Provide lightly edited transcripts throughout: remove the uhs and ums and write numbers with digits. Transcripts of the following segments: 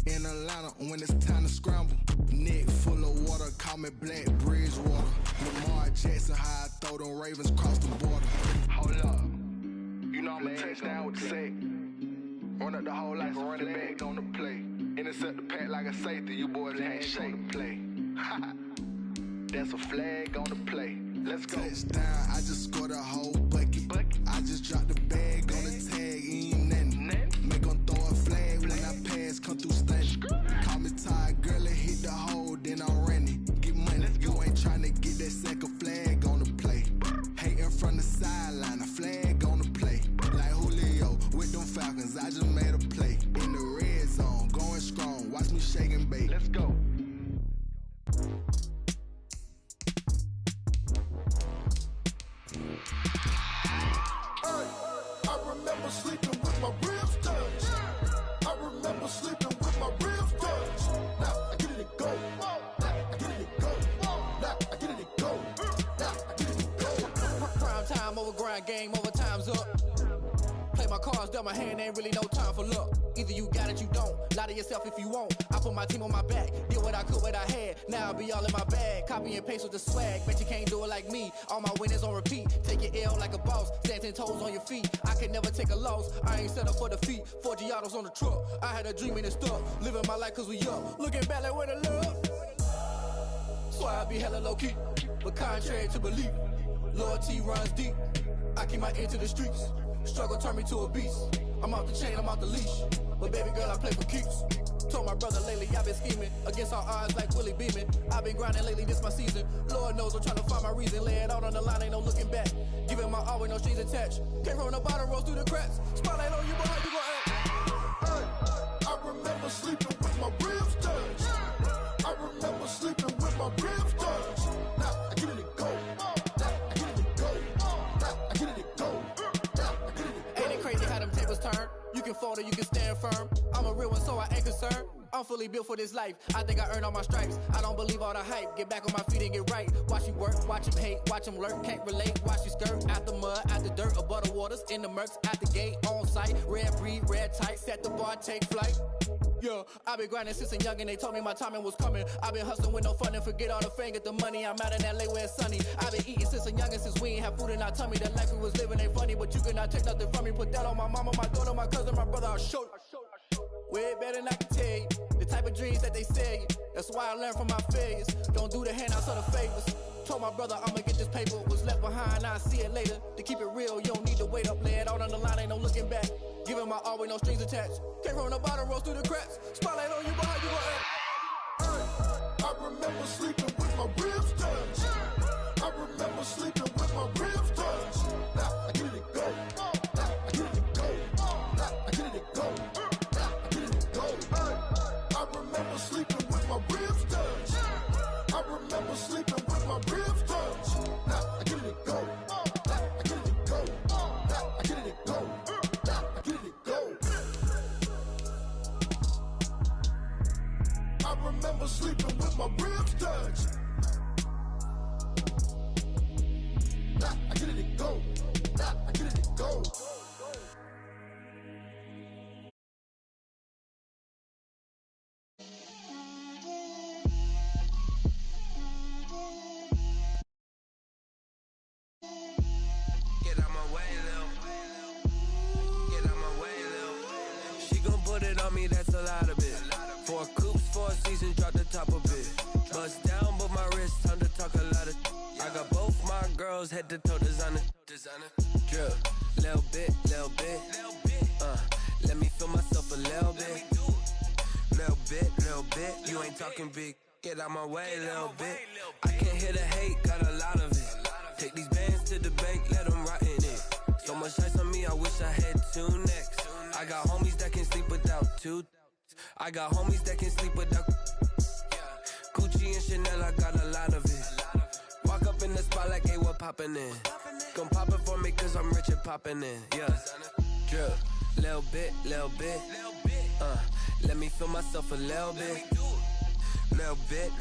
in Atlanta when it's time to scramble. Neck full of water, call me Black Bridgewater. Lamar Jackson, how I throw them Ravens cross the border. Hold up, you know I'm a touchdown with the sack. Run up the whole life and running back on the play. Intercept the pack like a safety, you boys ain't shake the play. That's a flag on the play. Let's go. Touchdown, I just scored a whole bucket. I just dropped the bag on the tag, ain't nothing. Make them throw a flag when I pass, come through stunning. Call me tired, girl, it hit the hole, then I'm running. Get money, you ain't tryna get that second flag on the play. Hating from the sideline, a flag on the play. Like Julio with them Falcons, I just made a play. In the red zone, going strong, watch me shake and bake. Let's go. I remember sleeping with my ribs touched. I remember sleeping with my ribs touched. Now I get it to go. Now I get it to go. Now I get it to go. Now I get it to go. Prime time over grind game, over time's up. Play my cards, dealt my hand, ain't really no time for luck. Either you got it, you don't. Lie to yourself if you won't. I put my team on my back, did what I could, what I had. Now I'll be all in my bag. Copy and paste with the swag. Bet you can't do it like me. All my winners on repeat. Take your L like a boss. Stand 10 toes on your feet. I can never take a loss. I ain't set up for defeat. 4 Giottos on the truck. I had a dream and it stuck. Living my life cause we up. Looking back like where the love. So I be hella low key. But contrary to belief, loyalty runs deep. I keep my ear to the streets. Struggle turned me to a beast. I'm off the chain, I'm off the leash. But baby girl, I play for keeps. Told my brother lately, I've been scheming against all odds like Willie Beeman. I've been grinding lately, this my season. Lord knows I'm trying to find my reason. Lay it out on the line, ain't no looking back. Giving my all with no strings attached. Can't roll no bottom, roll through the cracks. Spotlight on you, but how you gon' act? I remember sleeping with my ribs touched. I remember sleeping with my ribs touched. Now I get it to go. Now I get it to go. Now I get it to go. Now I get it to go. Ain't it crazy how them tables turn? You can fold or you can stand firm. I'm a real one, so I ain't concerned. I'm fully built for this life. I think I earned all my stripes. I don't believe all the hype. Get back on my feet and get right. Watch you work, watch him hate, watch him lurk. Can't relate, watch you skirt. Out the mud, out the dirt, above the waters, in the murks, out the gate, on site. Red breed, red tight, set the bar, take flight. Yeah, I've been grinding since a young and they told me my timing was coming. I've been hustling with no fun and forget all the fame, get the money. I'm out in LA where it's sunny. I've been eating since a youngin', since we ain't have food in our tummy. The life we was living ain't funny, but you cannot take nothing from me. Put that on my mama, my daughter, my cousin, my brother, I'll show you. Way better than I can tell you. The type of dreams that they sell you. That's why I learned from my failures. Don't do the handouts or the favors. Told my brother I'ma get this paper. Was left behind, I'll see it later. To keep it real, you don't need to wait up. Lay it out on the line, ain't no looking back. Giving my all with no strings attached. Can't roll no bottom, roll through the cracks. Spotlight on you, but how you gon' act? I remember sleeping with my ribs touched. I remember sleeping with my ribs touched. Now I get it to go. Now I get it to go. Now I get it to go. Now I get it to go. I remember sleeping with my ribs touched. I remember sleeping with my ribs touched. Now I get it to go. Now I get it to go. Now I get it to go. Now I get it to go. I remember sleeping with my ribs touched. Now I get it to go. Now I get it to go. Get out my way, Lil. Get out my way, Lil. She gon' put it on me, that's a lot of it. 4 coops, 4 seasons, drop the top of it. Bust down, but my wrist, time to talk a lot of. I got both my girls, head to toe designer. Drip, little bit, little bit. Let me feel myself a little bit. Little bit, you ain't talking big. Get out my way, little bit. I can't hear the hate, got a lot of it. Take these bands to the bank, let them rot in it. So much ice on me, I wish I had 2 necks. I got homies that can sleep without 2. I got homies that can sleep without Gucci and Chanel, I got a lot of it. Walk up in the spot like, hey, what poppin' in? Gon' pop it for me cause I'm rich and poppin' in. Yeah, drip, little bit. Let me feel myself a little bit. Little bit,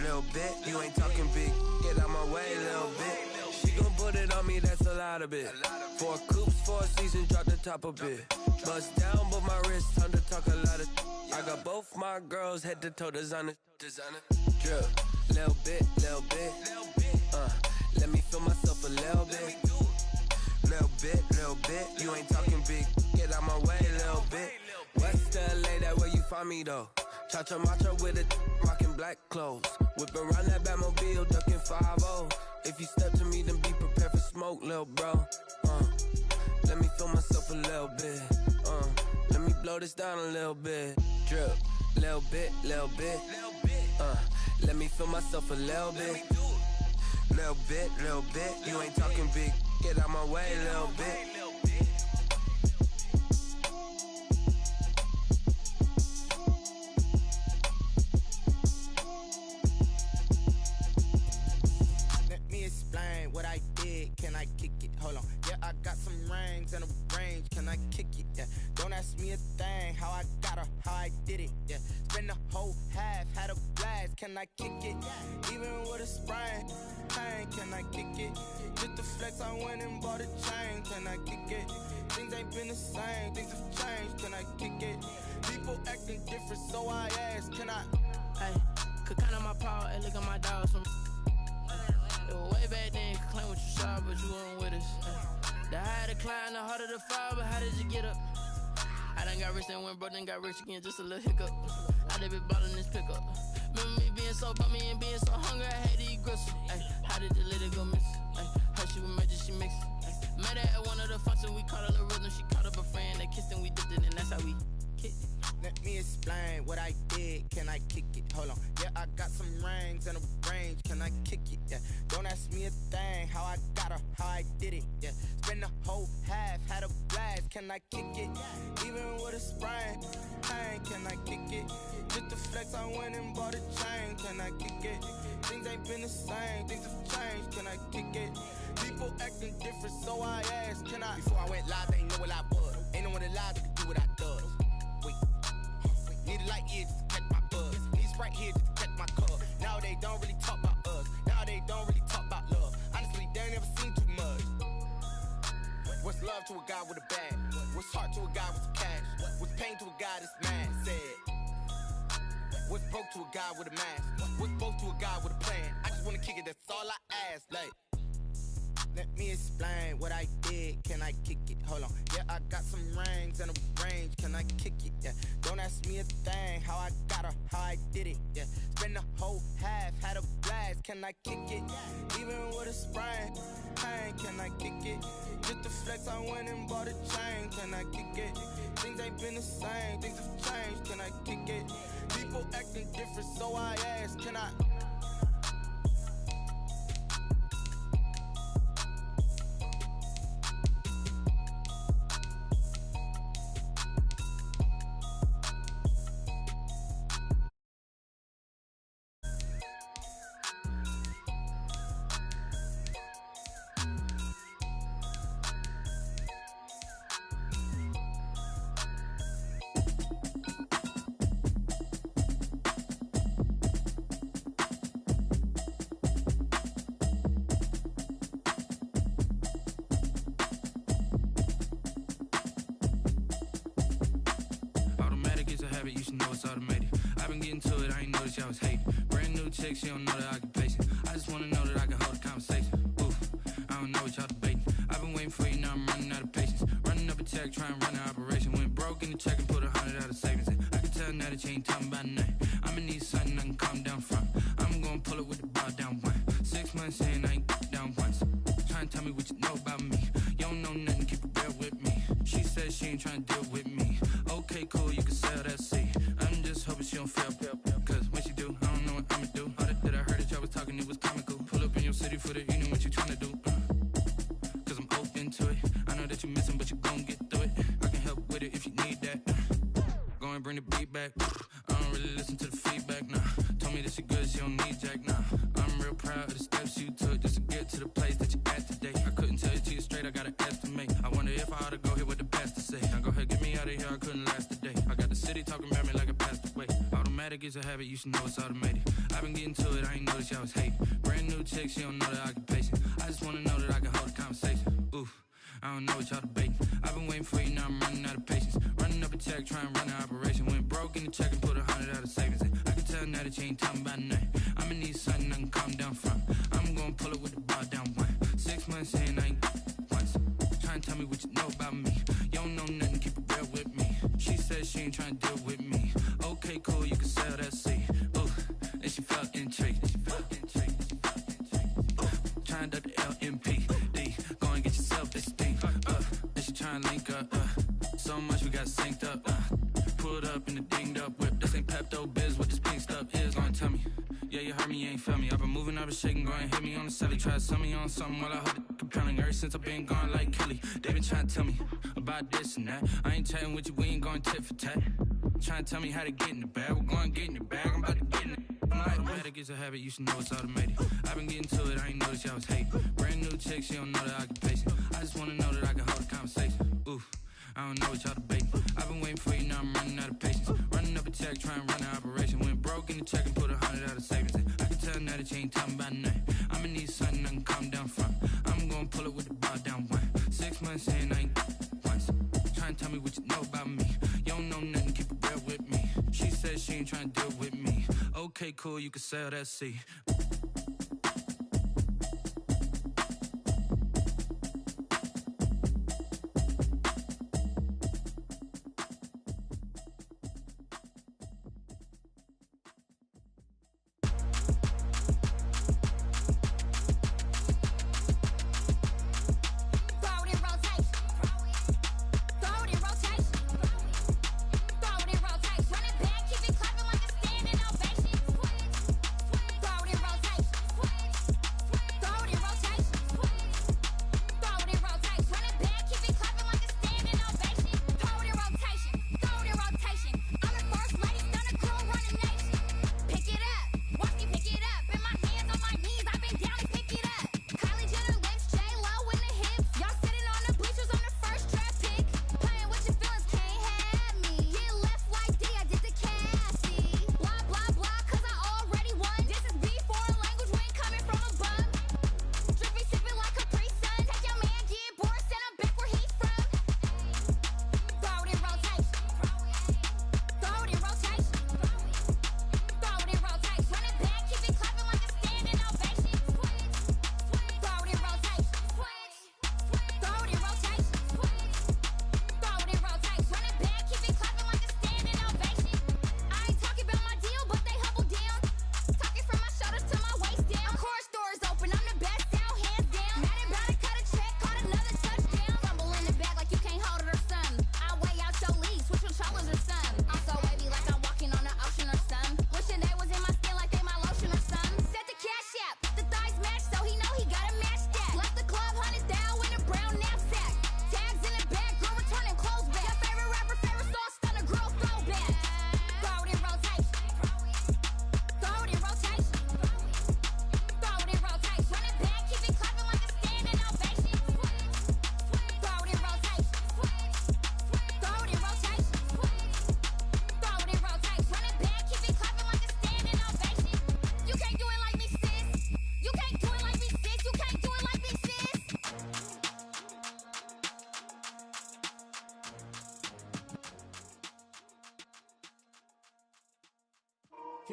you ain't talking big. Get out my way, little bit. She gon' put it on me, that's a lot of it. 4 coops, 4 seasons, drop the top a bit. Bust down, but my wrist, time to talk a lot of. I got both my girls head to toe designer. Drip, little bit. Let me feel myself a little bit. Little bit. You ain't talking big, get out my way, little bit. West LA, that where you find me though. Cha-cha matcha with it, rockin' black clothes. Whip around that Batmobile, ducking 5-0. If you step to me, then be prepared for smoke, lil' bro. Let me feel myself a little bit. Let me blow this down a little bit. Drip, little bit. Let me feel myself a little bit. Little bit. You ain't talking big, get out my way, little bit. Explain what I did, can I kick it? Hold on, yeah, I got some rings and a range, can I kick it? Yeah, don't ask me a thing, how I got her, how I did it. Yeah, spend the whole half, had a blast, can I kick it? Even with a sprain, pain, can I kick it? Just the flex, I went and bought a chain, can I kick it? Things ain't been the same, things have changed, can I kick it? People acting different, so I ask, can I? Hey, could count on my power and look at my dogs from. It was way back then, you could claim what you saw, but you weren't with us. The higher the climb, the harder the fall, but how did you get up? I done got rich, then went broke, then got rich again, just a little hiccup. I done been ballin' this pickup. Remember me being so bummy and being so hungry, I had to eat gristle. Ay, how did the little go miss? Her she was magic, she mixed. Met her at one of the functions, we caught a little rhythm, she caught up a friend, they kissed and we dipped it, and that's how we kicked it. Let me explain what I did, can I kick it? Hold on, yeah, I got some rings and a range, can I kick it? Yeah, don't ask me a thing, how I got her, how I did it. Yeah, spend the whole half, had a blast, can I kick it? Even with a sprain, pain, can I kick it? Just the flex, I went and bought a chain, can I kick it? Things ain't been the same, things have changed, can I kick it? People acting different, so I asked, can I? Before I went live, they ain't know what I was. Ain't no one alive that could do what I does. Need a light here just to catch my buzz. Need Sprite here just to catch my cup. Now they don't really talk about us. Now they don't really talk about love. Honestly, they ain't never seen too much. What's love to a guy with a bag? What's heart to a guy with some cash? What's pain to a guy that's mad? Said. What's broke to a guy with a mask? What's both to a guy with a plan? I just wanna kick it, that's all I ask. Like, let me explain what I did, can I kick it? Hold on, yeah, I got some rings and a range, can I kick it? Yeah, don't ask me a thing, how I got her, how I did it. Yeah, spend the whole half, had a blast, can I kick it? Even with a sprain, pain, can I kick it? Just the flex, I went and bought a chain, can I kick it? Things ain't been the same, things have changed, can I kick it? People acting different, so I ask, can I? You should know it's automated. I've been getting to it, I ain't noticed y'all was hating. Brand new chick, she don't know the occupation. I just wanna know that I can hold a conversation. Oof, I don't know what y'all debating. I've been waiting for you, now I'm running out of patience. Running up a check, trying to run an operation. Went broke in the check and put 100 out of savings in. I can tell now that you ain't talking about nothing. I'ma need something I can calm down from. I'm gonna pull it with the bar down one. 6 months in, I ain't down once. Trying to tell me what you know about me. You don't know nothing, keep it real with me. She said she ain't trying to deal with me. Okay, cool, you can sell that seat. I'm just hoping she don't fail. Cause when she do, I don't know what I'ma do. All that I heard that y'all was talking, it was comical. Pull up in your city for the evening, what you tryna do? Cause I'm open to it. I know that you missing, but you gon' get through it. I can help with it if you need that. Go and bring the beat back. I don't really listen to the feedback, nah. Told me that she good, she don't need jack, nah. I'm real proud of the steps you took just to get to the place that you at today. I couldn't tell you to you straight, I gotta estimate. I wonder if I ought to go here with the best to say. Now go ahead, get me out of here, I couldn't last a day. I got the city talking about me like I passed away. Automatic automatic, it's a habit, you should know it's automated. I've been getting to it, I ain't noticed y'all was hating. Brand new chick, she don't know the occupation. I just wanna know that I can hold a conversation. Oof, I don't know what y'all debating. I've been waiting for you, now I'm running out of patience. Running up a check, trying to run an operation. Went broke in the check and put 100 out of savings in. I can tell now that you ain't talking about nothing. I'ma need something I can calm down from. I'm gonna pull it with the bar down one. 6 months in, I ain't once. Trying to tell me what you know about me. You don't know nothing, keep it real with me. She said she ain't trying to deal with me. Okay, cool, you can sell that seed. Ooh, and she felt intrigued. Trying to duck the LMPD. Go and get yourself this thing. And she trying to link up. So much we got synced up. Pulled up in the dinged up whip. This ain't Pepto Biz, what this pink stuff is. Gonna tell me. Yeah, you heard me, you ain't felt me. I've been moving, I've been shaking, go and hit me on the celly. Try to sell me on something while I hold it compelling. Ever since I've been gone like Kelly, they been trying to tell me about this and that. I ain't chatting with you, we ain't going tit for tat. Trying to tell me how to get in the bag, we're going to get in the bag, I'm about to get in it. Automatic is a habit, you should know it's automated. I've been getting to it, I ain't noticed y'all was hating. Brand new chick, she don't know the occupation. I just wanna know that I can hold a conversation. Oof, I don't know what y'all debating. I've been waiting for you, now I'm running out of patience. Running up a check, trying to run an operation. Went broke in the check and put 100 out of savings in. I can tell now that you ain't talking about nothing. I'ma need something I can calm down from. I'm gonna pull it with the bar down one. 6 months in, I ain't once. Trying to tell me what you know about me. You don't know nothing, keep it real with me. She said she ain't trying to deal with me. Okay, cool, you can sell that seed.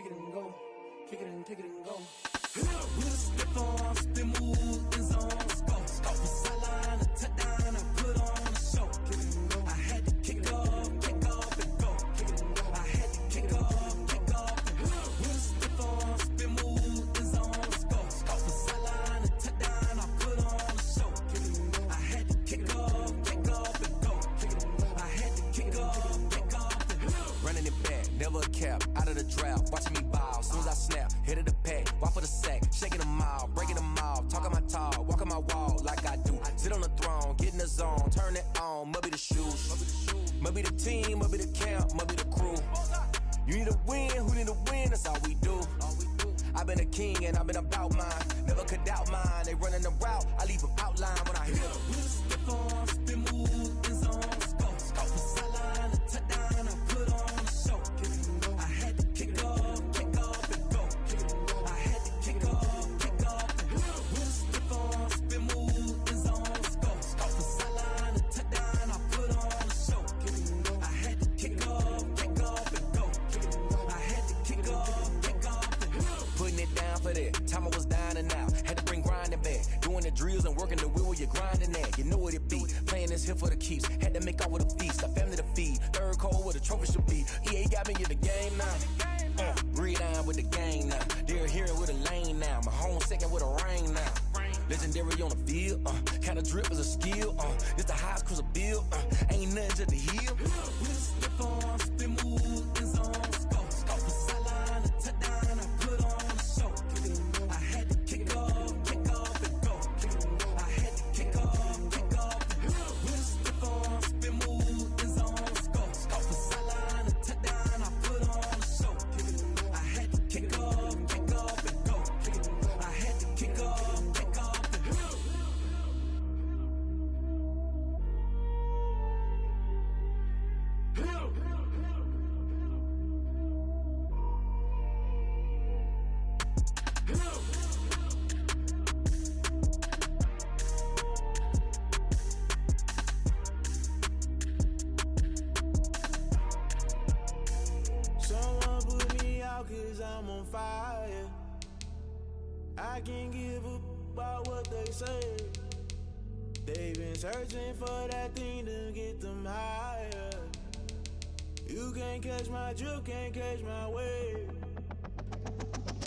kick it and go, kick it and go. We'll step on, spin, move, in zone, let's go. Off the sideline, a touchdown, I put on a show. I had to kick off and go. I had to kick off and go. We'll step on, spin, move, in zone, let's go. Off the sideline, a touchdown, I put on a show. I had to kick off and go. I had to kick off and go. Running it back, never a cap, out of the drought, watching me ball. Soon as I snap, hit of the pack, walk for the sack, shaking them out, breaking them off, talking my talk, walking my wall like I do. Sit on the throne, get in the zone, turn it on, must be the shoes, must be the team, must be the camp, must be the crew. You need a win, who need a win, that's all we do. I've been a king and I've been about mine, never could doubt mine. They running the route, I leave them outline when I hit them. We'll step on, spin, move, in zone, let's go. Off the sideline, a touchdown, I put on a show. I had to kick off down for that. Time I was dying and out. Had to bring grinding back. Doing the drills and working the wheel where you're grinding at. You know what it be. Playing this here for the keeps. Had to make out with a feast. A family to feed. Third cold where the trophy should be. EA got me in the game now. Breed on with the gang now. They're hearing with a lane now. My home second with a rain now. Legendary on the field. Kinda drip is a skill. It's the highest cruiser bill. Ain't nothing just to heal. We slip on, spin move, and zone, scope. Scope the sideline, a touchdown, I put on a show. I had to kick off and go. I had to kick off and go. We slip on, spin move, and zone, scope. Scope the sideline, a touchdown, I put on a show. I had to kick off and go. I had to kick off and go. Someone put me out 'cause I'm on fire. I can't give up about what they say. They've been searching for that thing to get them higher. You can't catch my drift, can't catch my wave.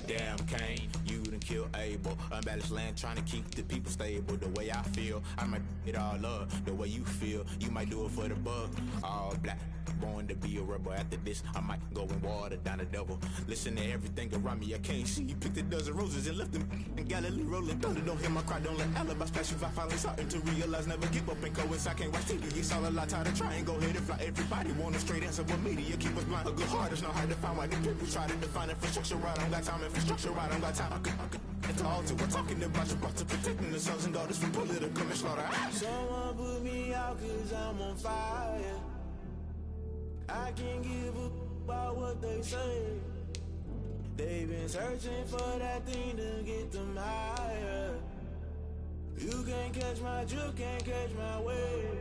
Damn Kane, you done kill Abel. Unbalanced land trying to keep the people stable. The way I feel, I might it all up. The way you feel, you might do it for the bug. All black, born to be a rebel. After this, I might go and water down the double. Listen to everything around me, I can't see. Picked a dozen roses and left them in Galilee rolling thunder. Don't hear my cry, don't let alibis pass you. I finally starting to realize, never give up and coincide. Can't watch TV, it's all a lot. Tired of trying, go ahead and fly. Everybody want a straight answer, but media keep us blind. A good heart is not hard to find. Why the people try to define infrastructure right? I don't got time, infrastructure right? I don't got time. I could it's all to we're talking about your brother protecting the sons and daughters from political and slaughter. Someone put me out 'cause I'm on fire. I can't give up about what they say. They've been searching for that thing to get them higher. You can't catch my drift, can't catch my wave.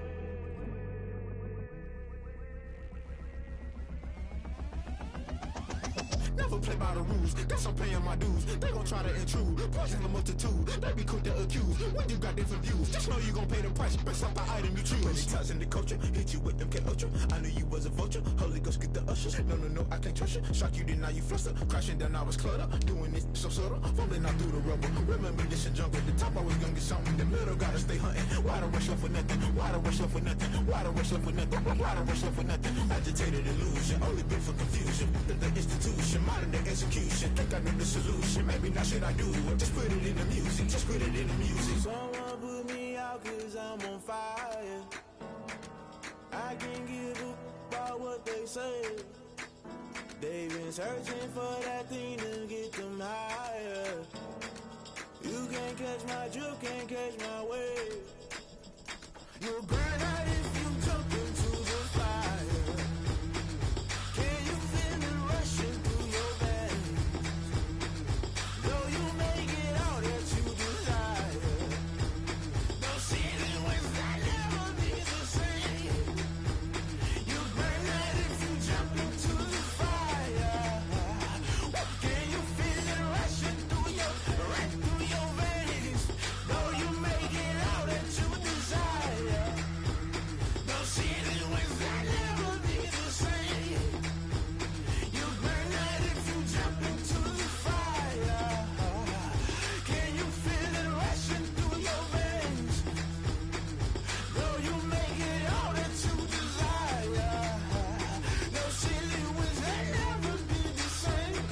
Never play by the rules, guess I'm paying my dues. They gon' try to intrude, poison the multitude. They be quick to accuse, when you got different views. Just know you gon' pay the price, based off the item you choose. Many times in the culture, hit you with them K-Ultra. I knew you was a vulture, Holy Ghost get the ushers. No, I can't trust you. Shock you, then now you fluster. Crashing down, I was clutter. Doing this so subtle, fumbling out through the rubble. Remember this in jungle, the top I was gonna get something. In the middle, gotta stay hunting. Why the rush left for nothing? Why the rush left for nothing? Why the rush left for nothing? Why the rush left for nothing? Agitated illusion, only been for confusion. The institution, modern day execution. Think I know the solution, maybe not should I do it. Just put it in the music, just put it in the music. Someone put me out 'cause I'm on fire. I can't give up about what they say. They've been searching for that thing to get them higher. You can't catch my drift, can't catch my wave. You'll burn out if you jump into the fire. Can you feel it rushing through your veins? Though you may get all that you desire, those ceiling winds that never be the same. You burn out if you jump into the fire. Can you feel it rushing through your veins? Though you may get all that you desire, those ceiling winds that never be the same. You burn out if you jump into the fire. Can you feel it rushing through your veins? Though you may get all that you desire, those ceiling winds that never be the same.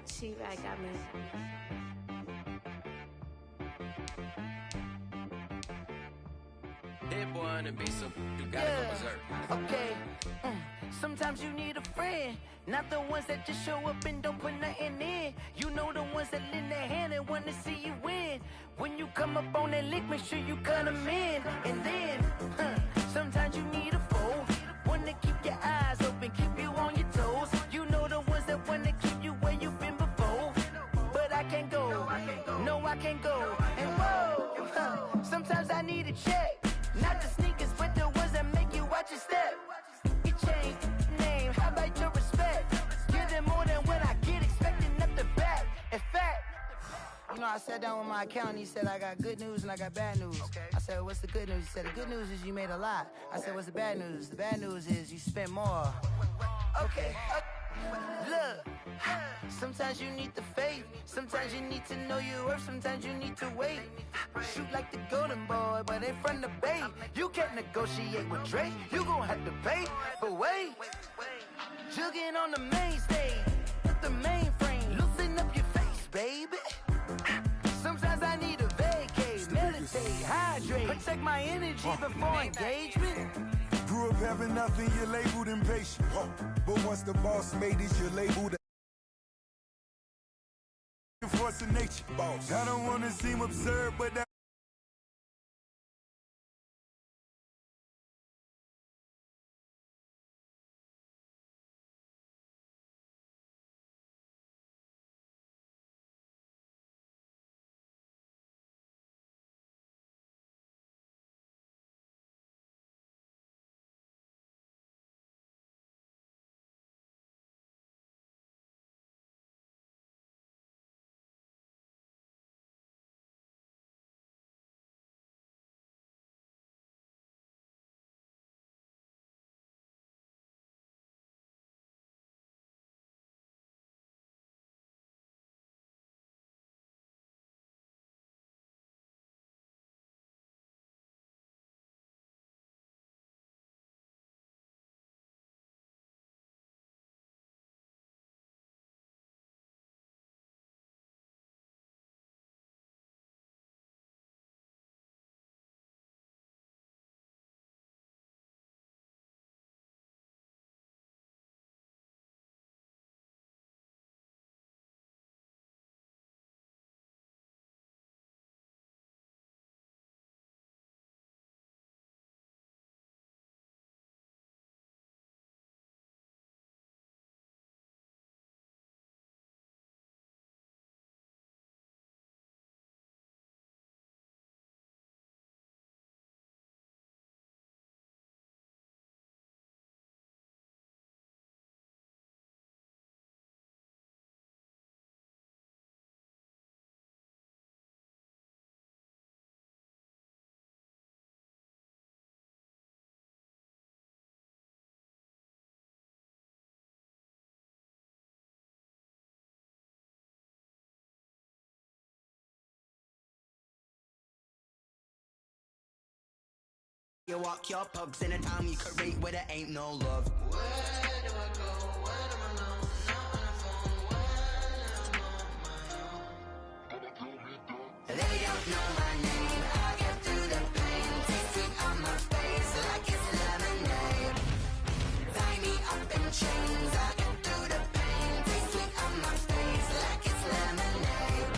She back got me. Hit boy on the beat, so you got it from Missouri. Okay. Sometimes you need a friend, not the ones that just show up and don't put nothing in. You know the ones that lend their hand and want to see you win. When you come up on that lick, make sure you cut them in. And then, sometimes you need a foe, one to keep your eyes open, keep you on your toes. You know the ones that want to keep you where you've been before. But I can't go, no I can't go. And whoa, sometimes I need a check, not the sneakers, but the ones that make you watch your step. You change name, how about your respect? Give them more than what I get, expecting up the back. In fact, you know, I sat down with my accountant, he said I got good news and I got bad news. I said, what's the good news? He said, the good news is you made a lot. I said, what's the bad news? The bad news is you spent more. Okay, look, sometimes you need the faith, sometimes you need to know your worth, sometimes you need to wait. Shoot like the golden boy, but in front of Bay. You can't negotiate with Drake, you gon' have to pay. But wait, jugging on the main stage, with the mainframe, loosen up your face, baby. Sometimes I need a vacate, meditate, hydrate, protect my energy before engagement. Grew up having nothing, you're labeled impatient. But once the boss made it, you're labeled a force of nature. Boss. I don't wanna seem absurd, but that you walk your pugs in a town you could rate where there ain't no love. Where do I go? Where do I know? Not on the phone. When I'm on my own. They don't know my name. I get through the pain. Tasting on my face like it's lemonade. Tie me up in chains. I get through the pain. Tasting on my face like it's lemonade.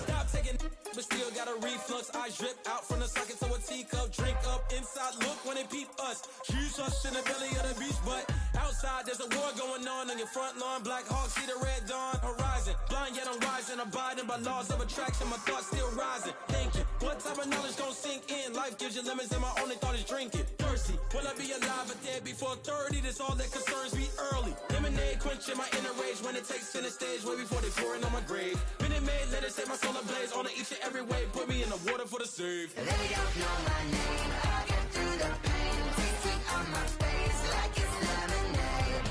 Stop taking, but still got a reflux. I drip out from the socket to a teacup. Drink up inside, look when they peep us. Choose us in the belly of the beach, but outside there's a war going on your front lawn. Black Hawk, see the red dawn horizon. Blind yet I'm rising, abiding by laws of attraction. My thoughts still rising, thinking what type of knowledge gon' sink in? Life gives you lemons and my only thought is drinking. Thirsty, will I be alive or dead before 30? That's all that concerns me early. Lemonade quenching my inner rage when it takes center stage way before they pouring on my grave. Minute Maid, let it set my soul ablaze on each and every way. Put me in the water for the save. They don't know my name. I get through the pain. Tasting on my face like it's lemonade.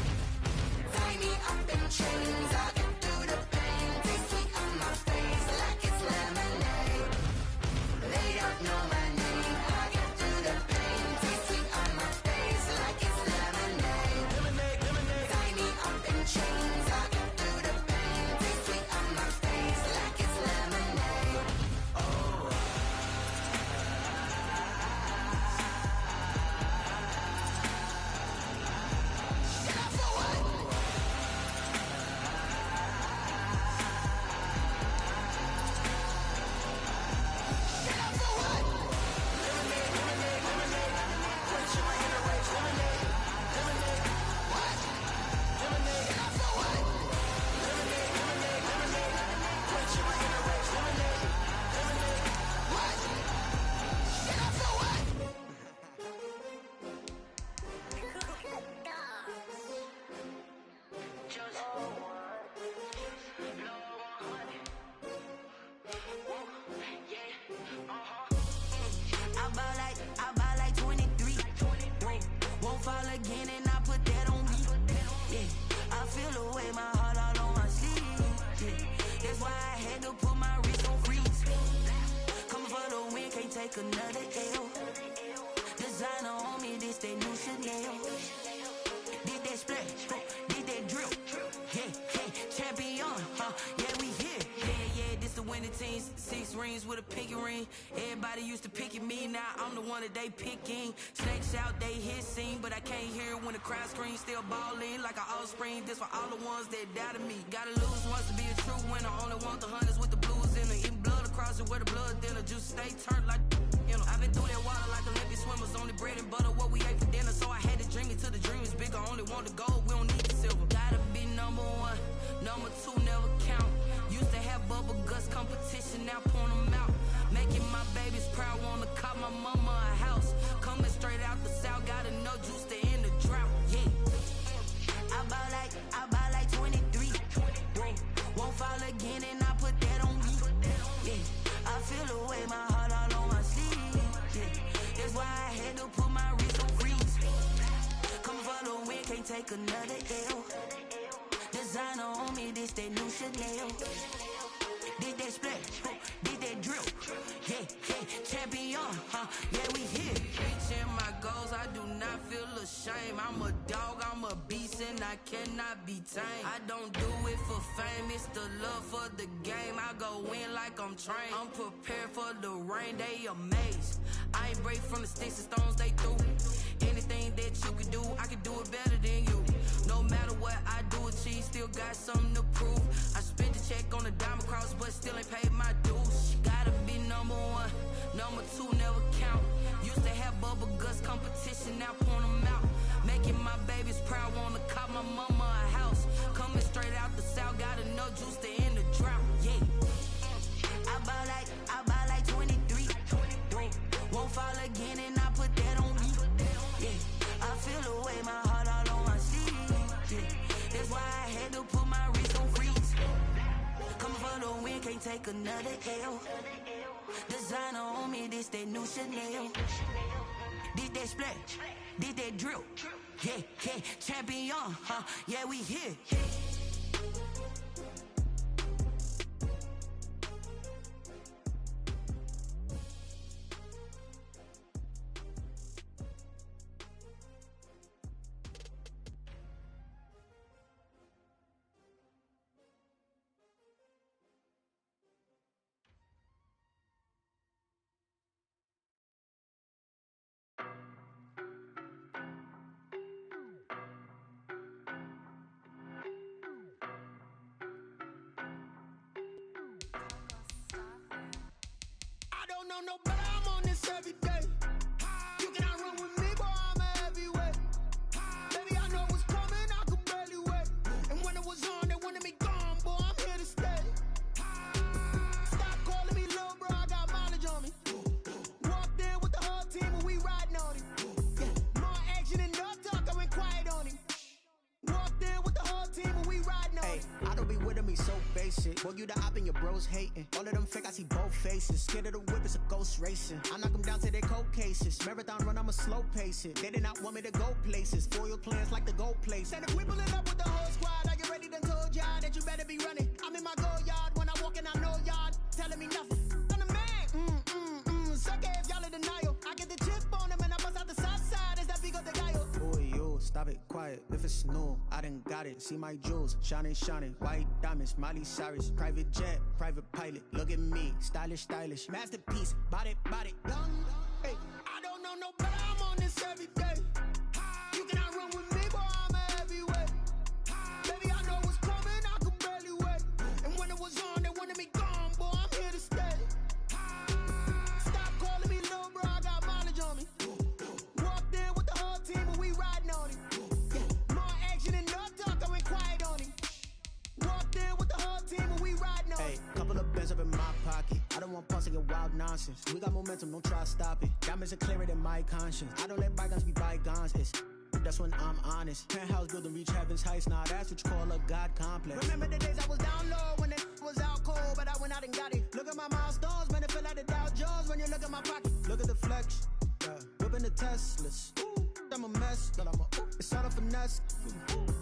Tie me up in chains. I get through the pain. Tasting on my face like it's lemonade. They don't know my name. I get through the pain. Tasting on my face like it's lemonade. Lemonade, lemonade. Tie me up in chains. I get through the pain. Tasting on my face like it's lemonade. Oh. had to put my wrist on freeze. Coming for the win, can't take another L. Designer on me, this that new Chanel. Did that splash, did that drip. Yeah, champion, yeah, we here. Yeah, this the winning teams. 6 rings with a pinky ring. Everybody used to pick at me, now I'm the one that they picking. Snakes out, they hissing, but I can't hear it when the crowd screams. Still balling like an offspring. This for all the ones that doubted me. Gotta lose once to be a true winner. Only want the hunters with the blues in it. Eating blood across it where the blood dinner. Juice stay turned like, you know. I've been through that water like Olympic swimmers. Only bread and butter, what we ate for dinner. So I had to dream it till the dream is bigger. Only want the gold, we don't need the silver. Gotta be number 1, number 2 never count. Used to have bubble guts competition, now point them out. Making my babies proud, wanna call my mama a house. Coming straight out the south, gotta know juice to end the drought. Yeah, I bought like 23. Won't fall again and I put that on me. Yeah, I feel the way, my heart all on my sleeve. Yeah, that's why I had to put my wrist on freeze. Come for the win, can't take another L. Designer on me, this that new Chanel. Did that splash, did that drip. Yeah, champion, yeah, we here. Reaching my goals, I do not feel ashamed. I'm a dog, I'm a beast, and I cannot be tamed. I don't do it for fame, it's the love for the game. I go in like I'm trained. I'm prepared for the rain, they amazed. I ain't break from the sticks and stones they threw. Anything that you can do, I can do it better than you. No matter what I do achieve, still got something to prove. I spent the check on the diamond cross, but still ain't paid my dues. Gotta be number 1, number 2 never count. Used to have bubble guts competition, now point them out. Making my babies proud, wanna call my mama a house. Coming straight out the south, gotta know juice to end the drought. Yeah, I bought like 23. Won't fall again and I put that on me. Yeah, I feel the way, my heart all on my sleeve. Yeah, that's why I had to put my wrist on freeze. Coming for the win, can't take another L. Designer on me, this that new Chanel. Did that splash, did that drip. Yeah, champion, yeah, we here. No, but I'm on this every day. You cannot run with me, boy, I'm a heavyweight. Baby, I know what's coming, I could barely wait. And when it was on, they wanted me gone, boy, I'm here to stay. Stop calling me little bro, I got mileage on me. Walked in with the whole team and we riding on him. Yeah, more action and no talk, I went quiet on him. Walked in with the whole team and we riding on him. I don't be with him, he's so basic. Boy, you the op and your bros hating. All of them fake, I see both faces. Scared of the whip, it's a ghost racing. I knock them down to their cold cases. Marathon run, I'ma slow pace it. They did not want me to go places. Foil plans like the gold place. Said if we pulling up with the whole squad, I get ready done told y'all that you better be running. I'm in my go yard, when I walk in I know y'all telling me nothing. I'm the man, suck it if y'all in denial. I get the chip on them and I bust out the south side, is that big of the guy? Boy, yo, stop it, quiet, if it's new, I done got it. See my jewels, shining, white diamonds, Miley Cyrus. Private jet, private pilot, look at me, stylish, masterpiece, body, young, hey. I don't know no better, I'm on this every day. You cannot run with me, boy, I'm a heavyweight. Baby, I know what's coming, I could barely wait. And when it was on, they wanted me gone, boy, I'm here to stay. Stop calling me little bro, I got mileage on me. Walked in with the whole team and we riding on him. Yeah, more action and no talk, I went quiet on him. Walked in with the whole team and we riding on him. Hey, couple of bands up in my pocket. I don't want pulse and wild nonsense. We got momentum, don't try to stop it. Diamonds are clearer than my conscience. I don't let bygones be bygones. That's when I'm honest. Penthouse building reach heaven's heights. Nah, that's what you call a God complex. Remember the days I was down low when it was out cold, but I went out and got it. Look at my milestones, man, it feel like the Dow Jones when you look at my pocket. Look at the flex, yeah. Whipping the Teslas. I'm a mess, but it's all a finesse.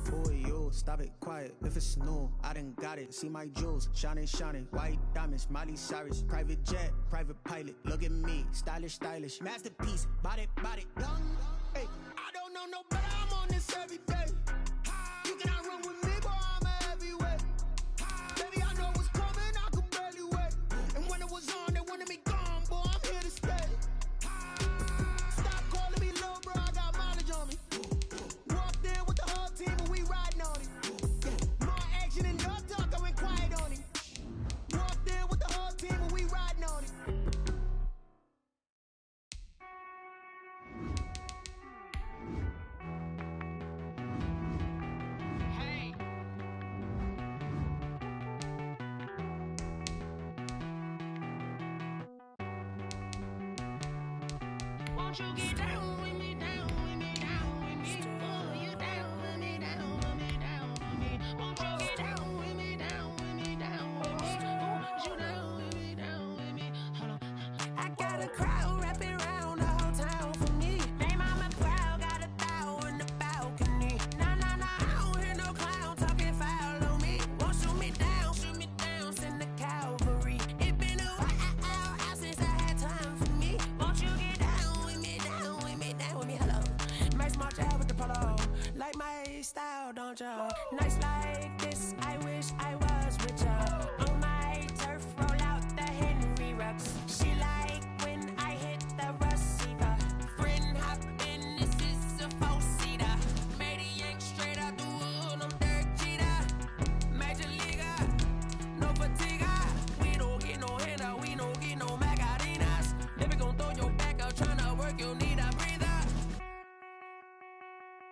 Boy, yo, stop it, quiet. If it's new, I done got it. See my jewels, shining, shining. White diamonds, Miley Cyrus. Private jet, private pilot. Look at me, stylish, stylish. Masterpiece, body, body. Hey, I don't know no better. I'm on this every day. You cannot run with me, boy. I'm a heavyweight. Baby, I know what's coming. I could barely wait. And when it was on, they wanted me gone, boy. I'm here to stay. Stop calling me low, bro. I got mileage on me. Walked in with the whole team and we riding on it. Yeah. More action and no talk. I went quiet on it. Walked in with the whole team and we riding on it. Won't you get down with me, down with me, down with me? Oh, you down with me, down with me, down with me. Won't you get down with me, down with me, down with me? Oh, you down with me, down with me? Hold on. I got a crowd wrapping around the whole town for me. Name on my crowd, got a thou in the balcony. Nah, nah, nah, I don't hear no clown talking foul on me. Won't shoot me down, send the cavalry. It been a while since I had time for me. Won't you get down with me, down with me, down with me? Hello. Max March out with the polo. Like my style, don't ya? Nights like this, I wish I was with ya. On my turf, roll out the Henry Rux. She like when I hit the receiver. Friend hop in, this is a four-seater. Made a yank straight out the wood, I'm Derek Jeter. Major leaguer, no fatigue. We don't get no handout, we don't get no Macarinas. Never gon' throw your back out, tryna work, you need a breather.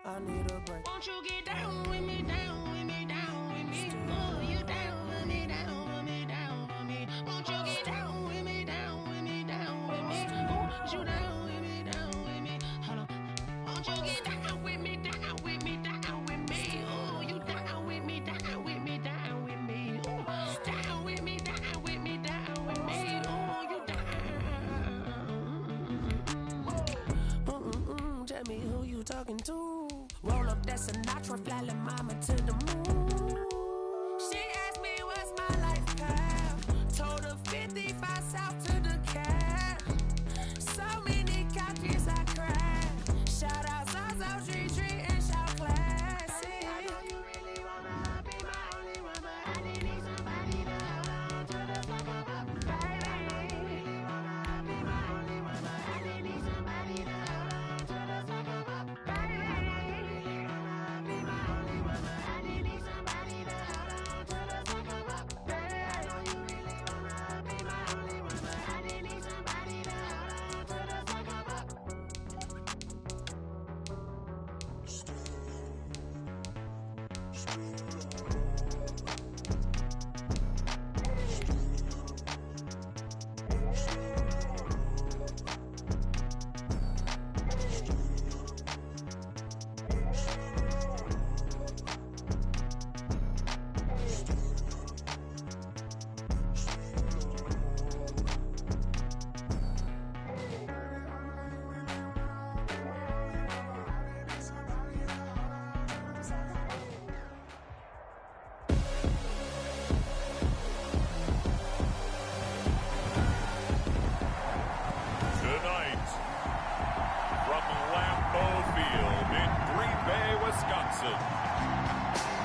I need a break. Won't you get down with me, down with me, down with me? Oh, you down with me, down with me, down with me? Won't you get down with me, down with me, down with me? Oh, you down with me, down with me? Hold on. Won't you get down with me, down with me, down with me? Oh, you down with me, down with me, down with me? Oh, down with me, down with me, down with me? Oh, you down? Tell me who you talking to. Roll up that Sinatra, fly la mama to the moon. She asked me what's my life path. Told her 55 south to the cab. So many couches I cried. Shout out South Street and shout classic. I know you really wanna be my only one, but I didn't need somebody to hold on to the fuck up. Baby, I know you really wanna be my only one, but I didn't need somebody to hold on to the fuck up. Baby, I know you really wanna be my only one, but I didn't need somebody to hold on to the fuck up. Baby, I know you really wanna be my only one, but I didn't need somebody to hold on to the fuck up. Tonight, from Lambeau Field in Green Bay, Wisconsin,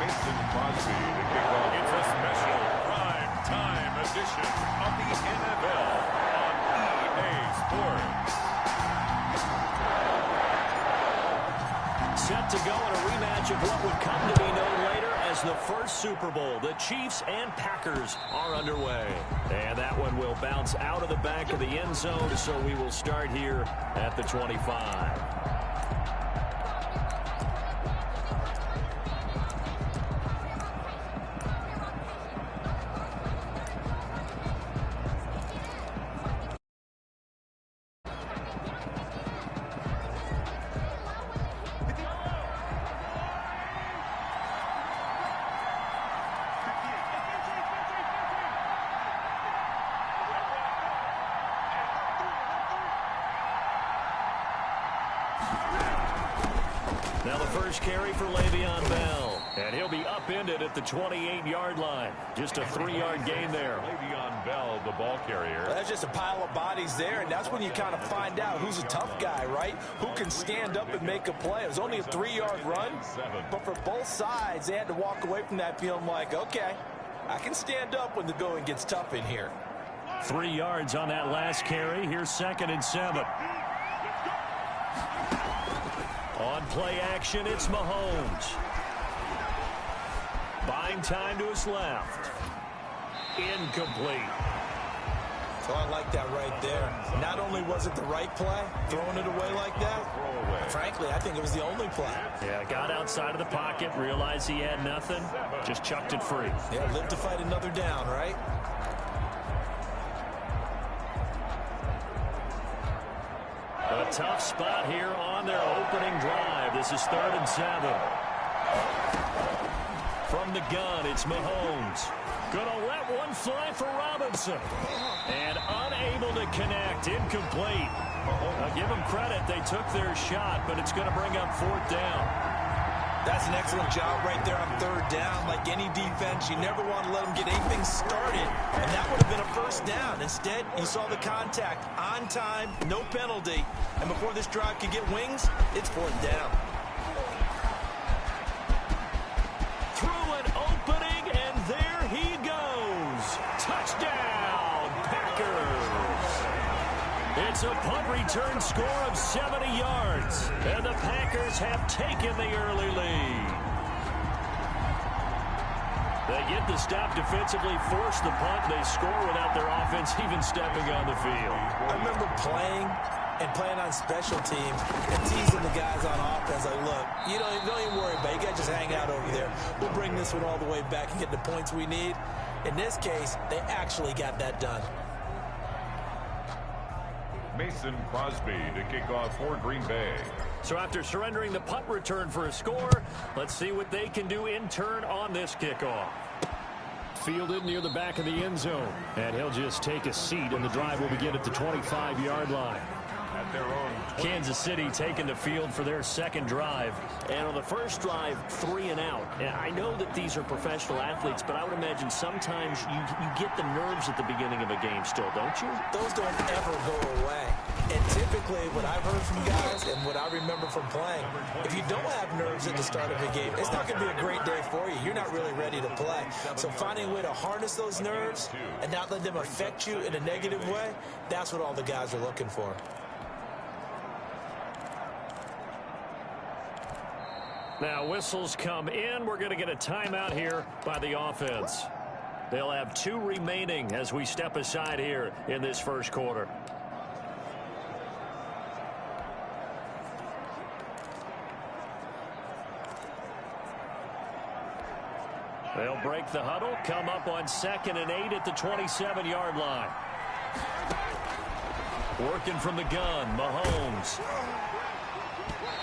Mason Crosby to kick off. It's a special prime time edition of the NFL on EA Sports. Set to go in a rematch of what would come to be known later as the first Super Bowl. The Chiefs and Packers are underway. And that one will bounce out of the back of the end zone, so we will start here at the 25. Now the first carry for Le'Veon Bell. And he'll be upended at the 28-yard line. Just a 3-yard gain there. Le'Veon Bell, the ball carrier. That's just a pile of bodies there, and that's when you kind of find out who's a tough guy, right? Who can stand up and make a play. It was only a 3-yard run, but for both sides, they had to walk away from that feeling like, okay, I can stand up when the going gets tough in here. 3 yards on that last carry. Here's 2nd and 7. On play action, it's Mahomes. Buying time to his left. Incomplete. So I like that right there. Not only was it the right play, throwing it away like that, frankly, I think it was the only play. Yeah, got outside of the pocket, realized he had nothing, just chucked it free. Yeah, live to fight another down, right? A tough spot here on their opening drive. This is 3rd and 7. From the gun, it's Mahomes. Gonna let one fly for Robinson. And unable to connect. Incomplete. I'll give them credit. They took their shot, but it's going to bring up 4th down. That's an excellent job right there on 3rd down. Like any defense, you never want to let them get anything started. And that would have been a 1st down. Instead, you saw the contact on time, no penalty. And before this drive could get wings, it's 4th down. Through an opening, and there he goes. Touchdown, Packers. It's a punt return score of 70 yards, and the Packers have taken the early lead. They get the stop defensively, force the punt, they score without their offense even stepping on the field. I remember playing on special teams and teasing the guys on offense like, look, you don't even worry about it. You guys just hang out over there. We'll bring this one all the way back and get the points we need. In this case, they actually got that done. Mason Crosby to kick off for Green Bay. So after surrendering the punt return for a score, let's see what they can do in turn on this kickoff. Fielded near the back of the end zone. And he'll just take a seat, and the drive will begin at the 25-yard line. At their own Kansas City taking the field for their 2nd drive. And on the first drive, 3 and out. And I know that these are professional athletes, but I would imagine sometimes you get the nerves at the beginning of a game still, don't you? Those don't ever go away. And typically, what I've heard from guys and what I remember from playing, if you don't have nerves at the start of a game, it's not going to be a great day for you. You're not really ready to play. So finding a way to harness those nerves and not let them affect you in a negative way, that's what all the guys are looking for. Now whistles come in. We're going to get a timeout here by the offense. They'll have 2 remaining as we step aside here in this first quarter. They'll break the huddle, come up on 2nd and 8 at the 27-yard line. Working from the gun, Mahomes.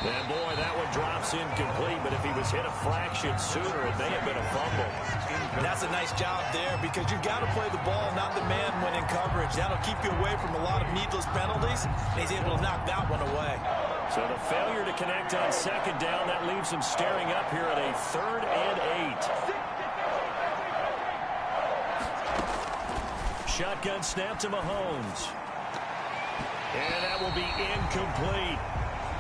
And boy, that one drops incomplete, but if he was hit a fraction sooner, it may have been a fumble. That's a nice job there because you've got to play the ball, not the man when in coverage. That'll keep you away from a lot of needless penalties, and he's able to knock that one away. So the failure to connect on 2nd down, that leaves him staring up here at a 3rd and 8. Shotgun snap to Mahomes. And that will be incomplete.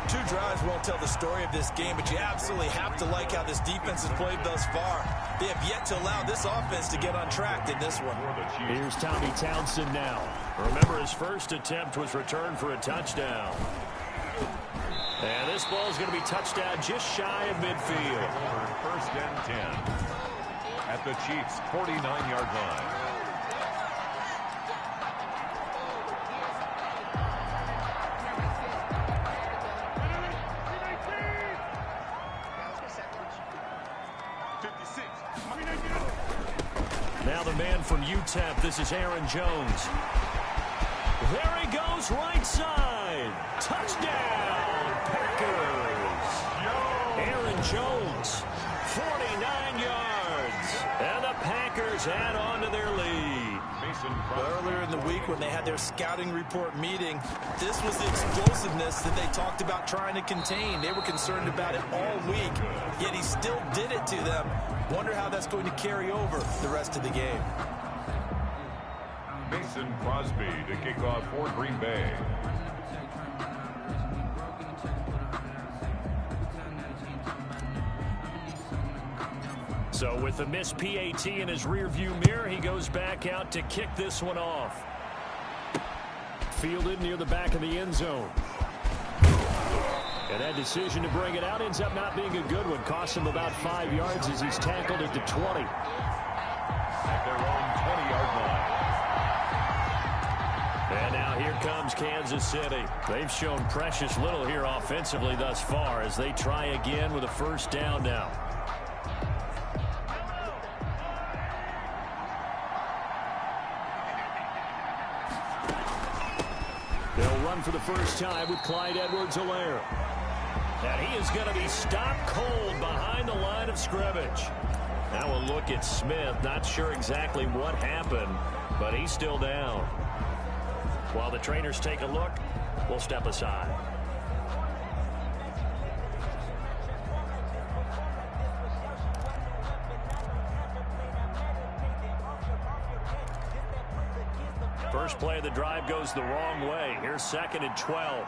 2 drives won't tell the story of this game, but you absolutely have to like how this defense has played thus far. They have yet to allow this offense to get on track in this one. Here's Tommy Townsend now. Remember, his first attempt was returned for a touchdown. And this ball is going to be touchdown just shy of midfield. 1st and 10 at the Chiefs' 49-yard line. Now the man from UTEP, this is Aaron Jones. There he goes, right side. Touchdown, Packers. Aaron Jones, 49 yards. And the Packers add on to their lead. Earlier in the week when they had their scouting report meeting, this was the explosiveness that they talked about trying to contain. They were concerned about it all week, yet he still did it to them. Wonder how that's going to carry over the rest of the game. Mason Crosby to kick off for Green Bay. So with the missed PAT in his rearview mirror, he goes back out to kick this one off. Fielded near the back of the end zone. And that decision to bring it out ends up not being a good one. Cost him about 5 yards as he's tackled at the 20. At their own 20-yard line. And now here comes Kansas City. They've shown precious little here offensively thus far as they try again with a first down now. They'll run for the first time with Clyde Edwards-Helaire. And he is going to be stopped cold behind the line of scrimmage. Now we'll look at Smith. Not sure exactly what happened, but he's still down. While the trainers take a look, we'll step aside. First play of the drive goes the wrong way. Here's 2nd and 12.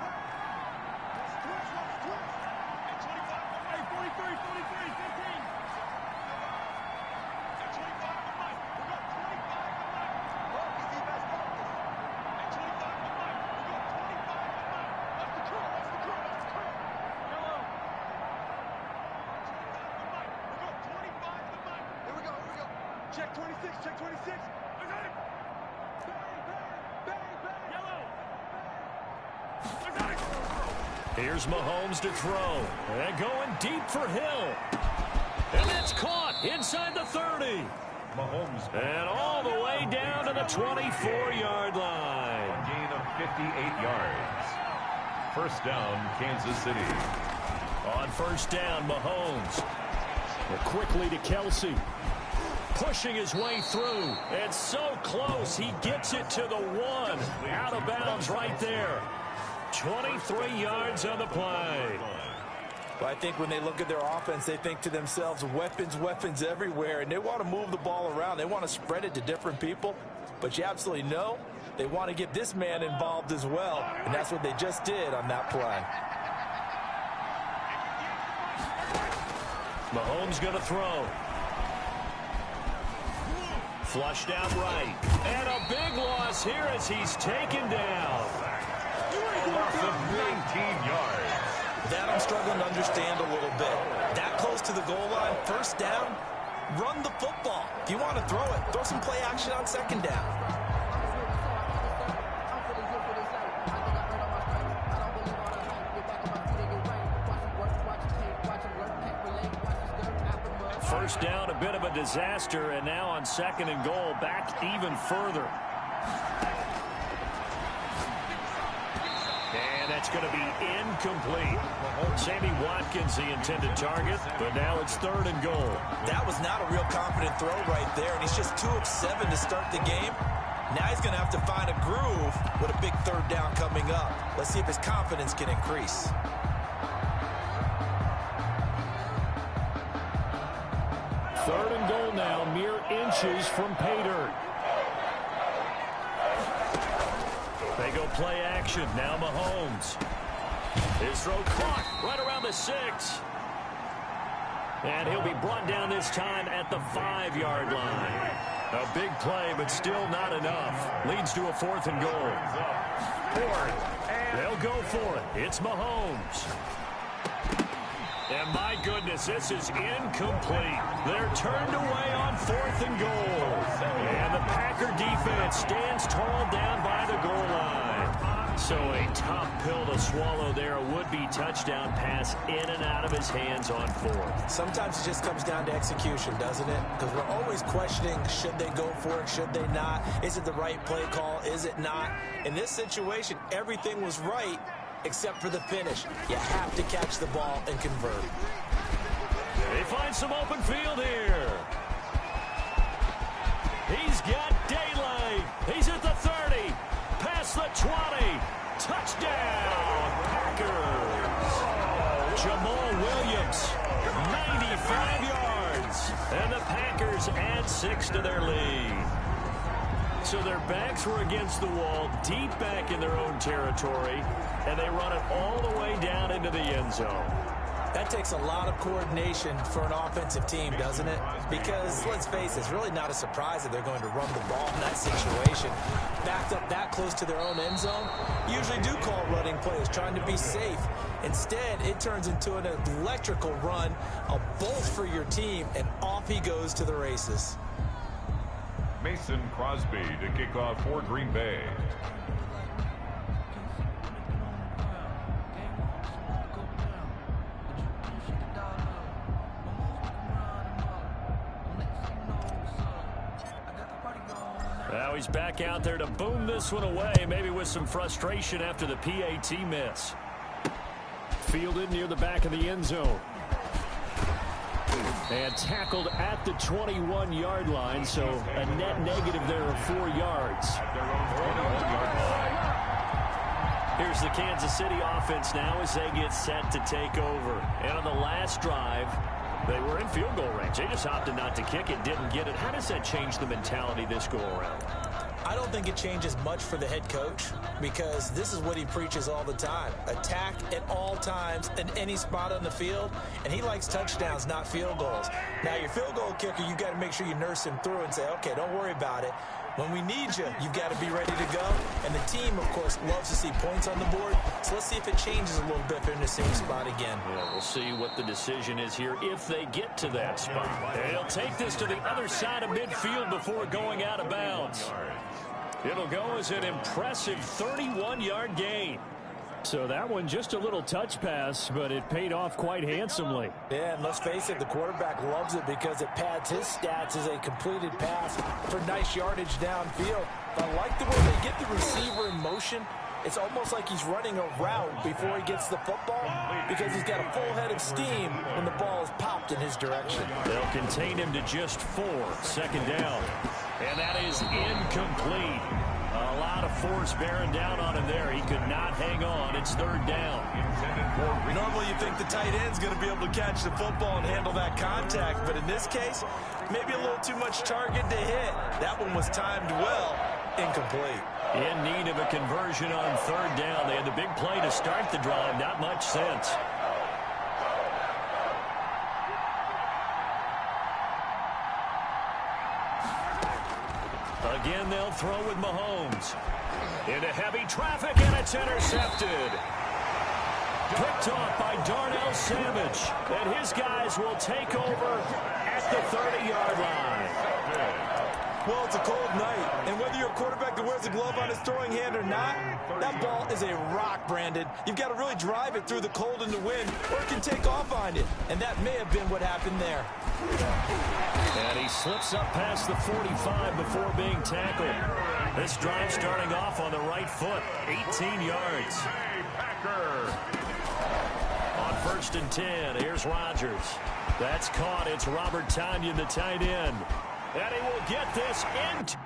Check 26, check 26. Here's Mahomes to throw. And going deep for Hill. And it's caught inside the 30. Mahomes. And all the way down to the 24-yard line. A gain of 58 yards. First down, Kansas City. On first down, Mahomes. Quickly to Kelsey. Pushing his way through. And so close, he gets it to the 1. Out of bounds right there. 23 yards on the play. But I think when they look at their offense, they think to themselves, weapons, weapons everywhere, and they want to move the ball around. They want to spread it to different people, but you absolutely know they want to get this man involved as well, and that's what they just did on that play. Mahomes going to throw. Flushed out right. And a big loss here as he's taken down. Loss of 19 yards. That I'm struggling to understand a little bit. That close to the goal line, first down, run the football. If you want to throw it, throw some play action on second down. First down, a bit of a disaster, and now on 2nd and goal, back even further. And that's going to be incomplete. Sammy Watkins, the intended target, but now it's 3rd and goal. That was not a real confident throw right there, and he's just 2 of 7 to start the game. Now he's going to have to find a groove with a big 3rd down coming up. Let's see if his confidence can increase. Third and goal now, mere inches from pay dirt. They go play action. Now Mahomes. His throw caught right around the 6. And he'll be brought down this time at the 5-yard line. A big play, but still not enough. Leads to a 4th and goal. They'll go for it. It's Mahomes. And my goodness, this is incomplete. They're turned away on 4th and goal. And the Packer defense stands tall down by the goal line. So a tough pill to swallow there. A would-be touchdown pass in and out of his hands on 4th. Sometimes it just comes down to execution, doesn't it? Because we're always questioning, should they go for it, should they not? Is it the right play call, is it not? In this situation, everything was right, except for the finish. You have to catch the ball and convert. They find some open field here. He's got daylight. He's at the And the Packers add 6 to their lead. So their backs were against the wall, deep back in their own territory, and they run it all the way down into the end zone. That takes a lot of coordination for an offensive team, doesn't it? Because, let's face it, it's really not a surprise that they're going to run the ball in that situation. Backed up that close to their own end zone, usually do call running plays, trying to be safe. Instead, it turns into an electrical run, a bolt for your team, and off he goes to the races. Mason Crosby to kick off for Green Bay. Now he's back out there to boom this one away, maybe with some frustration after the PAT miss. Fielded near the back of the end zone. And tackled at the 21-yard line, so a net negative there of 4 yards. Here's the Kansas City offense now as they get set to take over. And on the last drive, they were in field goal range. They just opted not to kick it, didn't get it. How does that change the mentality this go around? I don't think it changes much for the head coach because this is what he preaches all the time. Attack at all times in any spot on the field, and he likes touchdowns, not field goals. Now, your field goal kicker, you've got to make sure you nurse him through and say, okay, don't worry about it. When we need you, you've got to be ready to go. And the team, of course, loves to see points on the board. So let's see if it changes a little bit if they're in the same spot again. Yeah, we'll see what the decision is here if they get to that spot. And he'll take this to the other side of midfield before going out of bounds. It'll go as an impressive 31-yard gain. So that one just a little touch pass, but it paid off quite handsomely. Yeah, and let's face it, the quarterback loves it because it pads his stats as a completed pass for nice yardage downfield. I like the way they get the receiver in motion. It's almost like he's running a route before he gets the football because he's got a full head of steam when the ball is popped in his direction. They'll contain him to just 4, second down. And that is incomplete. A lot of force bearing down on him there. He could not hang on. It's third down. Normally you think the tight end's going to be able to catch the football and handle that contact, but in this case, maybe a little too much target to hit. That one was timed well. Incomplete. In need of a conversion on third down. They had the big play to start the drive. Not much sense. Again, they'll throw with Mahomes. Into heavy traffic, and it's intercepted. Picked off by Darnell Savage. And his guys will take over at the 30-yard line. Well, it's a cold night, and whether you're a quarterback that wears a glove on his throwing hand or not, that ball is a rock, Brandon. You've got to really drive it through the cold and the wind, or it can take off on you, and that may have been what happened there. And he slips up past the 45 before being tackled. This drive starting off on the right foot, 18 yards. On first and 10, here's Rodgers. That's caught. It's Robert Tonyan, the tight end. And he will get this into...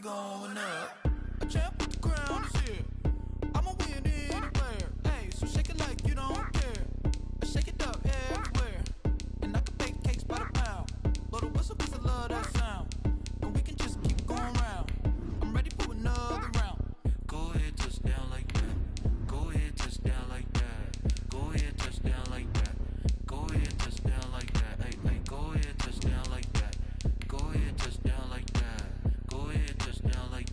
Going up, a champ with the crown is here. I'ma win anywhere. Hey, so shake it like you don't care. Shake it up everywhere. And I can bake cakes by the pound. Blow the whistle 'cause I love that sound. And we can just keep going round. I'm ready for another round. Go ahead, touch down like that. Go ahead, touch down like that. Go ahead, touch down like that. Go ahead, touch down like that. Hey, hey, go ahead, touch down like that. Go ahead, touch down like that. Go ahead, touch down like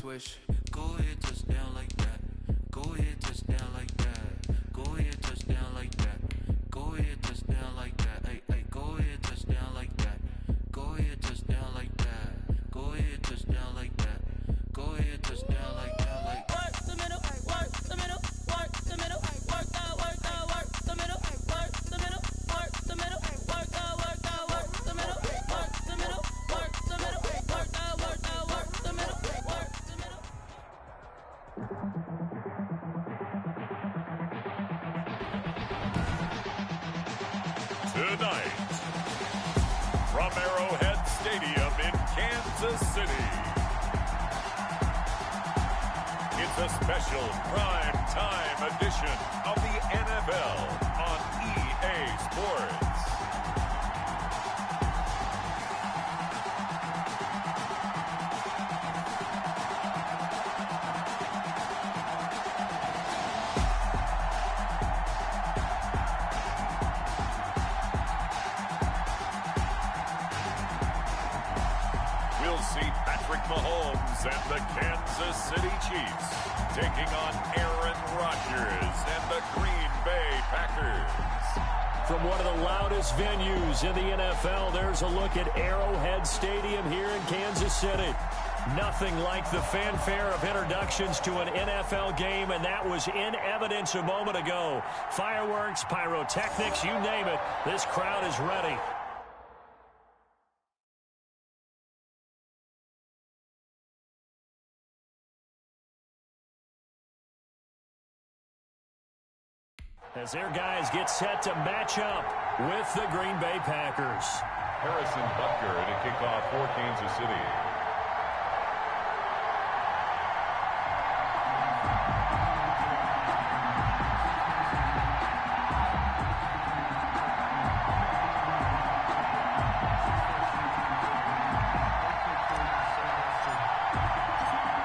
swish. Go ahead, touchdown like that. Go ahead, touchdown like that. Go ahead, touchdown like that. Go ahead, touchdown like that. Hey, hey, go ahead, touchdown like that. Go ahead, touchdown like that. Go ahead, touchdown like that. Go ahead, touchdown like that. Like work the middle, work the middle, work the middle, work out, work the middle, work the middle, work the middle, work out, work the middle, work the middle, work the middle, work out, work the middle, work the middle. Tonight, from Arrowhead Stadium in Kansas City, it's a special prime time edition of the NFL on EA Sports. We'll see Patrick Mahomes and the Kansas City Chiefs taking on Aaron Rodgers and the Green Bay Packers. From one of the loudest venues in the NFL, there's a look at Arrowhead Stadium here in Kansas City. Nothing like the fanfare of introductions to an NFL game, and that was in evidence a moment ago. Fireworks, pyrotechnics, you name it, this crowd is ready. As their guys get set to match up with the Green Bay Packers. Harrison Butker to kick off for Kansas City.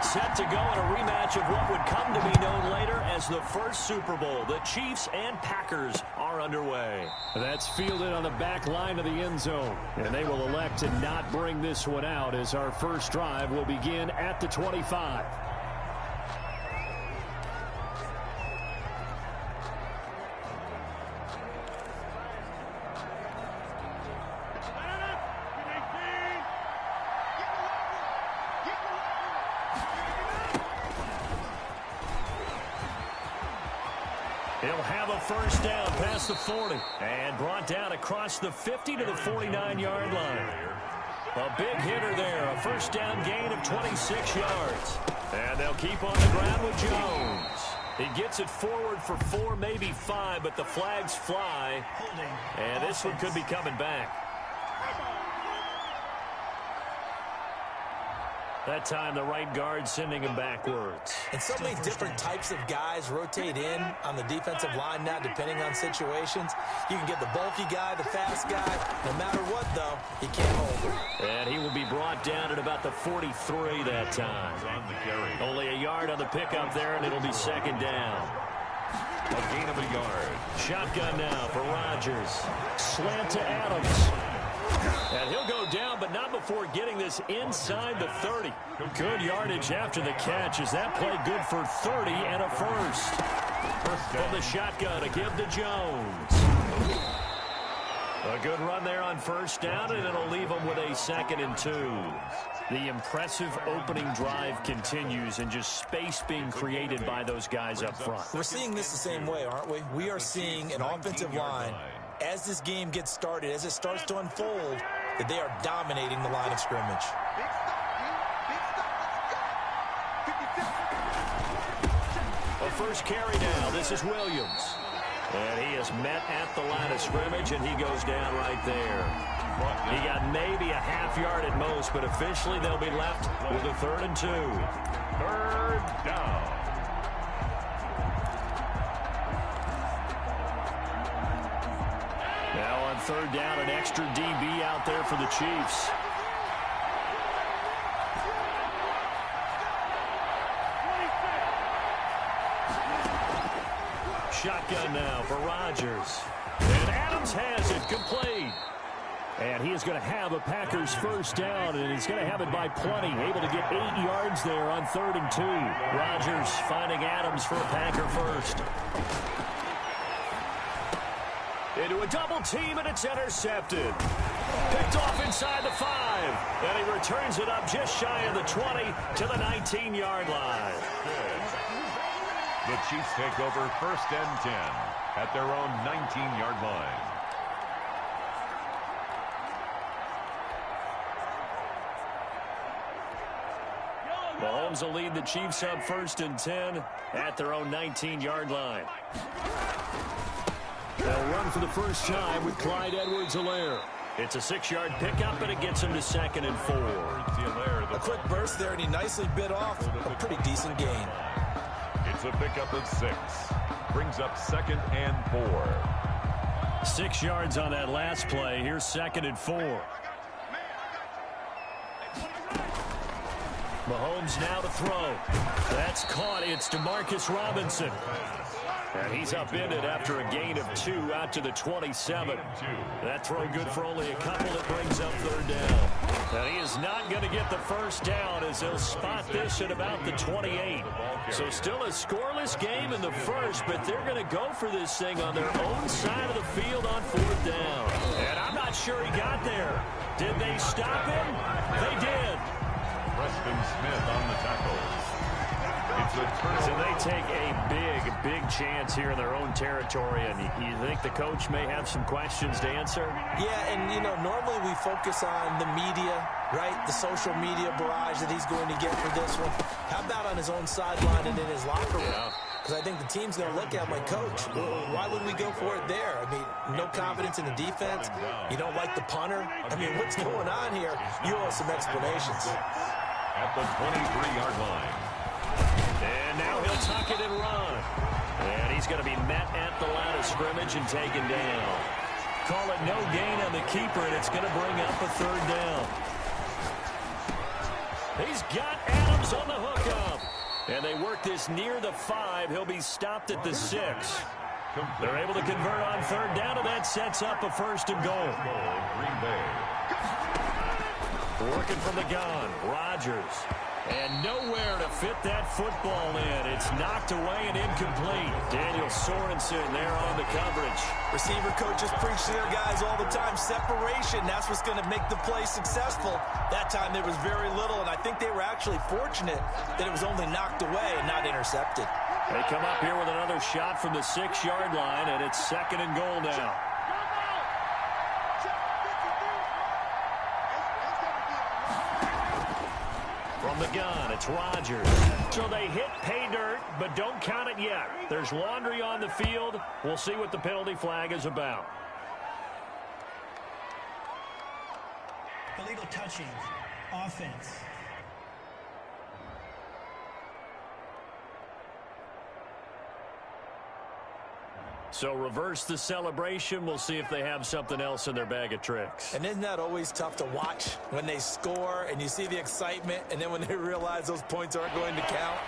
Set to go in a rematch of what would come to be known later as the first Super Bowl. The Chiefs and Packers are underway. That's fielded on the back line of the end zone. And they will elect to not bring this one out as our first drive will begin at the 25. He'll have a first down past the 40 and brought down across the 50 to the 49-yard line. A big hitter there, a first down gain of 26 yards. And they'll keep on the ground with Jones. He gets it forward for 4, maybe 5, but the flags fly. And this one could be coming back. That time, the right guard sending him backwards. And so many different types of guys rotate in on the defensive line now, depending on situations. You can get the bulky guy, the fast guy. No matter what, though, you can't hold him. And he will be brought down at about the 43 that time. Only a yard on the pickup there, and it'll be second down. A gain of a yard. Shotgun now for Rodgers. Slant to Adams. And he'll go down, but not before getting this inside the 30. Good yardage after the catch. Is that play good for 30 and a first? From the shotgun to give to Jones. A good run there on first down, and it'll leave them with a 2nd and 2. The impressive opening drive continues, and just space being created by those guys up front. We're seeing this the same way, aren't we? We are seeing an offensive line, as this game gets started, as it starts to unfold, that they are dominating the line of scrimmage. A first carry now. This is Williams. And he is met at the line of scrimmage, and he goes down right there. He got maybe a half yard at most, but officially they'll be left with a 3rd and 2. 3rd down. Now on 3rd down, an extra DB out there for the Chiefs. Shotgun now for Rodgers. And Adams has it complete. And he is going to have a Packers first down, and he's going to have it by plenty. Able to get 8 yards there on 3rd and 2. Rodgers finding Adams for a Packer first. Into a double team, and it's intercepted. Picked off inside the 5. And he returns it up just shy of the 20 to the 19-yard line. The Chiefs take over 1st and 10 at their own 19-yard line. Mahomes will lead the Chiefs up 1st and 10 at their own 19-yard line. They'll run for the first time with Clyde Edwards-Helaire. It's a 6-yard pickup, and it gets him to 2nd and 4. A quick burst there, and he nicely bit off a pretty decent gain. It's a pickup of 6. Brings up 2nd and 4. 6 yards on that last play. Here's 2nd and 4. Mahomes now to throw. That's caught. It's DeMarcus Robinson. And he's upended after a gain of 2 out to the 27. That throw good for only a couple. That brings up 3rd down. And he is not going to get the first down as they'll spot this at about the 28. So still a scoreless game in the first, but they're going to go for this thing on their own side of the field on 4th down. And I'm not sure he got there. Did they stop him? They did. Preston Smith on the tackle. So they take a big chance here in their own territory, and you think the coach may have some questions to answer? Yeah, and, you know, normally we focus on the media, right, the social media barrage that he's going to get for this one. How about on his own sideline and in his locker room? Because I think the team's going to look at him like, Coach, why would we go for it there? I mean, no confidence in the defense. You don't like the punter. I mean, what's going on here? You owe us some explanations. At the 23-yard line. And now he'll tuck it and run. And he's going to be met at the line of scrimmage and taken down. Call it no gain on the keeper, and it's going to bring up a 3rd down. He's got Adams on the hookup. And they work this near the 5. He'll be stopped at the 6. They're able to convert on 3rd down, and that sets up a 1st and goal. Green Bay. Working from the gun, Rodgers. And nowhere to fit that football in. It's knocked away and incomplete. Daniel Sorensen there on the coverage. Receiver coaches preach to their guys all the time. Separation, that's what's going to make the play successful. That time there was very little, and I think they were actually fortunate that it was only knocked away and not intercepted. They come up here with another shot from the 6-yard line, and it's 2nd and goal now. From the gun, it's Rodgers. So they hit pay dirt, but don't count it yet. There's laundry on the field. We'll see what the penalty flag is about. Illegal touching. Offense. So reverse the celebration. We'll see if they have something else in their bag of tricks. And isn't that always tough to watch when they score and you see the excitement, and then when they realize those points aren't going to count?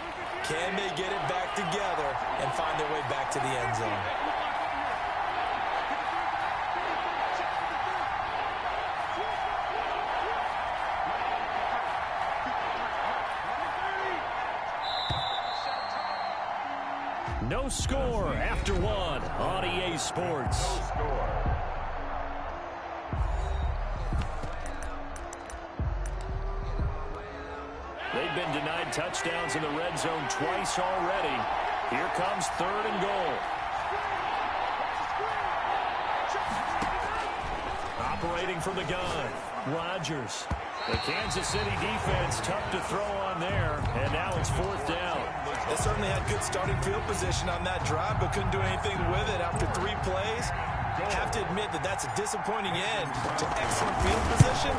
Can they get it back together and find their way back to the end zone? No score after 1 on EA Sports. No score. They've been denied touchdowns in the red zone twice already. Here comes 3rd and goal. Operating from the gun, Rodgers. The Kansas City defense tough to throw on there, and now it's 4th down. They certainly had good starting field position on that drive, but couldn't do anything with it after 3 plays. Have to admit that that's a disappointing end to excellent field position.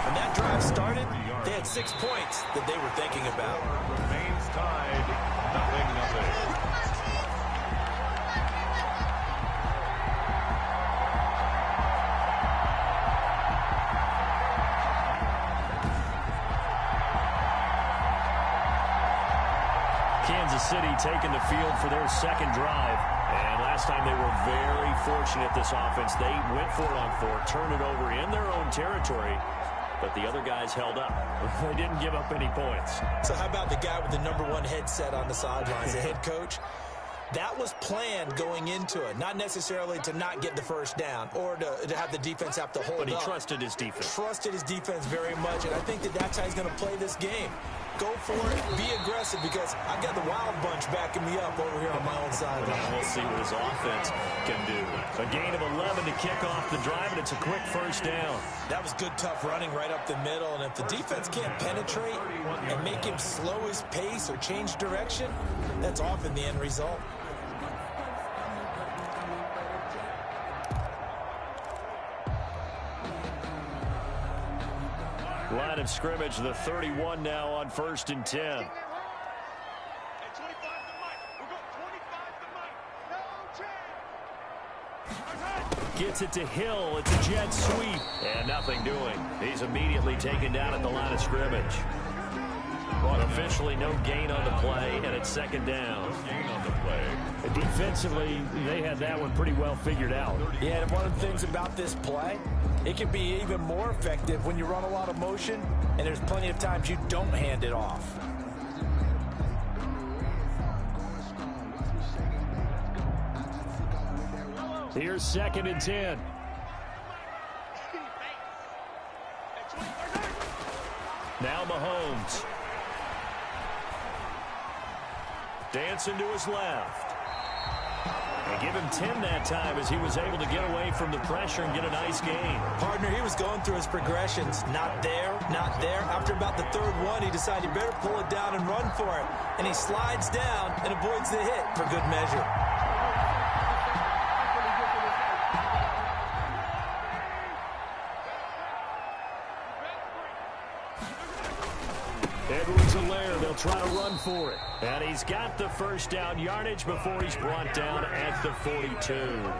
When that drive started, they had 6 points that they were thinking about. Remains tied, 0-0. Kansas City taking the field for their 2nd drive. And last last time they were very fortunate, this offense. They went for it on 4, turned it over in their own territory, but the other guys held up. They didn't give up any points. So how about the guy with the #1 headset on the sidelines, the head coach? That was planned going into it, not necessarily to not get the first down or to have the defense have to hold up. But he trusted his defense. Trusted his defense very much, and I think that's how he's going to play this game. Go for it, be aggressive, because I've got the wild bunch backing me up over here on my own sideline. We'll see what his offense can do. A gain of 11 to kick off the drive, and it's a quick first down. That was good, tough running right up the middle, and if the defense can't penetrate and make him slow his pace or change direction, that's often the end result. Line of scrimmage, the 31 now on 1st and 10. Gets it to Hill. It's a jet sweep. And nothing doing. He's immediately taken down at the line of scrimmage. Well, officially no gain on the play, and it's 2nd down. Gain on the play. Defensively, they had that one pretty well figured out. Yeah, and one of the things about this play, it can be even more effective when you run a lot of motion, and there's plenty of times you don't hand it off. Here's 2nd and 10. Now Mahomes. Dancing to his left. And give him 10 that time as he was able to get away from the pressure and get a nice gain. Partner, he was going through his progressions. Not there, not there. After about the 3rd one, he decided he better pull it down and run for it. And he slides down and avoids the hit for good measure. Edwards-Helaire, they'll try to run for it. And he's got the first down yardage before he's brought down at the 42.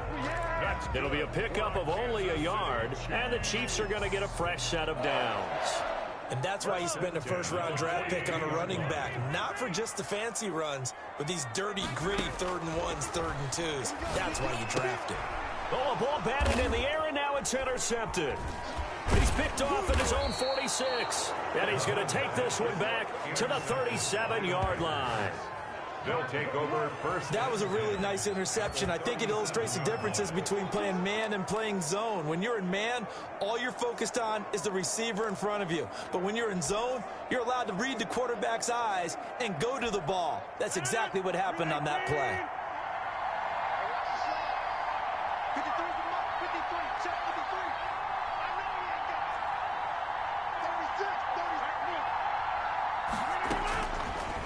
It'll be a pickup of only a yard, and the Chiefs are going to get a fresh set of downs. And that's why you spend a first-round draft pick on a running back. Not for just the fancy runs, but these dirty, gritty 3rd and 1s, 3rd and 2s. That's why you draft him. Oh, a ball batted in the air, and now it's intercepted. He's picked off at his own 46. And he's going to take this one back to the 37-yard line. They'll take over first. That was a really nice interception. I think it illustrates the differences between playing man and playing zone. When you're in man, all you're focused on is the receiver in front of you. But when you're in zone, you're allowed to read the quarterback's eyes and go to the ball. That's exactly what happened on that play.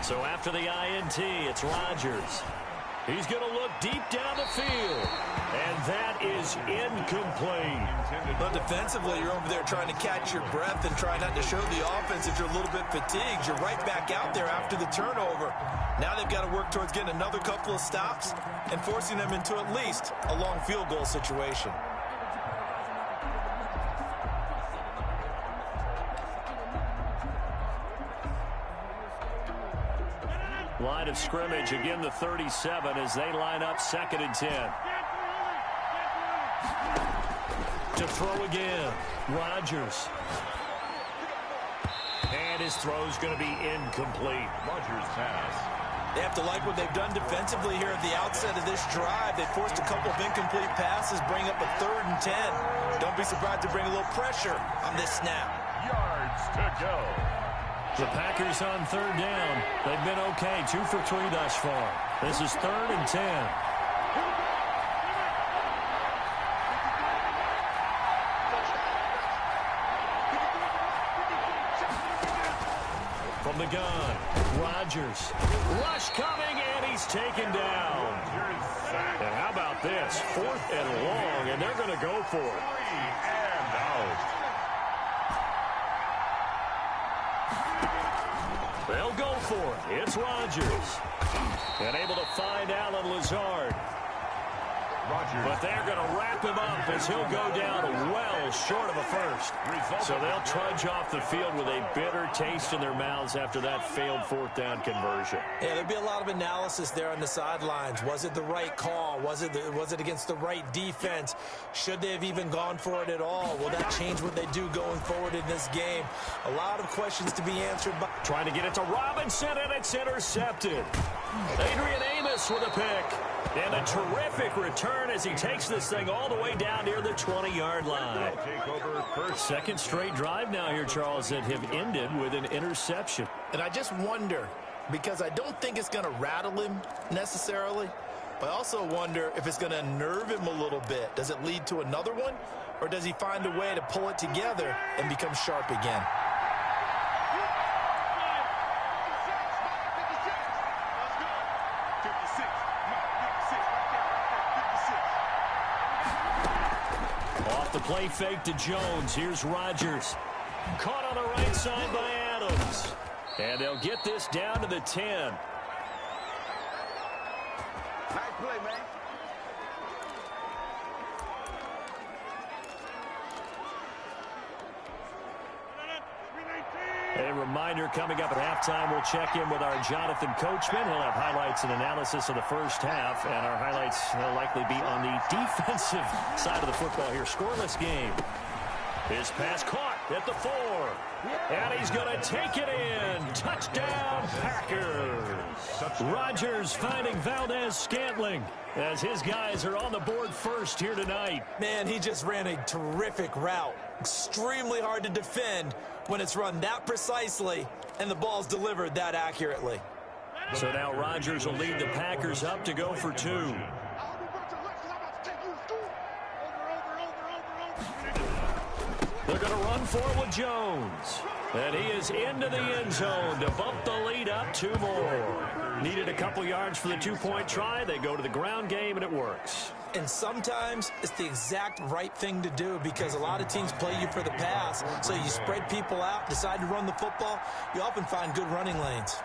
So after the INT, it's Rodgers. He's going to look deep down the field. And that is incomplete. But defensively, you're over there trying to catch your breath and try not to show the offense that you're a little bit fatigued. You're right back out there after the turnover. Now they've got to work towards getting another couple of stops and forcing them into at least a long field goal situation. Line of scrimmage, again the 37 as they line up 2nd and 10. To throw again, Rodgers. And his throw's going to be incomplete. Rodgers pass. They have to like what they've done defensively here at the outset of this drive. They forced a couple of incomplete passes, bring up a 3rd and 10. Don't be surprised to bring a little pressure on this snap. Yards to go. The Packers on 3rd down. They've been okay, 2 for 3 thus far. This is 3rd and 10. From the gun, Rodgers. Rush coming, and he's taken down. And how about this? 4th and long, and they're going to go for it. 3 and out. They'll go for it. It's Rodgers. And able to find Allen Lazard. But they're going to wrap him up as he'll go down well short of a first. So they'll trudge off the field with a bitter taste in their mouths after that failed fourth down conversion. Yeah, there'd be a lot of analysis there on the sidelines. Was it the right call? Was it against the right defense? Should they have even gone for it at all? Will that change what they do going forward in this game? A lot of questions to be answered. Trying to get it to Robinson, and it's intercepted. Adrian Amos with a pick. And a terrific return as he takes this thing all the way down near the 20-yard line. Second straight drive now here, Charles, that have ended with an interception. And I just wonder, because I don't think it's going to rattle him necessarily, but I also wonder if it's going to unnerve him a little bit. Does it lead to another one, or does he find a way to pull it together and become sharp again? The play fake to Jones. Here's Rodgers. Caught on the right side by Adams. And they'll get this down to the 10. Nice play, man. A reminder, coming up at halftime, we'll check in with our Jonathan Coachman. He'll have highlights and analysis of the first half, and our highlights will likely be on the defensive side of the football here. Scoreless game. His pass caught at the 4, and he's going to take it in. Touchdown, Packers. Rodgers finding Valdez-Scantling as his guys are on the board first here tonight. Man, he just ran a terrific route. Extremely hard to defend when it's run that precisely and the ball's delivered that accurately. So now Rodgers will lead the Packers up to go for 2. They're going to run for it with Jones. And he is into the end zone to bump the lead up 2 more. Needed a couple yards for the 2-point try. They go to the ground game, and it works. And sometimes it's the exact right thing to do because a lot of teams play you for the pass. So you spread people out, decide to run the football. You often find good running lanes.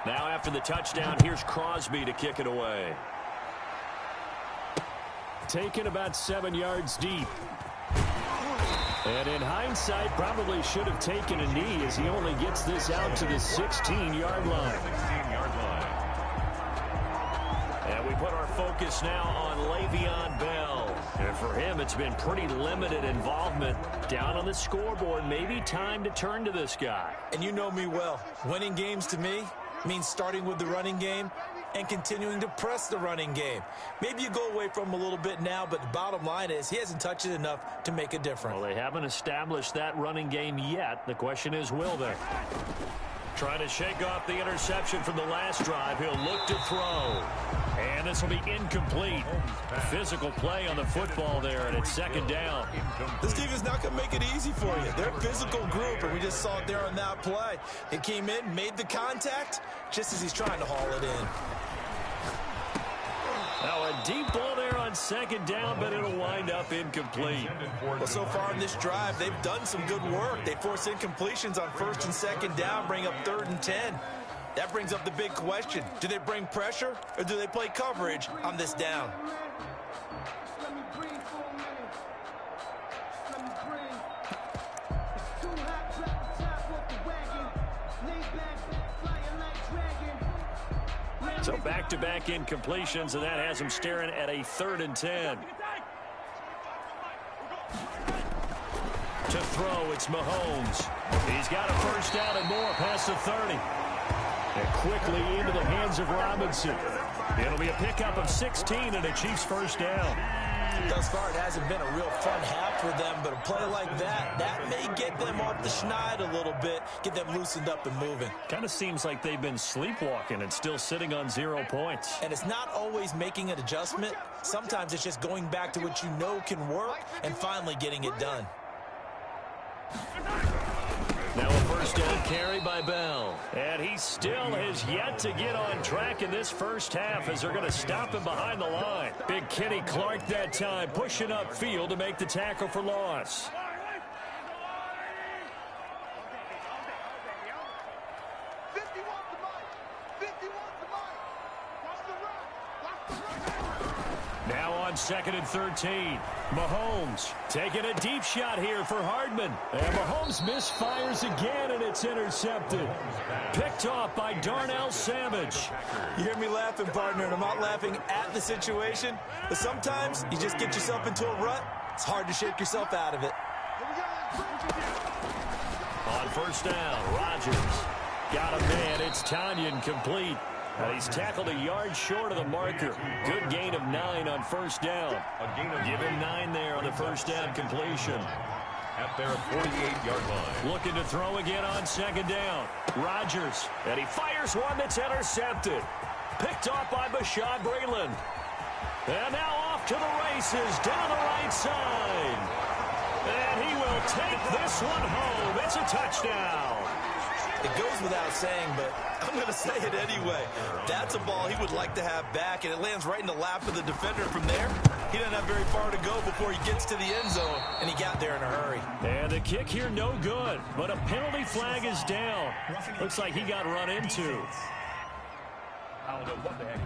Now after the touchdown, here's Crosby to kick it away. Taken about 7 yards deep. And in hindsight, probably should have taken a knee as he only gets this out to the 16-yard line. And we put our focus now on Le'Veon Bell. And for him, it's been pretty limited involvement down on the scoreboard. Maybe time to turn to this guy. And you know me well. Winning games to me means starting with the running game and continuing to press the running game. Maybe you go away from him a little bit now, but the bottom line is he hasn't touched it enough to make a difference. Well, they haven't established that running game yet. The question is, will they? Trying to shake off the interception from the last drive. He'll look to throw. And this will be incomplete. Physical play on the football there, and it's second down. This team is not going to make it easy for you. They're a physical group, and we just saw it there on that play. He came in, made the contact, just as he's trying to haul it in. Now a deep ball there on second down, but it'll wind up incomplete. Well, so far in this drive, they've done some good work. They force incompletions on first and second down, bring up 3rd and 10. That brings up the big question. Do they bring pressure, or do they play coverage on this down? So back-to-back incompletions, and that has him staring at a 3rd and 10. To throw, it's Mahomes. He's got a first down and more past the 30. And quickly into the hands of Robinson. It'll be a pickup of 16 and a Chiefs first down. Thus far, it hasn't been a real fun half for them, but a play like that may get them off the schneid a little bit, get them loosened up and moving. Kind of seems like they've been sleepwalking and still sitting on 0 points. And it's not always making an adjustment. Sometimes it's just going back to what you know can work and finally getting it done. Now a first down carry by Bell. And he still has yet to get on track in this first half as they're going to stop him behind the line. Big Kenny Clark that time pushing upfield to make the tackle for loss. Now on 2nd and 13. Mahomes taking a deep shot here for Hardman. And Mahomes misfires again, and it's intercepted. Picked off by Darnell Savage. You hear me laughing, partner, and I'm not laughing at the situation, but sometimes you just get yourself into a rut. It's hard to shake yourself out of it. On 1st down, Rodgers got a man. It's Tanyan complete. And he's tackled a yard short of the marker. Good gain of 9 on 1st down. Give him 9 there on the 1st down completion. At their 48-yard line. Looking to throw again on 2nd down. Rodgers, and he fires one that's intercepted. Picked off by Bashaud Breeland. And now off to the races, down the right side. And he will take this one home. It's a touchdown. It goes without saying, but I'm going to say it anyway. That's a ball he would like to have back, and it lands right in the lap of the defender from there. He doesn't have very far to go before he gets to the end zone, and he got there in a hurry. And the kick here no good, but a penalty flag is down. Looks like he got run into. I don't know what the heck.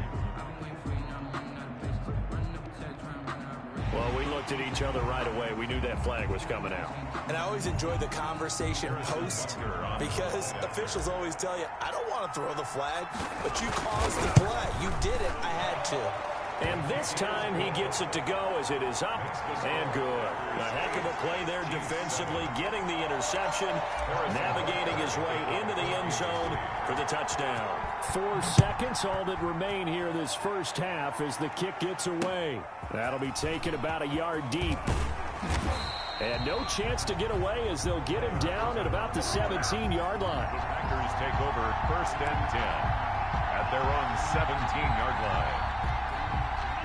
Well, we looked at each other right away. We knew that flag was coming out. And I always enjoy the conversation post because officials always tell you, I don't want to throw the flag, but you caused the play. You did it. I had to. And this time he gets it to go as it is up and good. A heck of a play there defensively, getting the interception, navigating his way into the end zone for the touchdown. 4 seconds, all that remain here this first half as the kick gets away. That'll be taken about a yard deep. And no chance to get away as they'll get him down at about the 17-yard line. The Packers take over 1st and 10 at their own 17-yard line.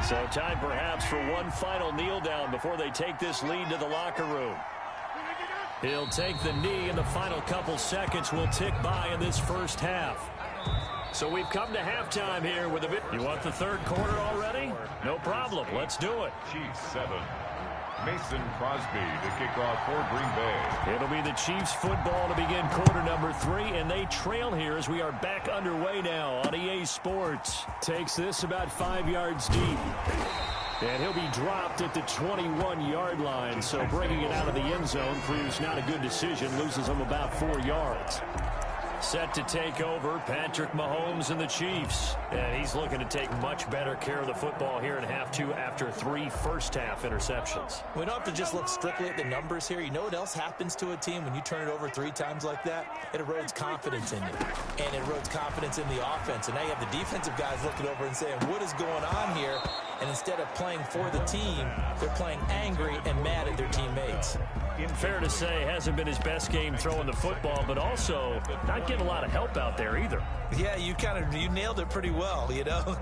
So time perhaps for one final kneel down before they take this lead to the locker room. He'll take the knee, and the final couple seconds will tick by in this first half. So we've come to halftime here with a bit. You want the 3rd quarter already? No problem. Let's do it. Chiefs 7. Mason Crosby to kick off for Green Bay. It'll be the Chiefs football to begin quarter number 3, and they trail here as we are back underway now on EA Sports. Takes this about 5 yards deep. And he'll be dropped at the 21-yard line, so bringing it out of the end zone proves not a good decision, loses him about 4 yards. Set to take over, Patrick Mahomes and the Chiefs. And he's looking to take much better care of the football here in half 2 after 3 first-half interceptions. We don't have to just look strictly at the numbers here. You know what else happens to a team when you turn it over 3 times like that? It erodes confidence in you. And it erodes confidence in the offense. And now you have the defensive guys looking over and saying, what is going on here? And instead of playing for the team, they're playing angry and mad at their teammates. Fair to say, hasn't been his best game throwing the football, but also not getting a lot of help out there either. Yeah, you nailed it pretty well, you know.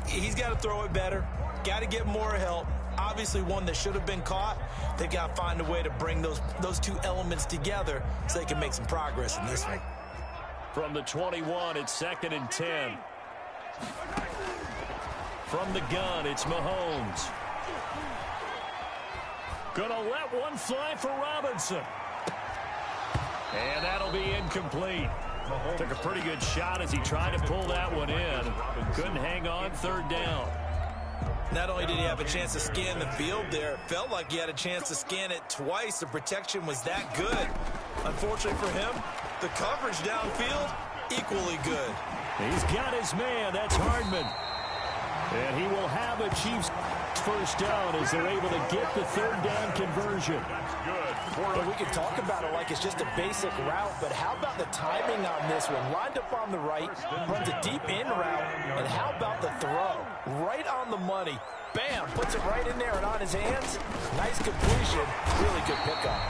He's got to throw it better, got to get more help. Obviously one that should have been caught. They've got to find a way to bring those 2 elements together so they can make some progress in this one. From the 21, it's 2nd and 10. From the gun, it's Mahomes. Gonna let one fly for Robinson. And that'll be incomplete. Took a pretty good shot as he tried to pull that one in. Couldn't hang on 3rd down. Not only did he have a chance to scan the field there, it felt like he had a chance to scan it twice. The protection was that good. Unfortunately for him, the coverage downfield, equally good. He's got his man. That's Hardman. And he will have a Chiefs first down as they're able to get the 3rd down conversion. Well, we could talk about it like it's just a basic route, but how about the timing on this one? Lined up on the right, runs a deep in route, and how about the throw? Right on the money. Bam, puts it right in there and on his hands. Nice completion, really good pickup.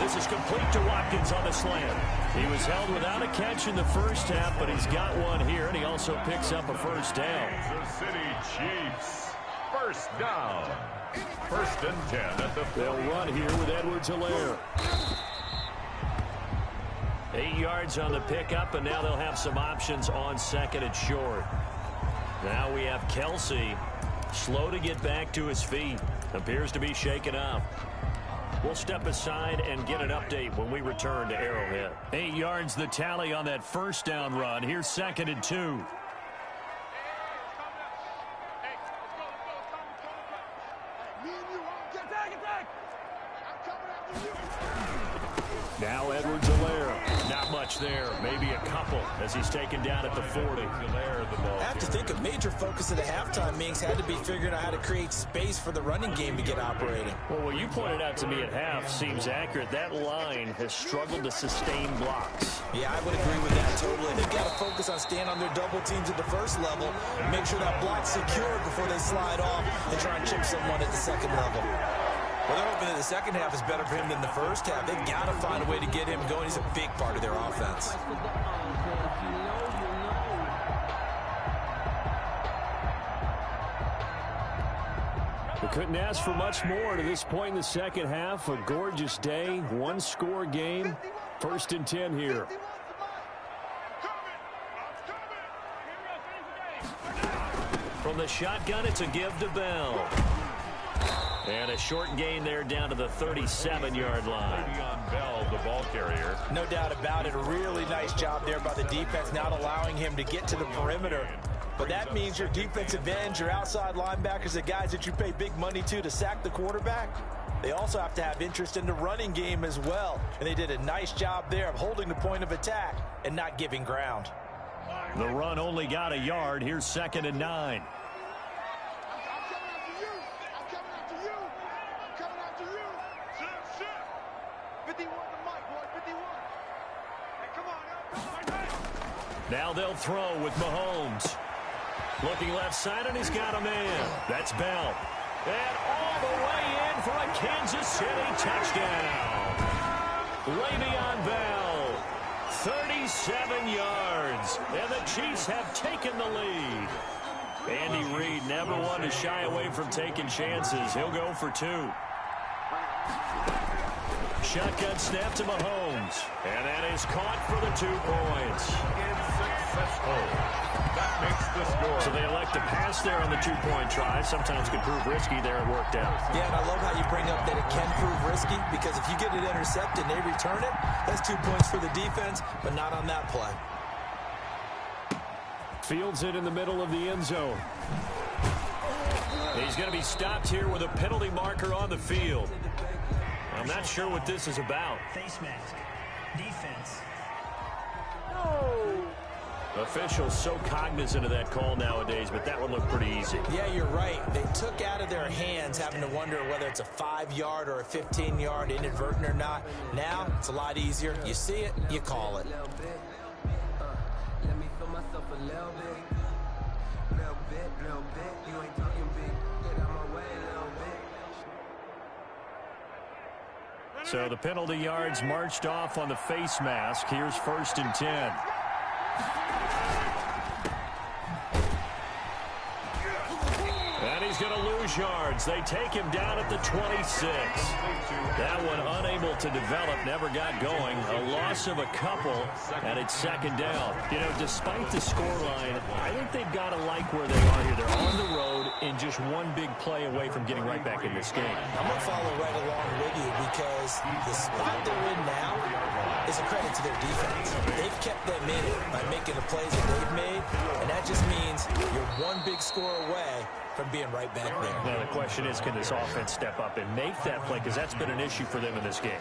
This is complete to Watkins on the slant. He was held without a catch in the first half, but he's got one here, and he also picks up a first down. Kansas City Chiefs, first down. 1st and 10 at the 40. They'll run here with Edwards-Helaire. 8 yards on the pickup, and now they'll have some options on 2nd and short. Now we have Kelsey, slow to get back to his feet. Appears to be shaken up. We'll step aside and get an update when we return to Arrowhead. 8 yards the tally on that first down run. Here's 2nd and 2. there, maybe a couple, as he's taken down at the 40. I have to think a major focus of the halftime meetings had to be figuring out how to create space for the running game to get operating. Well, what you pointed out to me at half seems accurate. That line has struggled to sustain blocks. Yeah, I would agree with that totally. They've got to focus on staying on their double teams at the first level and make sure that block's secured before they slide off and try and chip someone at the second level. Well, they're hoping that the second half is better for him than the first half. They've got to find a way to get him going. He's a big part of their offense. We couldn't ask for much more to this point in the second half. A gorgeous day, one-score game. 1st and 10 here. From the shotgun, it's a give to Bell. And a short gain there down to the 37-yard line. On Bell, the ball carrier. No doubt about it. A really nice job there by the defense, not allowing him to get to the perimeter. But that means your defensive ends, your outside linebackers, the guys that you pay big money to sack the quarterback, they also have to have interest in the running game as well. And they did a nice job there of holding the point of attack and not giving ground. The run only got a yard. Here's 2nd and 9. Now they'll throw with Mahomes. Looking left side, and he's got a man. That's Bell. And all the way in for a Kansas City touchdown. Le'Veon Bell, 37 yards, and the Chiefs have taken the lead. Andy Reid never one to shy away from taking chances. He'll go for 2. Shotgun snap to Mahomes, and that is caught for the 2 points. Successful. That makes the score. So they elect to pass there on the 2-point try. Sometimes can prove risky. There it worked out. Yeah, and I love how you bring up that it can prove risky, because if you get it intercepted and they return it, that's 2 points for the defense, but not on that play. Fields it in the middle of the end zone. He's going to be stopped here with a penalty marker on the field. I'm not sure what this is about. Face mask. Defense. Officials so cognizant of that call nowadays, but that one looked pretty easy. Yeah, you're right. They took out of their hands having to wonder whether it's a 5-yard or a 15-yard inadvertent or not. Now, it's a lot easier. You see it, you call it. Let me feel myself a little bit. Little bit. You ain't talking big. Get out my way a little bit. So the penalty yards marched off on the face mask. Here's 1st and 10. And he's going to lose yards. They take him down at the 26. That one unable to develop, never got going. A loss of a couple, and it's 2nd down. You know, despite the scoreline, I think they've got to like where they are here. They're on the road and just one big play away from getting right back in this game. I'm going to follow right along with you, because the spot they're in now is a credit to their defense. They've kept them in it by making the plays that they've made, and that just means you're one big score away from being right back there. Now the question is, can this offense step up and make that play? Because that's been an issue for them in this game.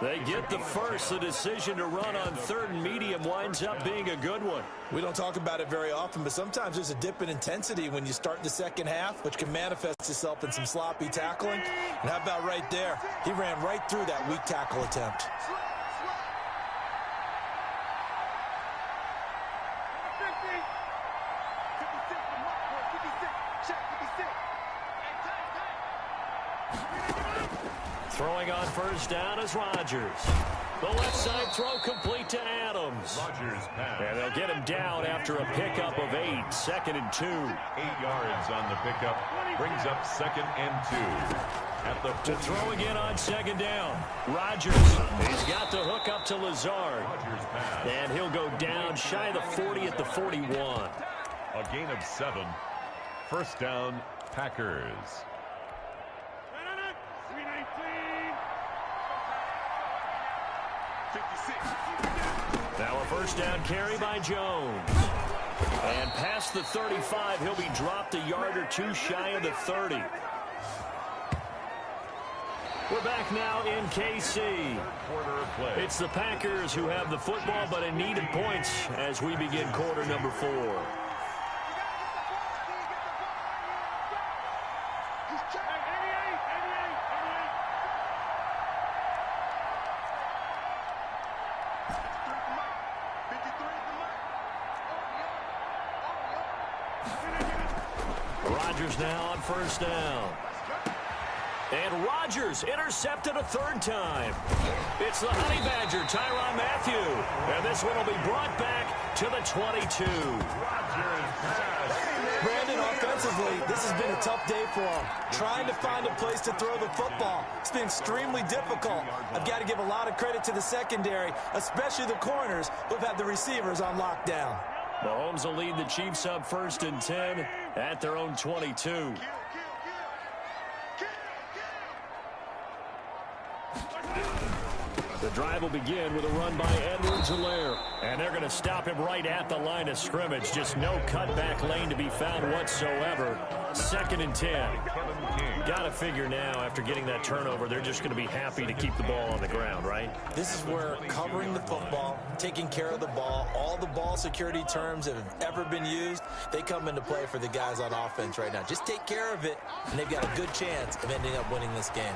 They get the first. The decision to run on 3rd and medium winds up being a good one. We don't talk about it very often, but sometimes there's a dip in intensity when you start the second half, which can manifest itself in some sloppy tackling. And how about right there? He ran right through that weak tackle attempt. Throwing on 1st down is Rodgers. The left side throw complete to Adams. Rodgers pass. And they'll get him down after a pickup of 8. 2nd and 2. 8 yards on the pickup. Brings up 2nd and 2. At the to throw again on 2nd down. Rodgers. He's got the hook up to Lazard. And he'll go down shy of the 40 at the 41. A gain of 7. 1st down, Packers. Now a 1st down carry by Jones. And past the 35, he'll be dropped a yard or 2 shy of the 30. We're back now in KC. It's the Packers who have the football, but in need of points as we begin quarter number 4. Rodgers now on first down. And Rodgers intercepted a third time. It's the Honey Badger, Tyrann Mathieu. And this one will be brought back to the 22. Brandon, offensively, this has been a tough day for him. Trying to find a place to throw the football. It's been extremely difficult. I've got to give a lot of credit to the secondary, especially the corners who have had the receivers on lockdown. Mahomes will lead the Chiefs up 1st and 10 at their own 22. The drive will begin with a run by Edwards-Helaire. And they're going to stop him right at the line of scrimmage. Just no cutback lane to be found whatsoever. 2nd and 10. Got to figure now, after getting that turnover, they're just going to be happy to keep the ball on the ground, right? This is where covering the football, taking care of the ball, all the ball security terms that have ever been used, they come into play for the guys on offense right now. Just take care of it, and they've got a good chance of ending up winning this game.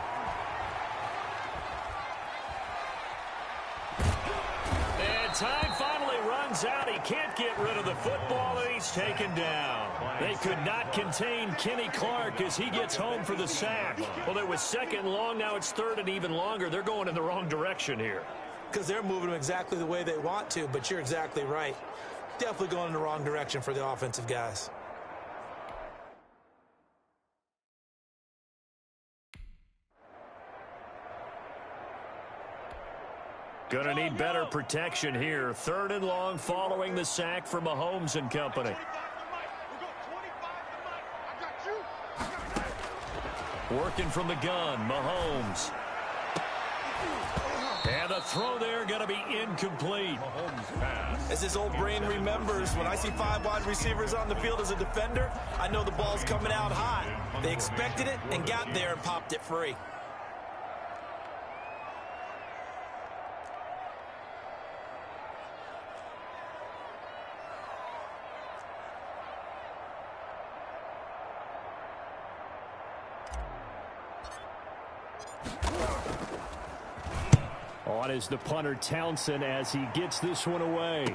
Time finally runs out. He can't get rid of the football, and he's taken down. They could not contain Kenny Clark as he gets home for the sack. Well, it was 2nd and long. Now it's 3rd and even longer. They're going in the wrong direction here. Because they're moving them exactly the way they want to, but you're exactly right. Definitely going in the wrong direction for the offensive guys. Going to need better protection here. 3rd and long following the sack from Mahomes and company. Working from the gun, Mahomes. And the throw there going to be incomplete. As his old brain remembers, when I see 5 wide receivers on the field as a defender, I know the ball's coming out hot. They expected it and got there and popped it free. On is the punter Townsend as he gets this one away.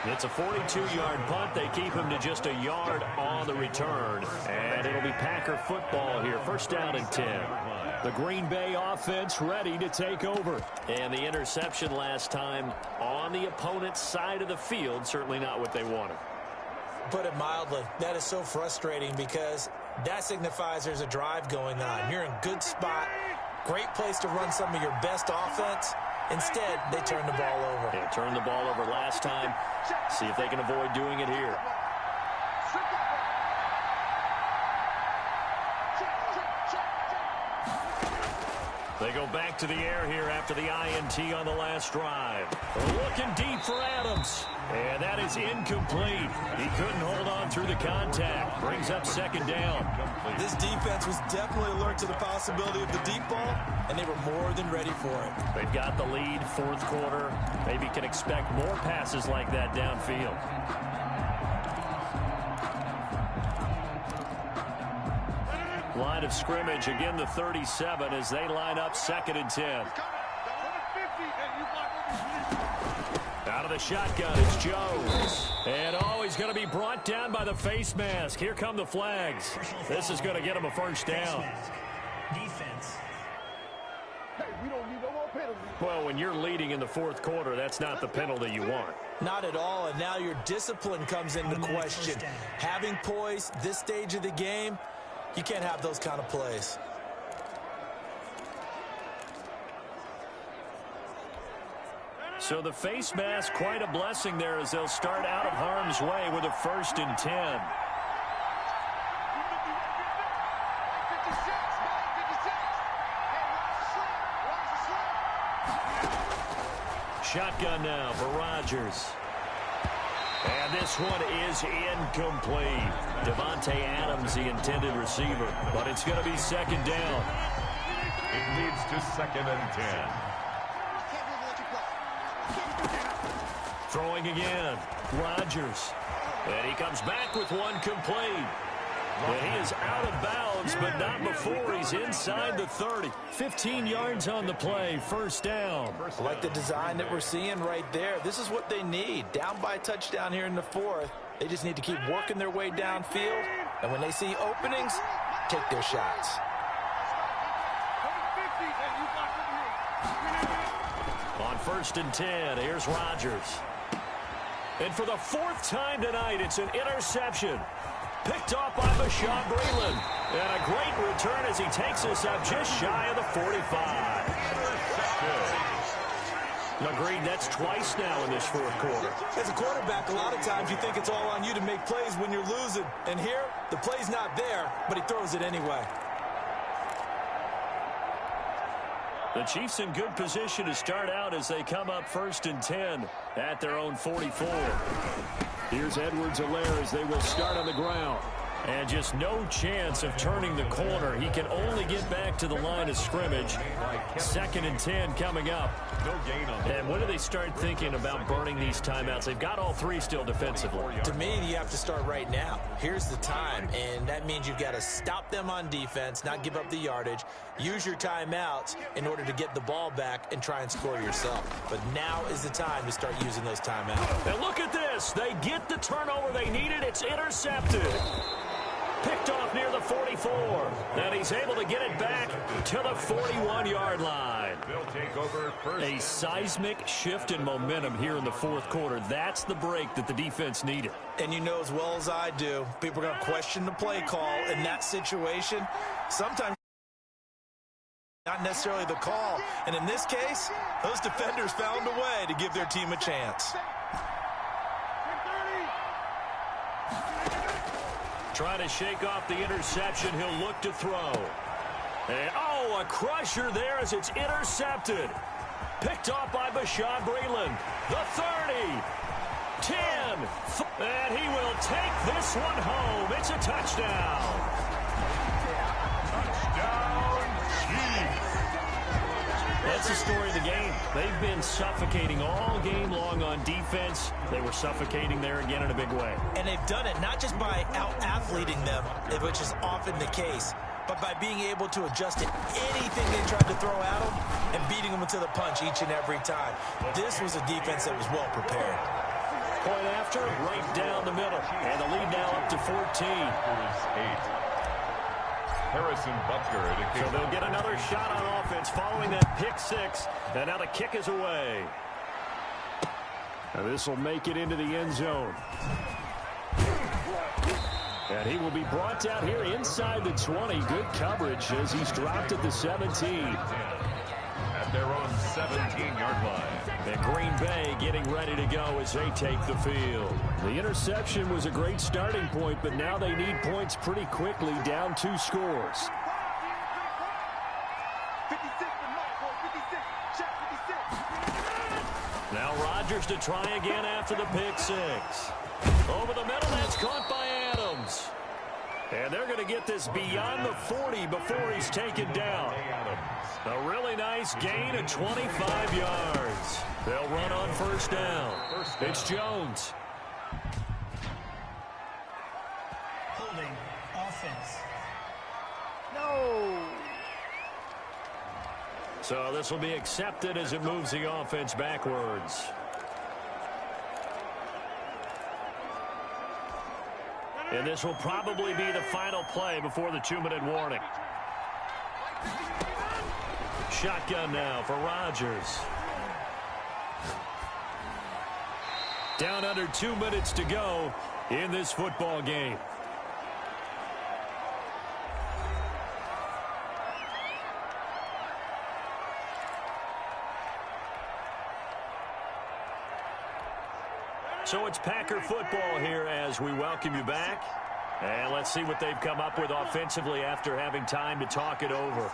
It's a 42-yard punt. They keep him to just a yard on the return. And it'll be Packer football here. 1st down and 10. The Green Bay offense ready to take over. And the interception last time on the opponent's side of the field. Certainly not what they wanted. Put it mildly, that is so frustrating because that signifies there's a drive going on. You're in a good spot. Great place to run some of your best offense. Instead, they turn the ball over. They turned the ball over last time. See if they can avoid doing it here. They go back to the air here after the INT on the last drive. Looking deep for Adams. And that is incomplete. He couldn't hold on through the contact. Brings up 2nd down. This defense was definitely alert to the possibility of the deep ball, and they were more than ready for it. They've got the lead, 4th quarter. Maybe can expect more passes like that downfield. Line of scrimmage, again the 37 as they line up 2nd and 10. Out of the shotgun, it's Jones. And he's going to be brought down by the face mask. Here come the flags. This is going to get him a 1st down. Defense. Well, when you're leading in the 4th quarter, that's not the penalty you want. Not at all, and now your discipline comes into question. Having poise this stage of the game, you can't have those kind of plays. So the face mask, quite a blessing there as they'll start out of harm's way with a 1st and 10. Shotgun now for Rodgers. And this one is incomplete. Devontae Adams, the intended receiver, but it's going to be second down. It leads to 2nd and 10. Throwing again, Rodgers. And he comes back with one complete. And he is out of bounds, but not before he's inside the 30. 15 yards on the play, first down. I like the design that we're seeing right there. This is what they need. Down by a touchdown here in the 4th. They just need to keep working their way downfield. And when they see openings, take their shots. On 1st and 10, here's Rodgers. And for the 4th time tonight, it's an interception. Picked off by Bashaud Breeland. And a great return as he takes us up just shy of the 45. Agreed, that's twice now in this 4th quarter. As a quarterback, a lot of times you think it's all on you to make plays when you're losing. And here, the play's not there, but he throws it anyway. The Chiefs in good position to start out as they come up 1st and 10 at their own 44. Here's Edwards-Helaire as they will start on the ground. And just no chance of turning the corner. He can only get back to the line of scrimmage. 2nd and 10 coming up. No gain on And when do they start thinking about burning these timeouts? They've got all 3 still defensively. To me, you have to start right now. Here's the time, and that means you've got to stop them on defense, not give up the yardage, use your timeouts in order to get the ball back and try and score yourself. But now is the time to start using those timeouts. And look at this. They get the turnover they needed. It's intercepted. Picked off near the 44. And he's able to get it back to the 41-yard line. They'll take over first. A seismic shift in momentum here in the 4th quarter. That's the break that the defense needed. And you know as well as I do, people are going to question the play call in that situation. Sometimes not necessarily the call. And in this case, those defenders found a way to give their team a chance. Trying to shake off the interception. He'll look to throw. And, oh, a crusher there as it's intercepted. Picked off by Bashaud Breeland. The 30. 10. And he will take this one home. It's a touchdown. Touchdown, Chiefs. That's the story of the game. They've been suffocating all game long on defense. They were suffocating there again in a big way. And they've done it not just by out-athleting them, which is often the case, but by being able to adjust to anything they tried to throw at them and beating them to the punch each and every time. This was a defense that was well prepared. Point after, right down the middle. And the lead now up to 14. Harrison Butker. So they'll get another shot on offense following that pick 6. And now the kick is away. And this will make it into the end zone. And he will be brought down here inside the 20. Good coverage as he's dropped at the 17. At their own 17-yard line. And Green Bay getting ready to go as they take the field. The interception was a great starting point, but now they need points pretty quickly, down 2 scores. Now Rodgers to try again after the pick 6. Over the middle, that's caught by Adams. And they're going to get this beyond the 40 before he's taken down. A really nice gain of 25 yards. They'll run on first down. It's Jones. Holding offense. No. So this will be accepted as it moves the offense backwards. And this will probably be the final play before the 2-minute warning. Shotgun now for Rodgers. Down under 2 minutes to go in this football game. So it's Packer football here as we welcome you back. And let's see what they've come up with offensively after having time to talk it over.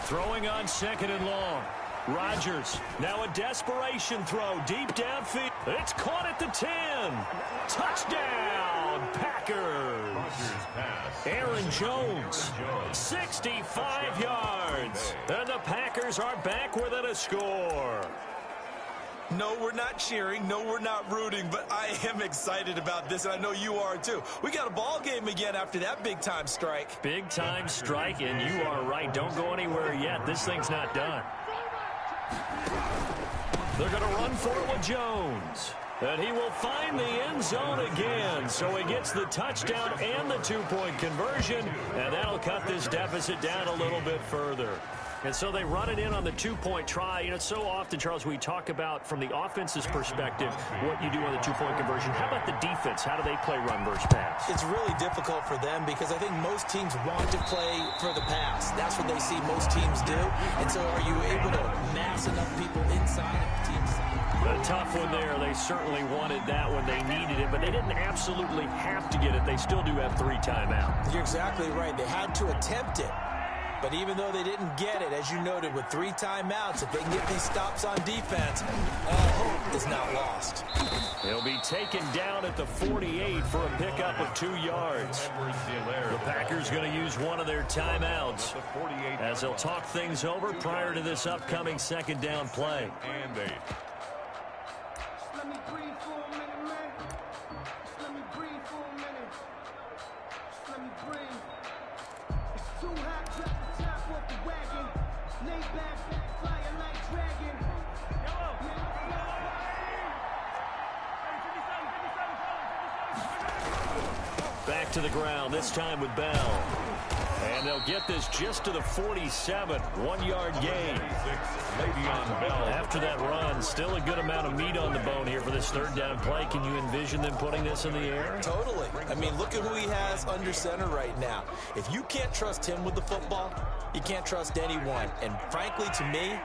Throwing on 2nd and long. Rodgers, now a desperation throw deep downfield. It's caught at the 10. Touchdown, Packers. Aaron Jones, 65 yards. And the Packers are back within a score. No, we're not cheering. No, we're not rooting, but I am excited about this, and I know you are too. We got a ball game again after that big-time strike. Big-time strike, and you are right. Don't go anywhere yet. This thing's not done. They're going to run for it with Jones. And he will find the end zone again. So he gets the touchdown and the two-point conversion, and that'll cut this deficit down a little bit further. And so they run it in on the two-point try. You know, so often, Charles, we talk about from the offense's perspective what you do on the two-point conversion. How about the defense? How do they play run versus pass? It's really difficult for them because I think most teams want to play for the pass. That's what they see most teams do. And so are you able to mass enough people inside of the team's side? A tough one there. They certainly wanted that when they needed it, but they didn't absolutely have to get it. They still do have 3 timeouts. You're exactly right. They had to attempt it. But even though they didn't get it, as you noted, with 3 timeouts, if they can get these stops on defense, hope is not lost. He'll be taken down at the 48 for a pickup of 2 yards. The Packers going to use one of their timeouts as they'll talk things over prior to this upcoming second down play. And 8. Let me breathe for a minute, man. Just let me breathe for a minute. Just let me breathe. It's too hot, drop the top off the wagon. Lay back, flying like dragon. Back to the ground, this time with Bell. And they'll get this just to the 47, 1-yard gain. After that run, still a good amount of meat on the bone here for this third down play. Can you envision them putting this in the air? Totally. I mean, look at who he has under center right now. If you can't trust him with the football, you can't trust anyone. And frankly, to me,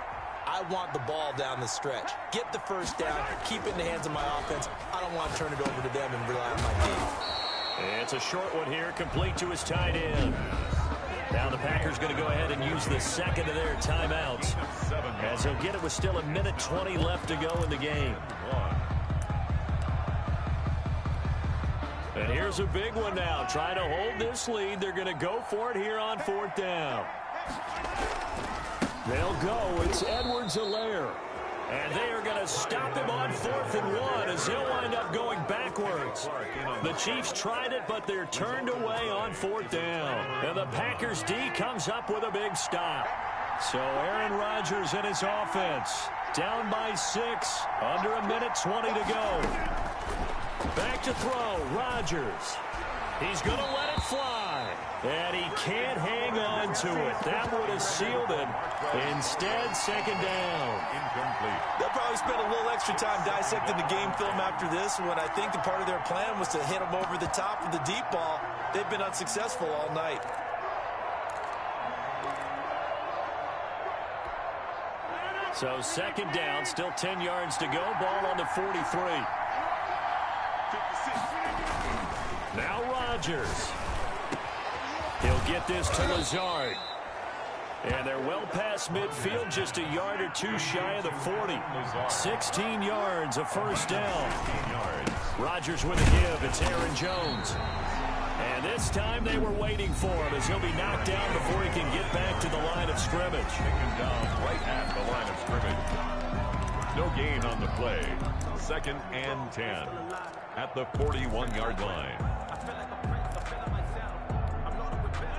I want the ball down the stretch. Get the first down, keep it in the hands of my offense. I don't want to turn it over to them and rely on my team. It's a short one here, complete to his tight end. Now the Packers going to go ahead and use the second of their timeouts, as he'll get it with still 1:20 left to go in the game. And here's a big one now. Trying to hold this lead. They're going to go for it here on 4th down. They'll go. It's Edwards-Helaire. And they are going to stop him on 4th and 1 as he'll wind up going backwards. The Chiefs tried it, but they're turned away on 4th down. And the Packers D comes up with a big stop. So Aaron Rodgers and his offense down by 6, under 1:20 to go. Back to throw, Rodgers. He's going to let it fly. And he can't hang on to it. That would have sealed it. Instead, second down. Incomplete. They'll probably spend a little extra time dissecting the game film after this when I think the part of their plan was to hit them over the top of the deep ball. They've been unsuccessful all night. So second down, still 10 yards to go. Ball on the 43. Now Rodgers. He'll get this to Lazard. And they're well past midfield, just a yard or two shy of the 40. 16 yards, a first down. Rodgers with a give. It's Aaron Jones. And this time they were waiting for him as he'll be knocked down before he can get back to the line of scrimmage. Taken down right at the line of scrimmage. No gain on the play. 2nd and 10 at the 41-yard line.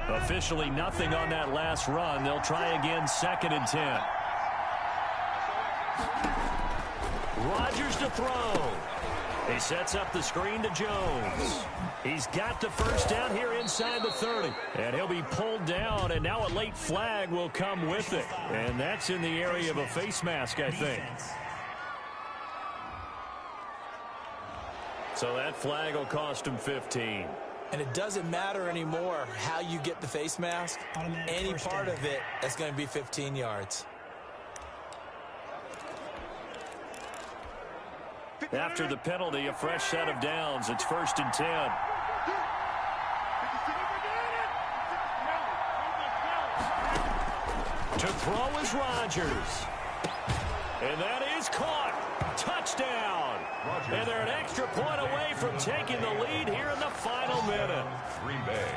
Officially nothing on that last run. They'll try again, 2nd and 10. Rodgers to throw. He sets up the screen to Jones. He's got the first down here inside the 30. And he'll be pulled down, and now a late flag will come with it. And that's in the area of a face mask, I think. So that flag will cost him 15. And it doesn't matter anymore how you get the face mask. Any part of it, that's going to be 15 yards. After the penalty, a fresh set of downs. It's 1st and 10. To throw is Rodgers. And that is caught. Touchdown. And they're an extra point away from taking the lead here in the final minute. Green Bay.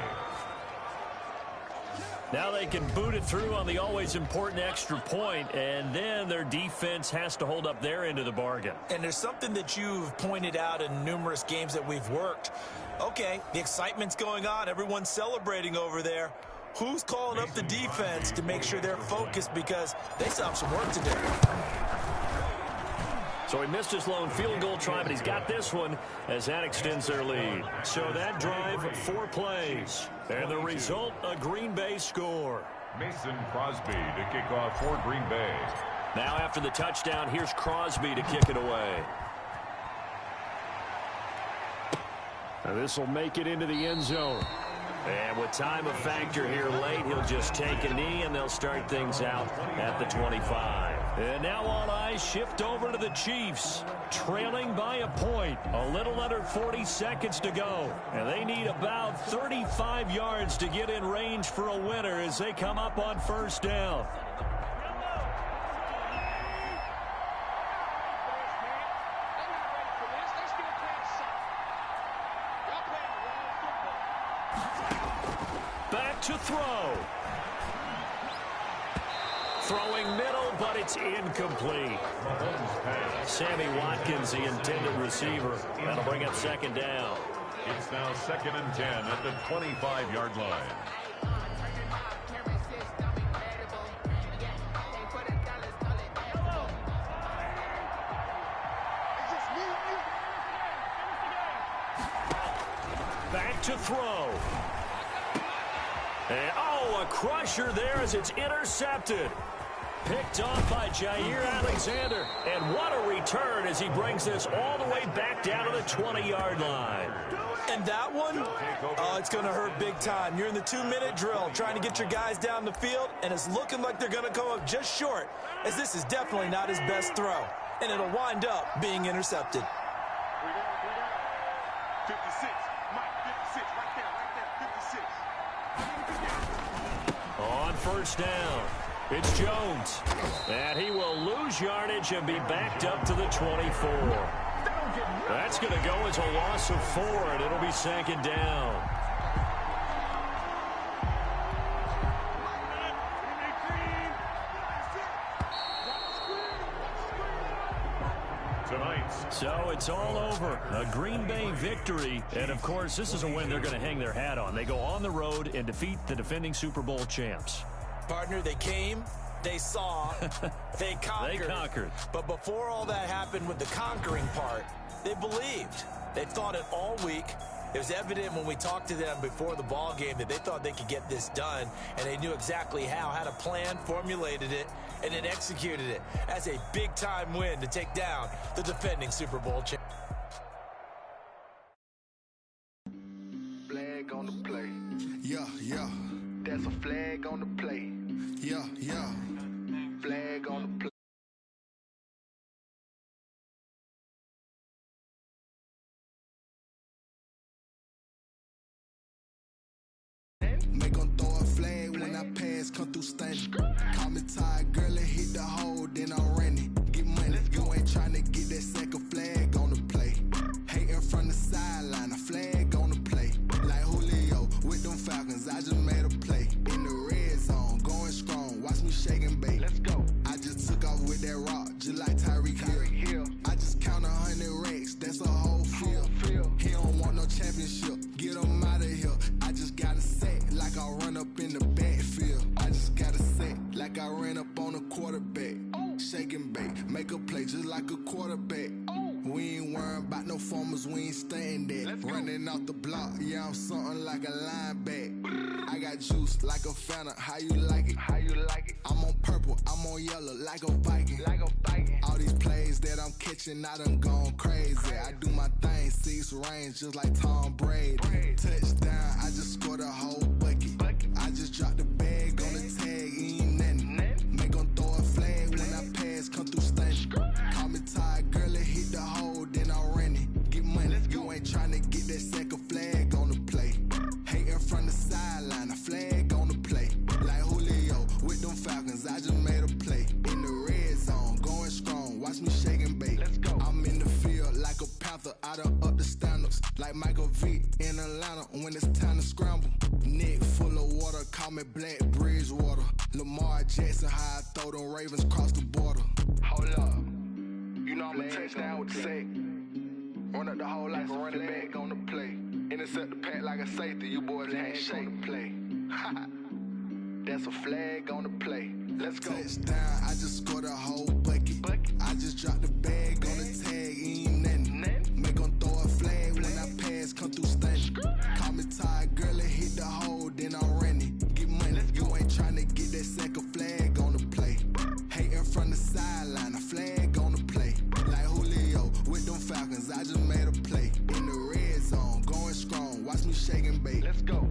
Now they can boot it through on the always important extra point, and then their defense has to hold up their end of the bargain. And there's something that you've pointed out in numerous games that we've worked. Okay, the excitement's going on. Everyone's celebrating over there. Who's calling up the defense to make sure they're focused, because they still have some work to do? So he missed his lone field goal try, but he's got this one as that extends their lead. So that drive, 4 plays. And the result, a Green Bay score. Mason Crosby to kick off for Green Bay. Now after the touchdown, here's Crosby to kick it away. Now this will make it into the end zone. And with time a factor here late, he'll just take a knee, and they'll start things out at the 25. And now all eyes shift over to the Chiefs, trailing by a point. A little under 40 seconds to go. And they need about 35 yards to get in range for a winner as they come up on first down. Back to throw. Throwing middle, but it's incomplete. Sammy Watkins, the intended receiver. That'll bring up second down. It's now 2nd and 10 at the 25-yard line. Back to throw. And, oh, a crusher there as it's intercepted. Picked off by Jair Alexander. And what a return as he brings this all the way back down to the 20-yard line. And that one, oh, it's going to hurt big time. You're in the 2-minute drill trying to get your guys down the field, and it's looking like they're going to come up just short, as this is definitely not his best throw. And it'll wind up being intercepted. 56. Mike, 56. Right there. 56. On first down, it's Jones. And he will lose yardage and be backed up to the 24. That's going to go as a loss of 4, and it'll be 2nd down. So it's all over. A Green Bay victory. And, of course, this is a win they're going to hang their hat on. They go on the road and defeat the defending Super Bowl champs. Partner, they came, they saw, they conquered. They conquered. But before all that happened with the conquering part, they believed. They thought it all week. It was evident when we talked to them before the ball game that they thought they could get this done, and they knew exactly how, had a plan, formulated it, and then executed it. That's a big-time win to take down the defending Super Bowl champ. Flag on the play. Yeah, yeah. That's a flag on the play. Yeah, yeah. Flag on the play. Make 'em throw a flag when I pass, come through stunning. Call me tired, girl, and hit the hole, then I'm running. Get money, you ain't tryna get that second flag on the play. Hating from the sideline, a flag on the play. Like Julio with them Falcons, I just made a play. In the red zone, going strong, watch me shake and bake. Let's go. I just took off with that rock, just like Tyreek Hill. I just count 100 racks, that's a whole field. He don't want no championship, get him out of here. I just gotta set like I run up in the backfield. I just gotta set like I ran up on a quarterback. Shake and bake, make a play just like a quarterback. We ain't worrying about no formers, we ain't staying there. Running off the block, yeah, I'm something like a linebacker. I got juice like a Fanta, how you like it? How you like it? I'm on purple, I'm on yellow like a Viking. Like a Viking. All these plays that I'm catching, I done gone crazy. I do my thing, 6 range just like Tom Brady. Touchdown, I just scored a whole bucket. I just dropped the bag on the tag, ain't nothing. Make 'em throw a flag when I pass, come through stunning. Call me tired, girl, and hit the hole, then I'm running. Get money, you ain't tryna get that second flag on the play. Hating from the sideline, a flag on the play. Like Julio with them Falcons, I just made a play. In the red zone, going strong. when it's time to scramble. Neck full of water, call me Black Bridgewater. Lamar Jackson, how I throw them Ravens across the border. Hold up. You know I'm a touchdown with the sack. Run up the whole like a running back on the play. Intercept the pack like a safety. You boys ain't shake the play. That's a flag on the play. Let's go. Touchdown, I just scored a whole bucket. I just dropped the bag on the tag, ain't nothing. Make them throw a flag when I pass, come through stunning. Call me tired, girl, it hit the hole, then I'm running. Get money, you ain't trying to get that second flag on the play. Hating from the sideline, a flag on the play. Like Julio with them Falcons, I just made a play. In the red zone, going strong, watch me shake and bake. Let's go.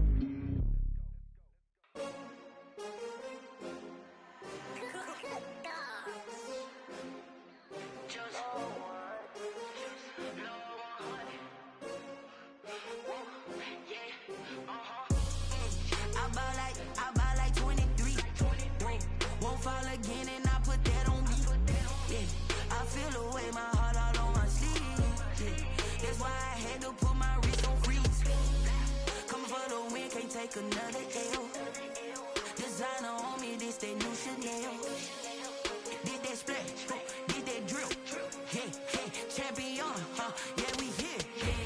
I buy like 23. Won't fall again and I put that on me. Yeah, I feel the way my heart all on my sleeve. Yeah, that's why I had to put my wrist on freeze. Coming for the win, can't take another L. Designer on me, this that new Chanel. Did that splash, did that drill. Yeah, champion, yeah, we here.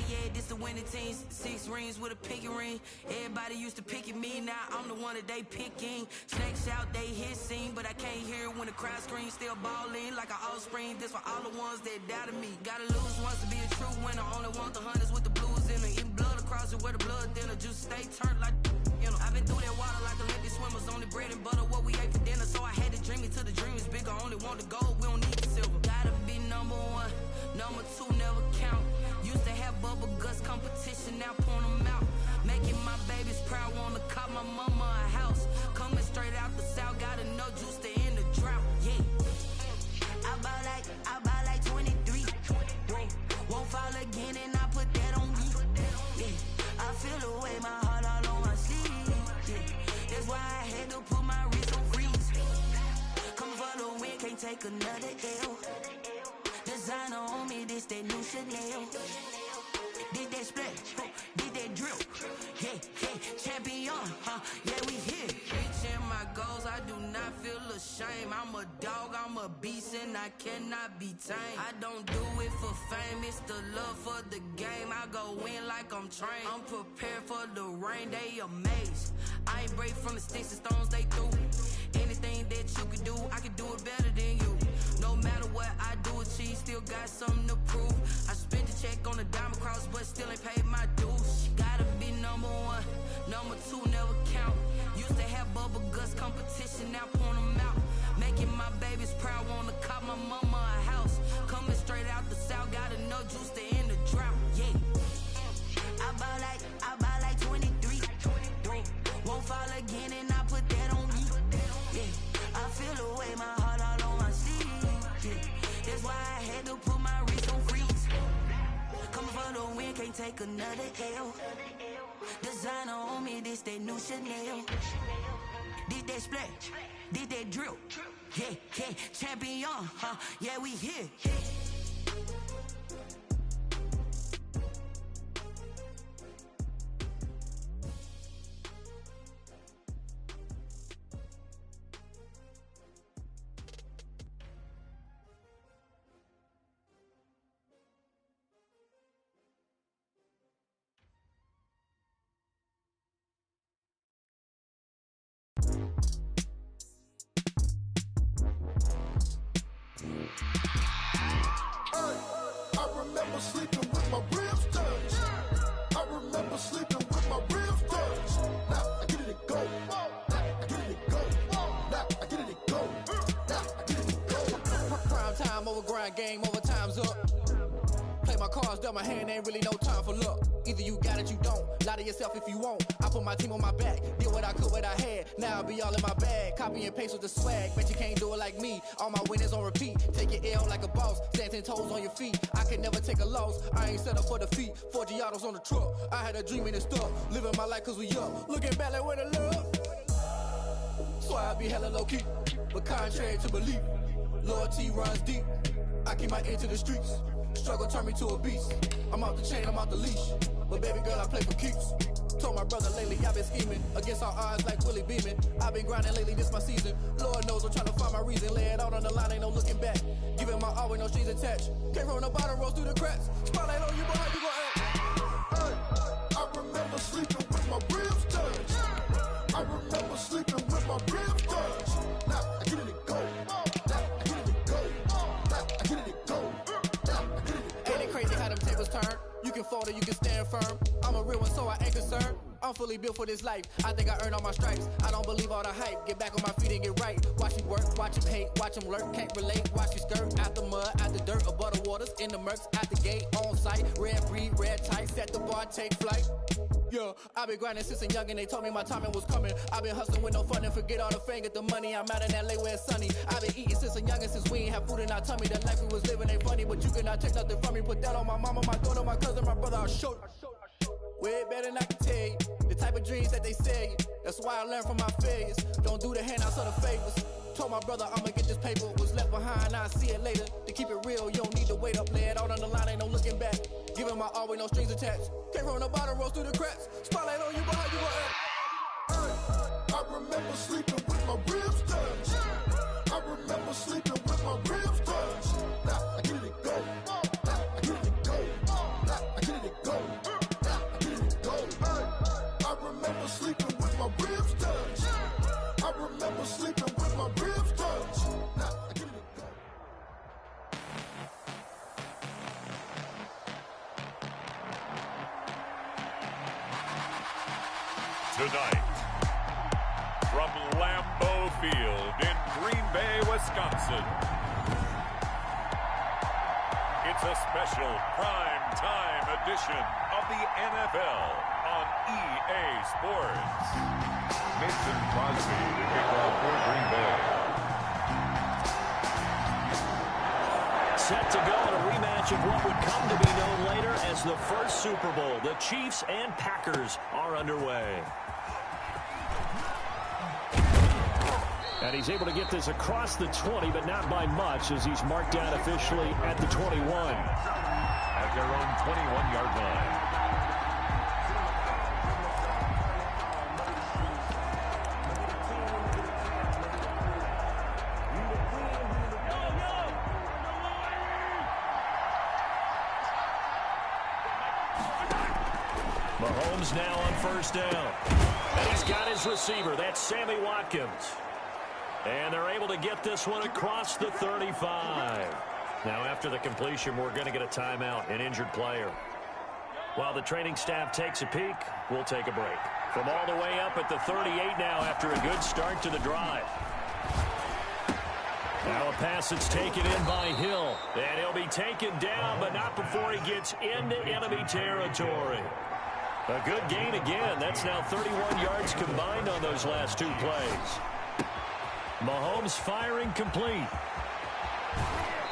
Yeah, this the winning team. 6 rings with a pinky ring. Everybody used to pick at me, now I'm the one that they picking. Snakes out, they hit scene, but I can't hear it when the crowd screams. Still balling like an offspring. This for all the ones that doubted me. Gotta lose once to be a true winner. Only want the hunters with the blues in it. Eating blood across it where the blood thinner. Just stay turned like, you know. I've been through that water like Olympic swimmers. Only bread and butter, what we ate for dinner. So I had to dream it till the dream is bigger. Only want the gold, we don't need the silver. Gotta be number 1, number 2 never count. Used to have bubble guts competition, now point them out. Making my babies proud, wanna cop my mama a house. Coming straight out the south, got enough juice to end the drought. Yeah, I buy like 23. Won't fall again and I put that on me. Yeah, I feel the way my heart all on my sleeve. Yeah, that's why I had to put my wrist on freeze. Coming for the win, can't take another L. Designer on me, this that new Chanel. Did that splash, did that drill. Yeah, champion, yeah, we here. Reaching my goals, I do not feel ashamed. I'm a dog, I'm a beast, and I cannot be tamed. I don't do it for fame, it's the love for the game. I go in like I'm trained. I'm prepared for the rain, they amazed. I ain't break from the sticks and stones they threw. Anything that you can do, I can do it better than you. No matter what I do, achieve, still got something to prove. I spent the check on the diamond cross, but still ain't paid my dues. Gotta be number 1, number 2 never count. Used to have bubble guts competition, now point them out. Making my babies proud, wanna cop my mama a house. Coming straight out the south, got enough juice to end the drought. Yeah, I buy like 23. Won't fall again and I put that on me. Yeah, I feel the way my heart all on my sleeve. Yeah, that's why I had to put my wrist on freeze. Coming for the win, can't take another L. Designer on me, this that new Chanel. Did that splash, did that drill. Yeah, champion, yeah, we here. I remember sleeping with my ribs touched. I remember sleeping with my ribs touched. Now I get it go. Now I get it go. Now I get it go. Now I get it go. Prime time over grind game, overtime's up. Play my cards, dealt my hand, ain't really no time for luck. Either you got it, you don't. Lie to yourself if you won't. I put my team on my back, did what I could, what I had. Now I'll be all in my bag. Copy and paste with the swag. Bet you can't do it like me. All my winners on repeat. Take your L like a boss. Stand 10 toes on your feet. I can never take a loss. I ain't set up for defeat. 4 Giottos on the truck. I had a dream and it stuck. Living my life cause we up. Looking back like where the love. So I be hella low key. But contrary to belief, loyalty runs deep. I keep my ear to the streets. Struggle turned me to a beast. I'm off the chain, I'm off the leash. but baby girl, I play for keeps. Told my brother lately I've been scheming against all odds like Willie Beeman. I've been grinding lately, this my season. Lord knows I'm trying to find my reason. Lay it out on the line, ain't no looking back. Giving my all with no strings attached. Came from the bottom, rose through the cracks. Spotlight on you, boy, how you gon' act? I remember sleeping with my ribs touched. I remember sleeping with my ribs touched. Now I get it and go. Now I get it and go. Now I get it and go. Now I get it and go. Ain't it crazy how them tables turn? You can fold or you can stand firm. I'm a real one, so I ain't concerned. I'm fully built for this life. I think I earned all my stripes. I don't believe all the hype. Get back on my feet and get right. Watch me work, watch him hate, watch him lurk. Can't relate, watch me skirt. Out the mud, out the dirt, above the waters, in the murks, out the gate, on site. Red breed, red tight, set the bar, take flight. Yeah, I've been grinding since a youngin', they told me my timing was coming. I've been hustling with no fun and forget all the fame, get the money. I'm out in LA where it's sunny. I've been eating since a youngin', since we ain't have food in our tummy. The life we was living ain't funny, but you cannot take nothing from me. Put that on my mama, my daughter, my cousin, my brother, I'll show you. Way better than I can tell you. The type of dreams that they sell you. That's why I learned from my failures. Don't do the handouts or the favors. Told my brother I'ma get this paper. Was left behind, I'll see it later. To keep it real, you don't need to wait up. Lay it out on the line, ain't no looking back. Giving my all with no strings attached. Came from the bottom, rose through the cracks. Spotlight on you, boy, how you gon' act? I remember sleeping with my ribs touched. I remember sleeping with my ribs touched. Now I get it and go. Now I get it and go. Now I get it and go. Now I get it and go. I remember sleeping with my ribs touched. I remember sleeping with my ribs touched. Now I get it and go. Tonight, from Lambeau Field in Green Bay, Wisconsin, it's a special prime time edition of the NFL on EA Sports. Mason Crosby to kick off for Green Bay. Set to go in a rematch of what would come to be known later as the first Super Bowl. The Chiefs and Packers are underway. And he's able to get this across the 20, but not by much, as he's marked down officially at the 21. At their own 21-yard line. Mahomes now on first down. And he's got his receiver. That's Sammy Watkins. And they're able to get this one across the 35. Now, after the completion, we're going to get a timeout, an injured player. While the training staff takes a peek, we'll take a break. From all the way up at the 38 now after a good start to the drive. Now a pass that's taken in by Hill. And he'll be taken down, but not before he gets into enemy territory. A good gain again. That's now 31 yards combined on those last two plays. Mahomes firing complete.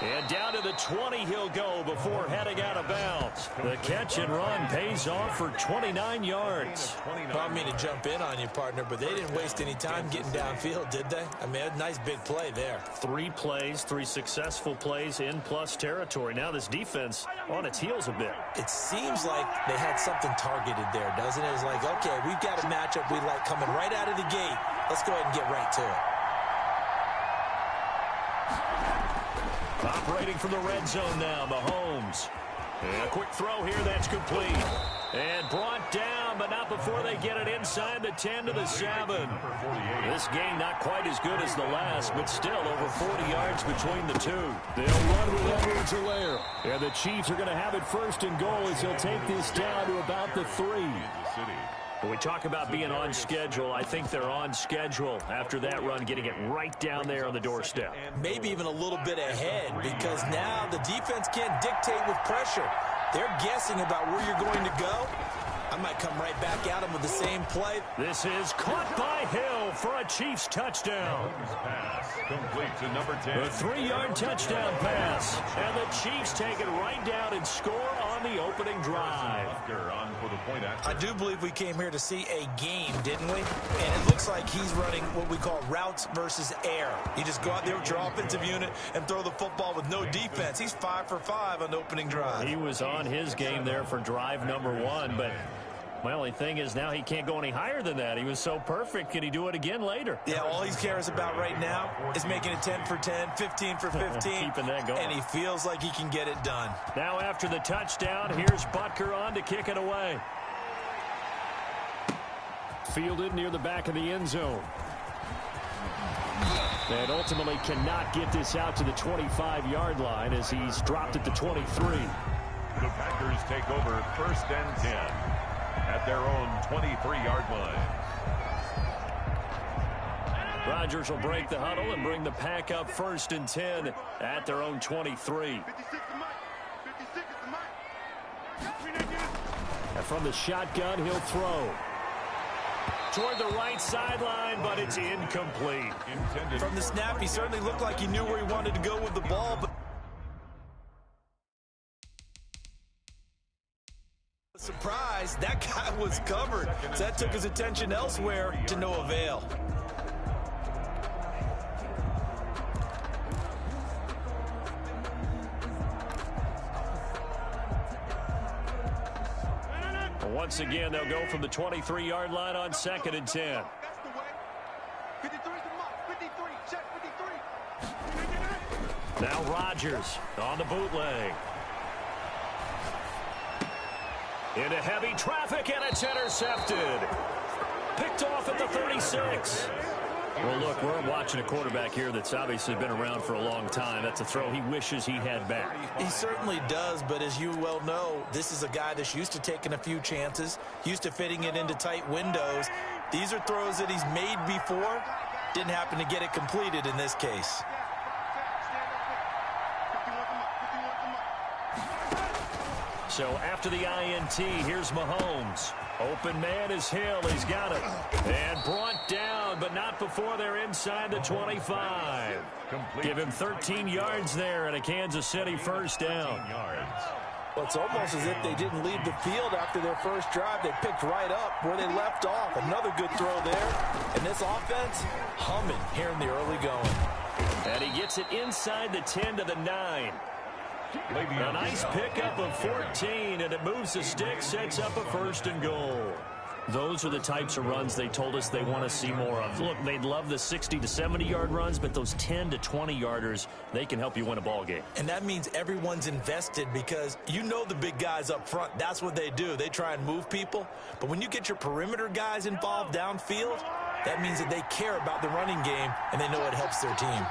And down to the 20 he'll go before heading out of bounds. The catch and run pays off for 29 yards. Well, I mean to jump in on you, partner, but they didn't waste any time getting downfield, did they? I mean, a nice big play there. 3 plays, 3 successful plays in plus territory. Now this defense on its heels a bit. It seems like they had something targeted there, doesn't it? It's like, okay, we've got a matchup we like coming right out of the gate. Let's go ahead and get right to it. Operating from the red zone now, Mahomes. And a quick throw here, that's complete. And brought down, but not before they get it inside the 10 to the 7. This game not quite as good as the last, but still over 40 yards between the two. They'll run with Edwards-Helaire. And the Chiefs are going to have it first and goal as he'll take this down to about the 3. When we talk about being on schedule, I think they're on schedule after that run, getting it right down there on the doorstep. Maybe even a little bit ahead, because now the defense can't dictate with pressure. They're guessing about where you're going to go. I might come right back at them with the same play. This is caught by Hill. for a Chiefs touchdown. Pass complete to number 10. A 3-yard touchdown pass. And the Chiefs take it right down and score on the opening drive. On for the point after. I do believe we came here to see a game, didn't we? And it looks like he's running what we call routes versus air. You just go out there with your offensive unit and throw the football with no defense. He's 5 for 5 on the opening drive. He was on his game there for drive number 1, but my only thing is now he can't go any higher than that. He was so perfect. Can he do it again later? Yeah, all he cares about right now is making it 10 for 10, 15 for 15. Keeping that going. And he feels like he can get it done. Now after the touchdown, here's Butker on to kick it away. Fielded near the back of the end zone. And ultimately cannot get this out to the 25-yard line as he's dropped it to 23. The Packers take over 1st and 10 at their own 23-yard line. Rodgers will break the huddle and bring the pack up 1st and 10 at their own 23. And from the shotgun, he'll throw. Toward the right sideline, but it's incomplete. From the snap, he certainly looked like he knew where he wanted to go with the ball, but surprise, that guy was covered. So that took his attention elsewhere to no avail. Once again, they'll go from the 23-yard line on 2nd and 10. Now Rodgers on the bootleg. Into heavy traffic, and it's intercepted. Picked off at the 36. Well, look, we're watching a quarterback here that's obviously been around for a long time. That's a throw he wishes he had back. He certainly does, but as you well know, this is a guy that's used to taking a few chances, used to fitting it into tight windows. These are throws that he's made before. Didn't happen to get it completed in this case. So after the INT, here's Mahomes. Open man is Hill. He's got it. And brought down, but not before they're inside the 25. Give him 13 yards there and a Kansas City first down. Well, it's almost as if they didn't leave the field after their first drive. They picked right up where they left off. Another good throw there. And this offense, humming here in the early going. And he gets it inside the 10 to the 9. A nice pickup of 14, and it moves the stick, sets up a 1st and goal. Those are the types of runs they told us they want to see more of. Look, they'd love the 60 to 70-yard runs, but those 10 to 20-yarders, they can help you win a ball game. And that means everyone's invested because you know the big guys up front. That's what they do. They try and move people. But when you get your perimeter guys involved downfield, that means that they care about the running game, and they know it helps their team.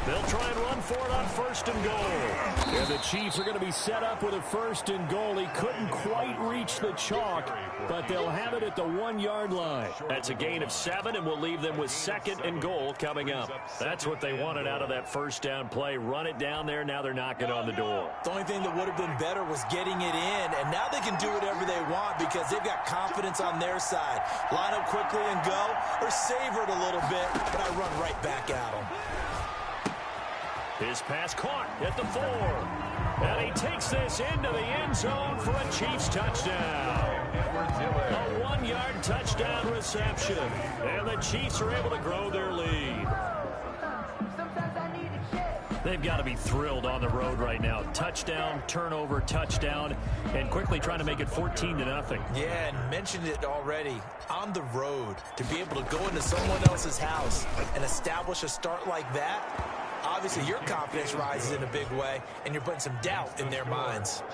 They'll try and run for it on 1st and goal. And the Chiefs are going to be set up with a 1st and goal. He couldn't quite reach the chalk, but they'll have it at the 1-yard line. That's a gain of 7, and we'll leave them with 2nd and goal coming up. That's what they wanted out of that first down play. Run it down there. Now they're knocking on the door. The only thing that would have been better was getting it in, and now they can do whatever they want because they've got confidence on their side. Line up quickly and go, or savor it a little bit, but I run right back at them. His pass caught at the 4. And he takes this into the end zone for a Chiefs touchdown. A 1-yard touchdown reception. And the Chiefs are able to grow their lead. They've got to be thrilled on the road right now. Touchdown, turnover, touchdown, and quickly trying to make it 14-0. Yeah, and mentioned it already. On the road, to be able to go into someone else's house and establish a start like that, obviously your confidence rises in a big way, and you're putting some doubt in their minds.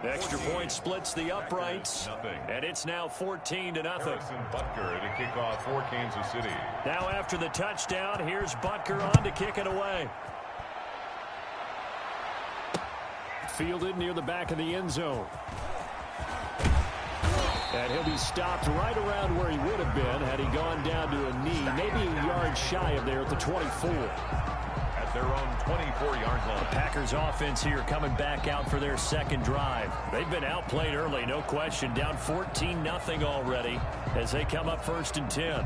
Extra point splits the uprights, and it's now 14-0. Butker to kick off for Kansas City. Now after the touchdown, here's Butker on to kick it away. Fielded near the back of the end zone. And he'll be stopped right around where he would have been had he gone down to a knee, maybe a yard shy of there at the 24. their own 24-yard line. The Packers offense here coming back out for their second drive. They've been outplayed early, no question. Down 14-0 already as they come up 1st and 10.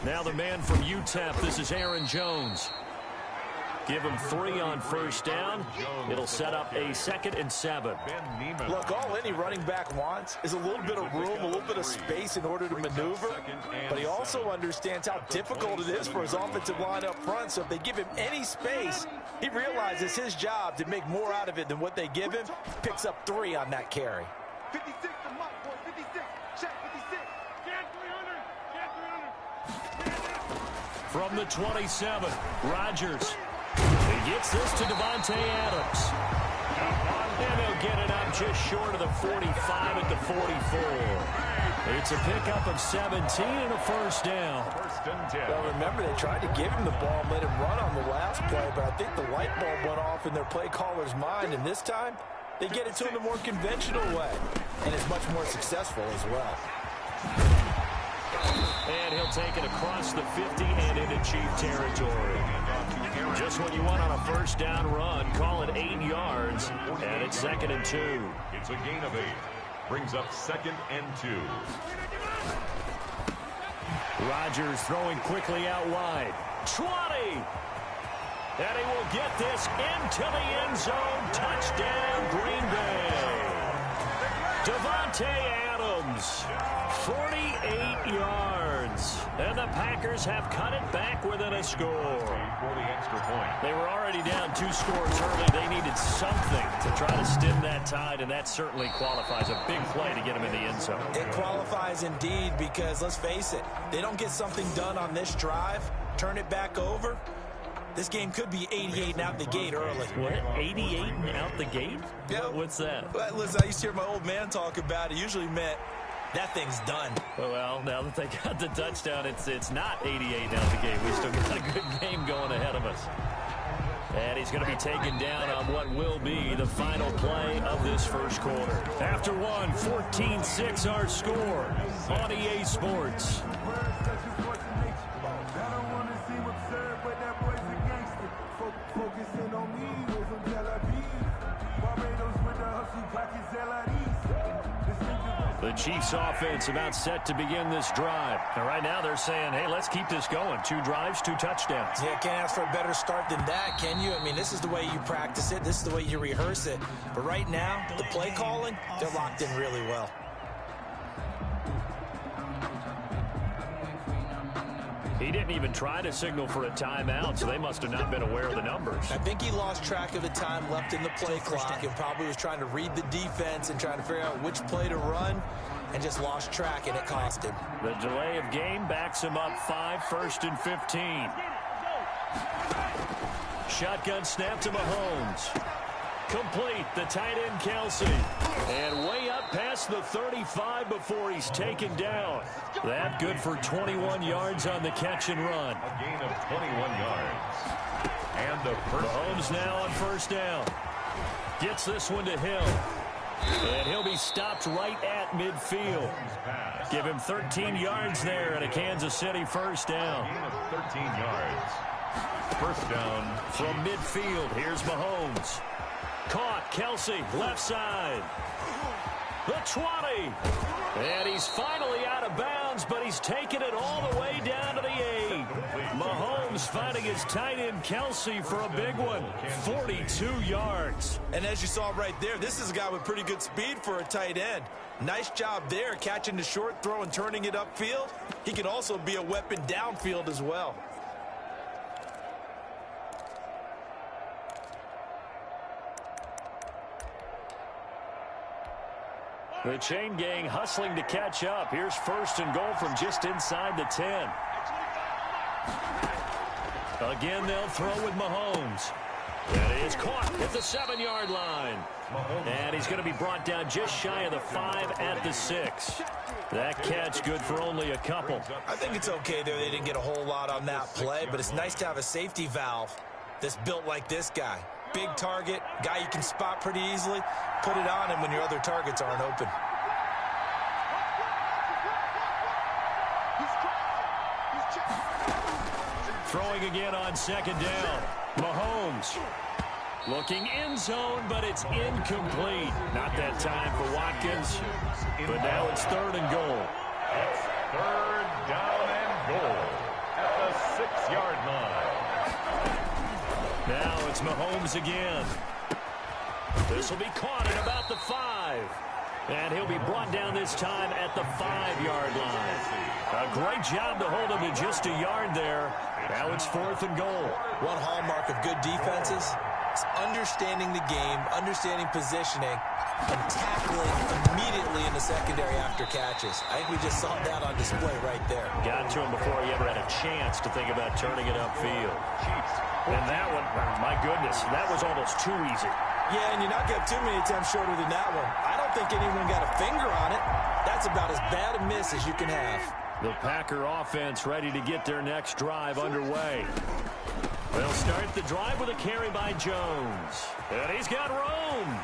Now the man from UTEP, this is Aaron Jones. Give him 3 on 1st down. It'll set up a 2nd and 7. Look, all any running back wants is a little bit of room, a little bit of space in order to maneuver. But he also understands how difficult it is for his offensive line up front. So if they give him any space, he realizes his job to make more out of it than what they give him. Picks up 3 on that carry. 56 to Mike, boy, 56. Check 56. Get 300. Get 300. From the 27, Rodgers. He gets this to Davante Adams. And he'll get it up just short of the 45 at the 44. It's a pickup of 17 and a 1st down. Well, remember, they tried to give him the ball and let him run on the last play, but I think the light bulb went off in their play caller's mind, and this time they get it to him the more conventional way, and it's much more successful as well. And he'll take it across the 50 and into Chief territory. Just what you want on a 1st down run. Call it 8 yards, and it's 2nd and 2. It's a gain of 8. Brings up 2nd and 2. Rodgers throwing quickly out wide. 20! And he will get this into the end zone. Touchdown, Green Bay. Davante Adams, 48 yards. And the Packers have cut it back within a score. For the extra point. They were already down 2 scores early. They needed something to try to stem that tide, and that certainly qualifies. A big play to get them in the end zone. It qualifies indeed because, let's face it, they don't get something done on this drive, turn it back over, this game could be 88 and out the gate early. What? 88 and out the gate? Yeah. What's that? Well, listen, I used to hear my old man talk about it. Usually meant that thing's done. Well, now that they got the touchdown, it's not 88 out the gate. We still got a good game going ahead of us. And he's going to be taken down on what will be the final play of this 1st quarter. After one, 14-6 our score on EA Sports. The Chiefs offense about set to begin this drive. And right now they're saying, hey, let's keep this going. 2 drives, 2 touchdowns. Yeah, can't ask for a better start than that, can you? I mean, this is the way you practice it. This is the way you rehearse it. But right now, the play calling, they're locked in really well. He didn't even try to signal for a timeout, so they must have not been aware of the numbers. I think he lost track of the time left in the play clock and probably was trying to read the defense and trying to figure out which play to run and just lost track, and it cost him. The delay of game backs him up 5, 1st and 15. Shotgun snap to Mahomes. Complete, the tight end Kelsey. And way up past the 35 before he's taken down. That good for 21 yards on the catch and run. A gain of 21 yards. And the first. Mahomes now on 1st down. Gets this one to Hill. And he'll be stopped right at midfield. Give him 13 yards there and a Kansas City 1st down. A gain of 13 yards. 1st down. From midfield, here's Mahomes. Caught, Kelsey, left side. The 20. And he's finally out of bounds, but he's taken it all the way down to the 8. Mahomes finding his tight end Kelsey for a big one. 42 yards. And as you saw right there, this is a guy with pretty good speed for a tight end. Nice job there, catching the short throw and turning it upfield. He can also be a weapon downfield as well. The chain gang hustling to catch up. Here's 1st and goal from just inside the 10. Again, they'll throw with Mahomes. And he is caught at the 7-yard line. And he's going to be brought down just shy of the 5 at the 6. That catch good for only a couple. I think it's okay there. They didn't get a whole lot on that play, but it's nice to have a safety valve that's built like this guy. Big target, guy you can spot pretty easily. Put it on him when your other targets aren't open. Throwing again on 2nd down. Mahomes looking end zone, but it's incomplete. Not that time for Watkins, but now it's 3rd and goal. It's 3rd down and goal at the 6-yard line. Now it's Mahomes again. This will be caught at about the 5. And he'll be brought down this time at the 5-yard line. A great job to hold him to just a yard there. Now it's 4th and goal. One hallmark of good defenses is understanding the game, understanding positioning, and tackling immediately in the secondary after catches. I think we just saw that on display right there. Got to him before he ever had a chance to think about turning it upfield. And that one, my goodness, that was almost too easy. Yeah, and you're not getting too many attempts shorter than that one. I don't think anyone got a finger on it. That's about as bad a miss as you can have. The Packer offense ready to get their next drive underway. They'll start the drive with a carry by Jones. And he's got room.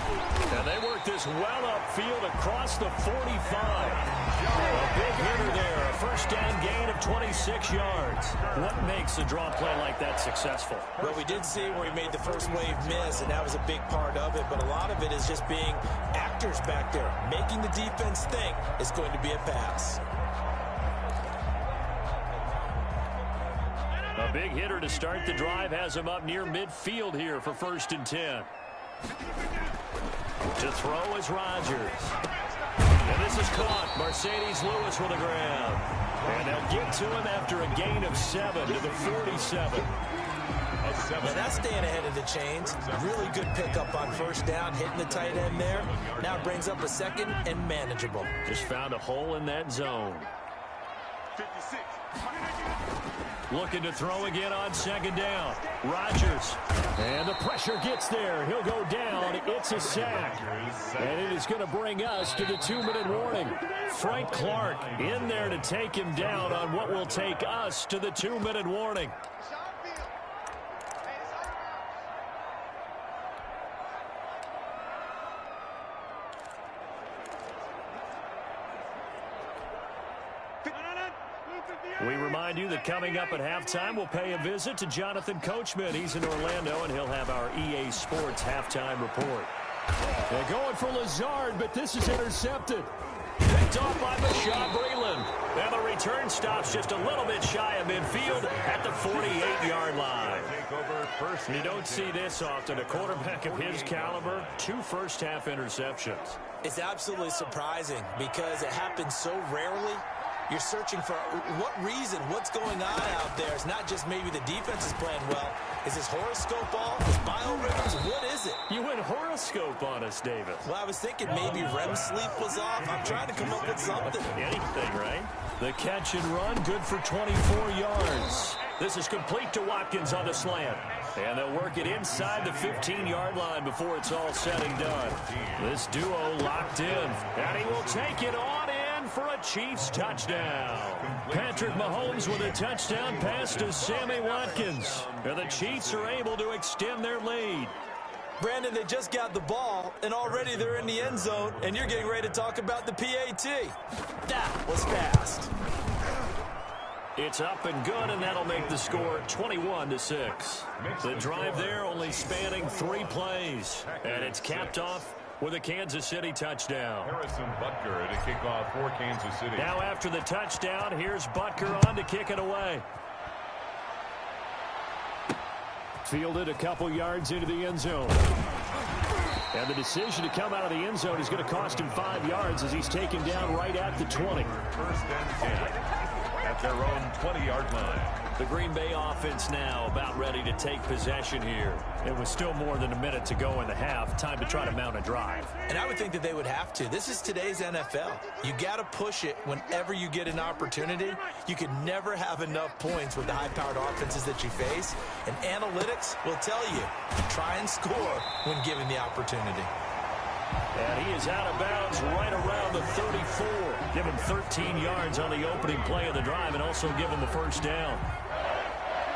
And they work this well upfield across the 45. A big hitter there. A first down gain of 26 yards. What makes a draw play like that successful? Well, we did see where he made the first wave miss, and that was a big part of it. But a lot of it is just being actors back there. Making the defense think it's going to be a pass. A big hitter to start the drive has him up near midfield here for 1st and 10. To throw is Rodgers. And this is caught. Mercedes Lewis with a grab. And they'll get to him after a gain of 7 to the 47. Well, that's staying ahead of the chains. Really good pickup on 1st down, hitting the tight end there. Now brings up a 2nd and manageable. Just found a hole in that zone. 56. Looking to throw again on 2nd down. Rodgers. And the pressure gets there. He'll go down. It's a sack. And it is going to bring us to the 2-minute warning. Frank Clark in there to take him down on what will take us to the 2-minute warning. We remind you that coming up at halftime, we'll pay a visit to Jonathan Coachman. He's in Orlando, and he'll have our EA Sports halftime report. They're going for Lazard, but this is intercepted. Picked off by Bashaud Breeland. And the return stops just a little bit shy of midfield at the 48-yard line. You don't see this often. A quarterback of his caliber, 2 first-half interceptions. It's absolutely surprising because it happens so rarely. You're searching for what reason, what's going on out there. It's not just maybe the defense is playing well. Is this horoscope off? Is biorhythms? What is it? You went horoscope on us, David. Well, I was thinking maybe REM sleep was off. I'm trying to come up with something. Anything, right? The catch and run, good for 24 yards. This is complete to Watkins on the slant. And they'll work it inside the 15-yard line before it's all said and done. This duo locked in. And he will take it on in for a Chiefs touchdown. Patrick Mahomes with a touchdown pass to Sammy Watkins. And the Chiefs are able to extend their lead. Brandon, they just got the ball, and already they're in the end zone, and you're getting ready to talk about the PAT. That was fast. It's up and good, and that'll make the score 21-6. The drive there only spanning 3 plays, and it's capped off with a Kansas City touchdown. Harrison Butker to kick off for Kansas City. Now after the touchdown, here's Butker on to kick it away. Fielded a couple yards into the end zone. And the decision to come out of the end zone is going to cost him 5 yards as he's taken down right at the 20. 1st and 10 at their own 20-yard line. The Green Bay offense now about ready to take possession here. It was still more than a minute to go in the half. Time to try to mount a drive. And I would think that they would have to. This is today's NFL. You got to push it whenever you get an opportunity. You can never have enough points with the high-powered offenses that you face. And analytics will tell you to try and score when given the opportunity. And he is out of bounds right around the 34. Give him 13 yards on the opening play of the drive and also give him the first down.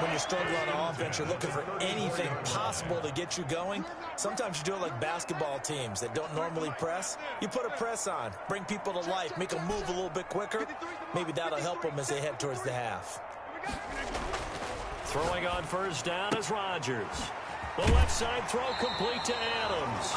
When you're struggling on offense, you're looking for anything possible to get you going. Sometimes you do it like basketball teams that don't normally press. You put a press on, bring people to life, make them move a little bit quicker. Maybe that'll help them as they head towards the half. Throwing on first down is Rodgers. The left side throw complete to Adams.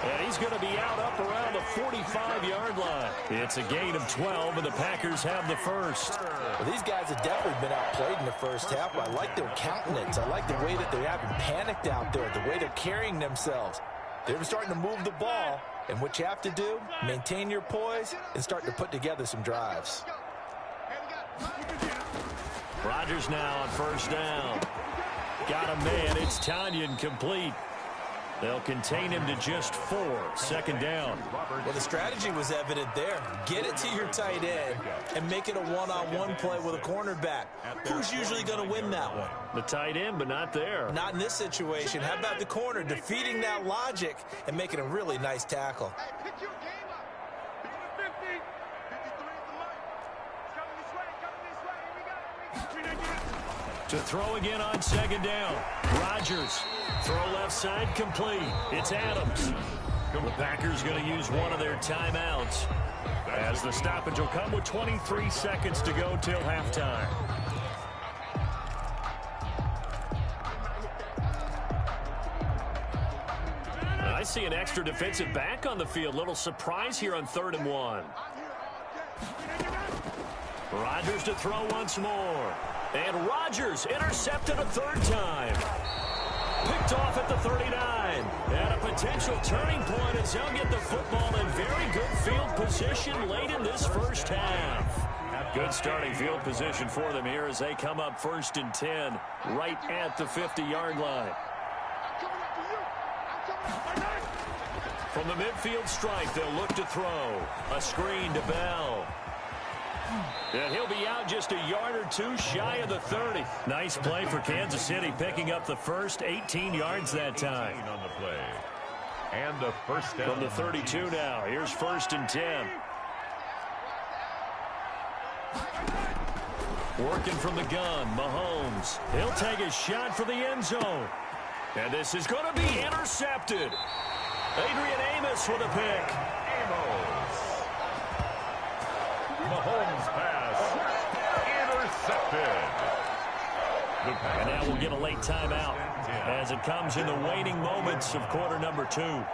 And he's going to be out up around the 45-yard line. It's a gain of 12, and the Packers have the first. Well, these guys have definitely been outplayed in the first half. I like their countenance. I like the way that they haven't panicked out there, the way they're carrying themselves. They're starting to move the ball, and what you have to do, maintain your poise and start to put together some drives. Rodgers now on first down. Got a man. It's Tanyan complete. They'll contain him to just 4. Second down. Well, the strategy was evident there. Get it to your tight end and make it a one-on-one play with a cornerback. Who's usually going to win that one? The tight end, but not there. Not in this situation. How about the corner defeating that logic and making a really nice tackle? To throw again on second down. Rodgers. Throw left side complete. It's Adams. The Packers going to use one of their timeouts, as the stoppage will come with 23 seconds to go till halftime. I see an extra defensive back on the field. Little surprise here on 3rd and 1. Rodgers to throw once more. And Rodgers intercepted a 3rd time. Picked off at the 39. And a potential turning point as they'll get the football in very good field position late in this first half. Good starting field position for them here as they come up 1st and 10 right at the 50-yard line. From the midfield stripe, they'll look to throw. A screen to Bell. And he'll be out just a yard or two shy of the 30. Nice play for Kansas City, picking up the first 18 yards that time. On the play. And the first down. From the 32 now. Here's 1st and 10. Working from the gun, Mahomes. He'll take a shot for the end zone. And this is going to be intercepted. Adrian Amos with a pick. Mahomes pass intercepted. And now we'll get a late timeout as it comes in the waning moments of quarter number 2.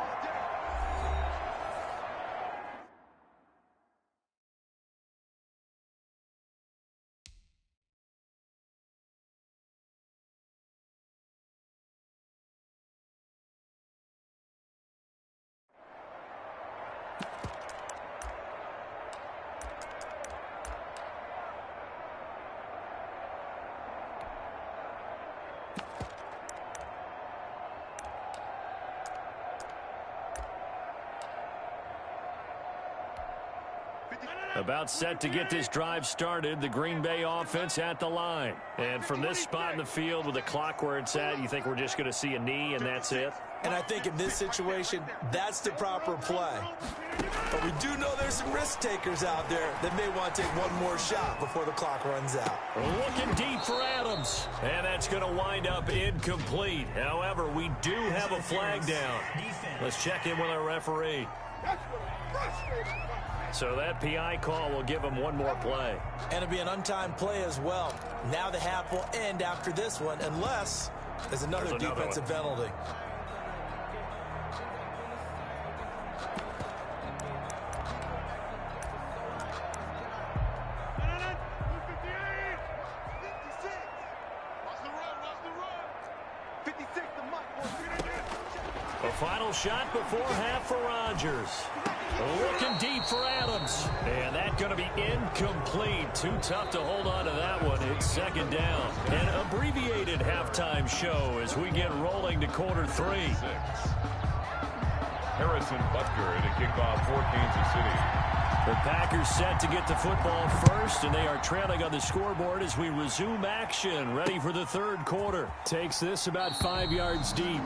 About set to get this drive started, the Green Bay offense at the line. And from this spot in the field with the clock where it's at, you think we're just going to see a knee and that's it? And I think in this situation, that's the proper play. But we do know there's some risk takers out there that may want to take one more shot before the clock runs out. Looking deep for Adams. And that's going to wind up incomplete. However, we do have a flag down. Let's check in with our referee. So that PI call will give him one more play. And it'll be an untimed play as well. Now the half will end after this one, unless there's another defensive penalty. A final shot before half for Rodgers. Looking deep for Adams. And that's going to be incomplete. Too tough to hold on to that one. It's second down. An abbreviated halftime show as we get rolling to quarter 3. Harrison Butker to kick off for Kansas City. The Packers set to get the football first, and they are trailing on the scoreboard as we resume action. Ready for the third quarter. Takes this about 5 yards deep.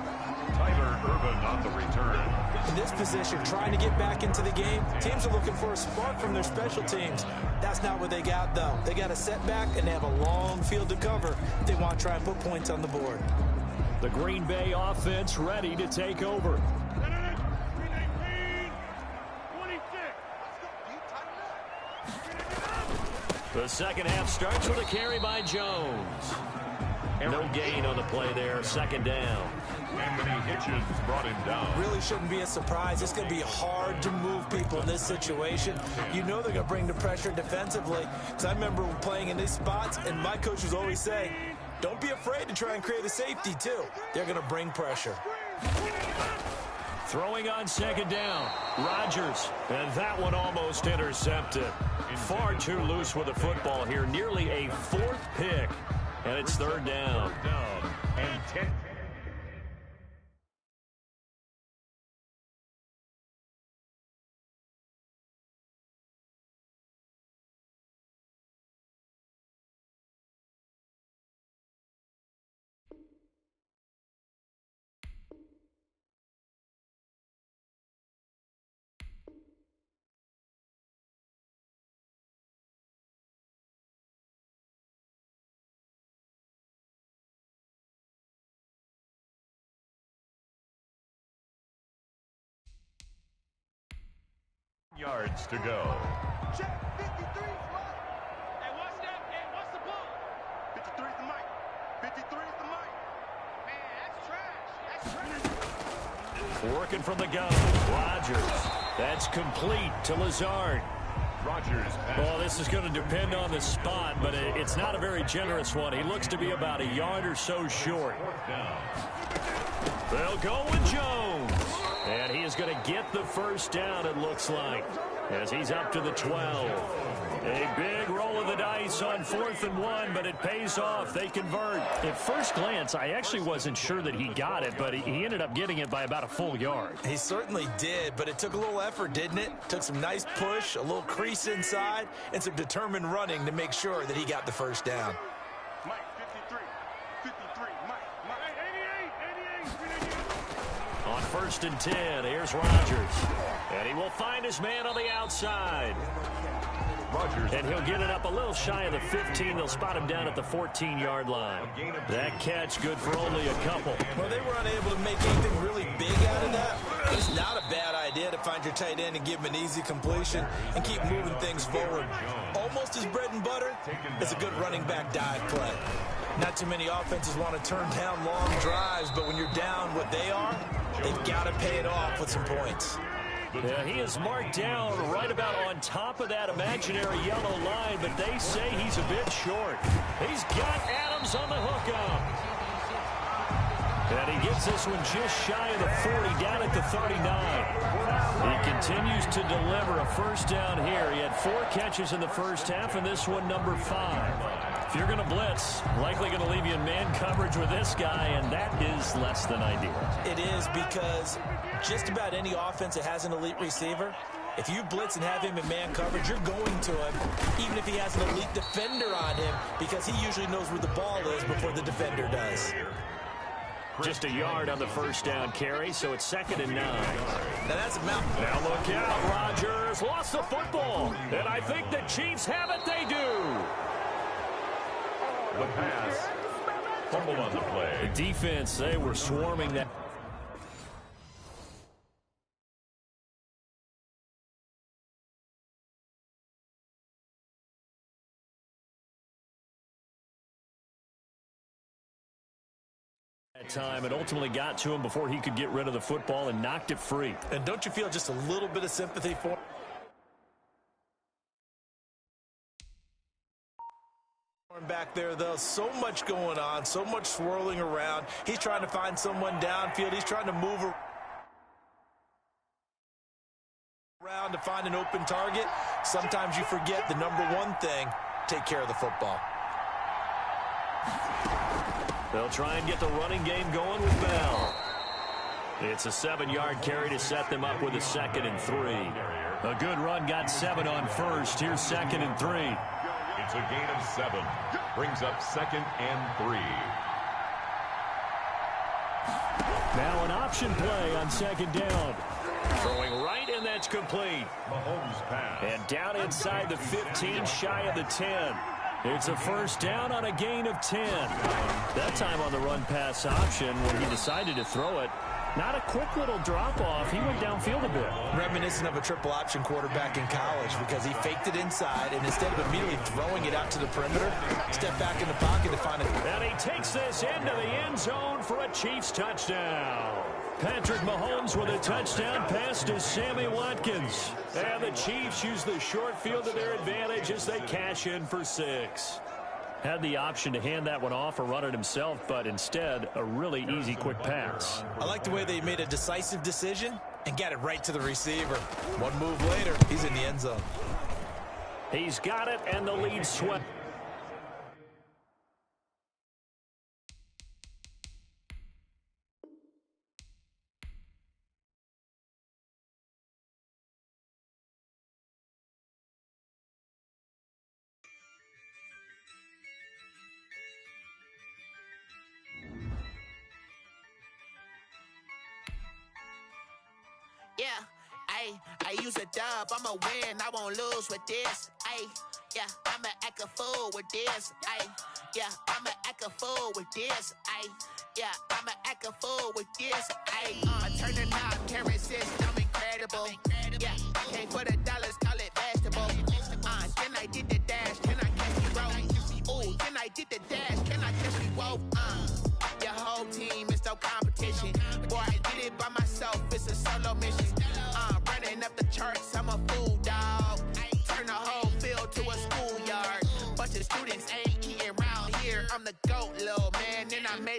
Tyler Urban on the return. In this position, trying to get back into the game, teams are looking for a spark from their special teams. That's not what they got, though. They got a setback, and they have a long field to cover if they want to try and put points on the board. The Green Bay offense ready to take over. The second half starts with a carry by Jones. No gain on the play there. Second down. Anthony Hitchens brought him down. Really shouldn't be a surprise. It's going to be hard to move people in this situation. You know they're going to bring the pressure defensively. Because I remember playing in these spots, and my coaches always say, don't be afraid to try and create a safety, too. They're going to bring pressure. Throwing on second down. Rodgers. And that one almost intercepted. Far too loose with the football here. Nearly a fourth pick. And it's third down. And 10. Yards to go. Check 53 spot. Hey, what's that? Hey, what's the ball? 53 is the mic. 53 is the mic. Man, that's trash. That's trash. Working from the gun. Rodgers. That's complete to Lazard. Rodgers. Well, this is going to depend on the spot, but it's not a very generous one. He looks to be about a yard or so short. They'll go with Jones. And he is going to get the first down, it looks like, as he's up to the 12. A big roll of the dice on 4th and 1, but it pays off. They convert. At first glance, I actually wasn't sure that he got it, but he ended up getting it by about a full yard. He certainly did, but it took a little effort, didn't it? Took some nice push, a little crease inside, and some determined running to make sure that he got the first down. Mike, 53. 53. Mike. 88. On 1st and 10, here's Rodgers. And he will find his man on the outside. Rodgers. And he'll get it up a little shy of the 15. They'll spot him down at the 14-yard line. That catch good for only a couple. Well, they were unable to make anything really big out of that. It's not a bad idea to find your tight end and give him an easy completion and keep moving things forward. Almost his bread and butter is a good running back dive play. Not too many offenses want to turn down long drives, but when you're down what they are, they've got to pay it off with some points. Yeah, he is marked down right about on top of that imaginary yellow line, but they say he's a bit short. He's got Adams on the hookup. And he gets this one just shy of the 40, down at the 39. He continues to deliver a first down here. He had 4 catches in the first half, and this one number 5. If you're going to blitz, likely going to leave you in man coverage with this guy, and that is less than ideal. It is, because just about any offense that has an elite receiver, if you blitz and have him in man coverage, you're going to him, even if he has an elite defender on him, because he usually knows where the ball is before the defender does. Just a yard on the first down carry, so it's 2nd and 9. Now that's a mountain. Now look out, Rodgers lost the football, and I think the Chiefs have it. They do. The pass. Fumble on the play. The defense, they were swarming that. Time and ultimately got to him before he could get rid of the football and knocked it free. And don't you feel just a little bit of sympathy for him? Back there, though, so much going on, so much swirling around. He's trying to find someone downfield. He's trying to move. Around to find an open target. Sometimes you forget the number one thing, take care of the football. They'll try and get the running game going with Bell. It's a 7-yard carry to set them up with a 2nd and 3. A good run got 7 on first. Here's 2nd and 3. It's a gain of 7. Brings up 2nd and 3. Now an option play on 2nd down. Throwing right, and that's complete. Mahomes pass. And down inside the 15, shy of the 10. It's a 1st down on a gain of 10. That time on the run pass option when he decided to throw it. Not a quick little drop-off. He went downfield a bit. Reminiscent of a triple option quarterback in college because he faked it inside, and instead of immediately throwing it out to the perimeter, stepped back in the pocket to find it. And he takes this into the end zone for a Chiefs touchdown. Patrick Mahomes with a touchdown pass to Sammy Watkins. And the Chiefs use the short field to their advantage as they cash in for 6. Had the option to hand that one off or run it himself, but instead, a really easy, quick pass. I like the way they made a decisive decision and got it right to the receiver. One move later, he's in the end zone. He's got it, and the lead swept. Yeah, I use a dub, I'ma win, I won't lose with this. Yeah, I'ma act a fool with this. Yeah, I'ma act a fool with this. Yeah, I'ma act a fool with this. I turn the knob, can't resist, I'm incredible. Yeah, came for the dollars, call it vegetable. Then I did the dash, can I catch me roll? Ooh, then I did the dash, can I catch me roll? Your whole team is no competition. Boy, I did it by myself, it's a solo mission. Running up the charts,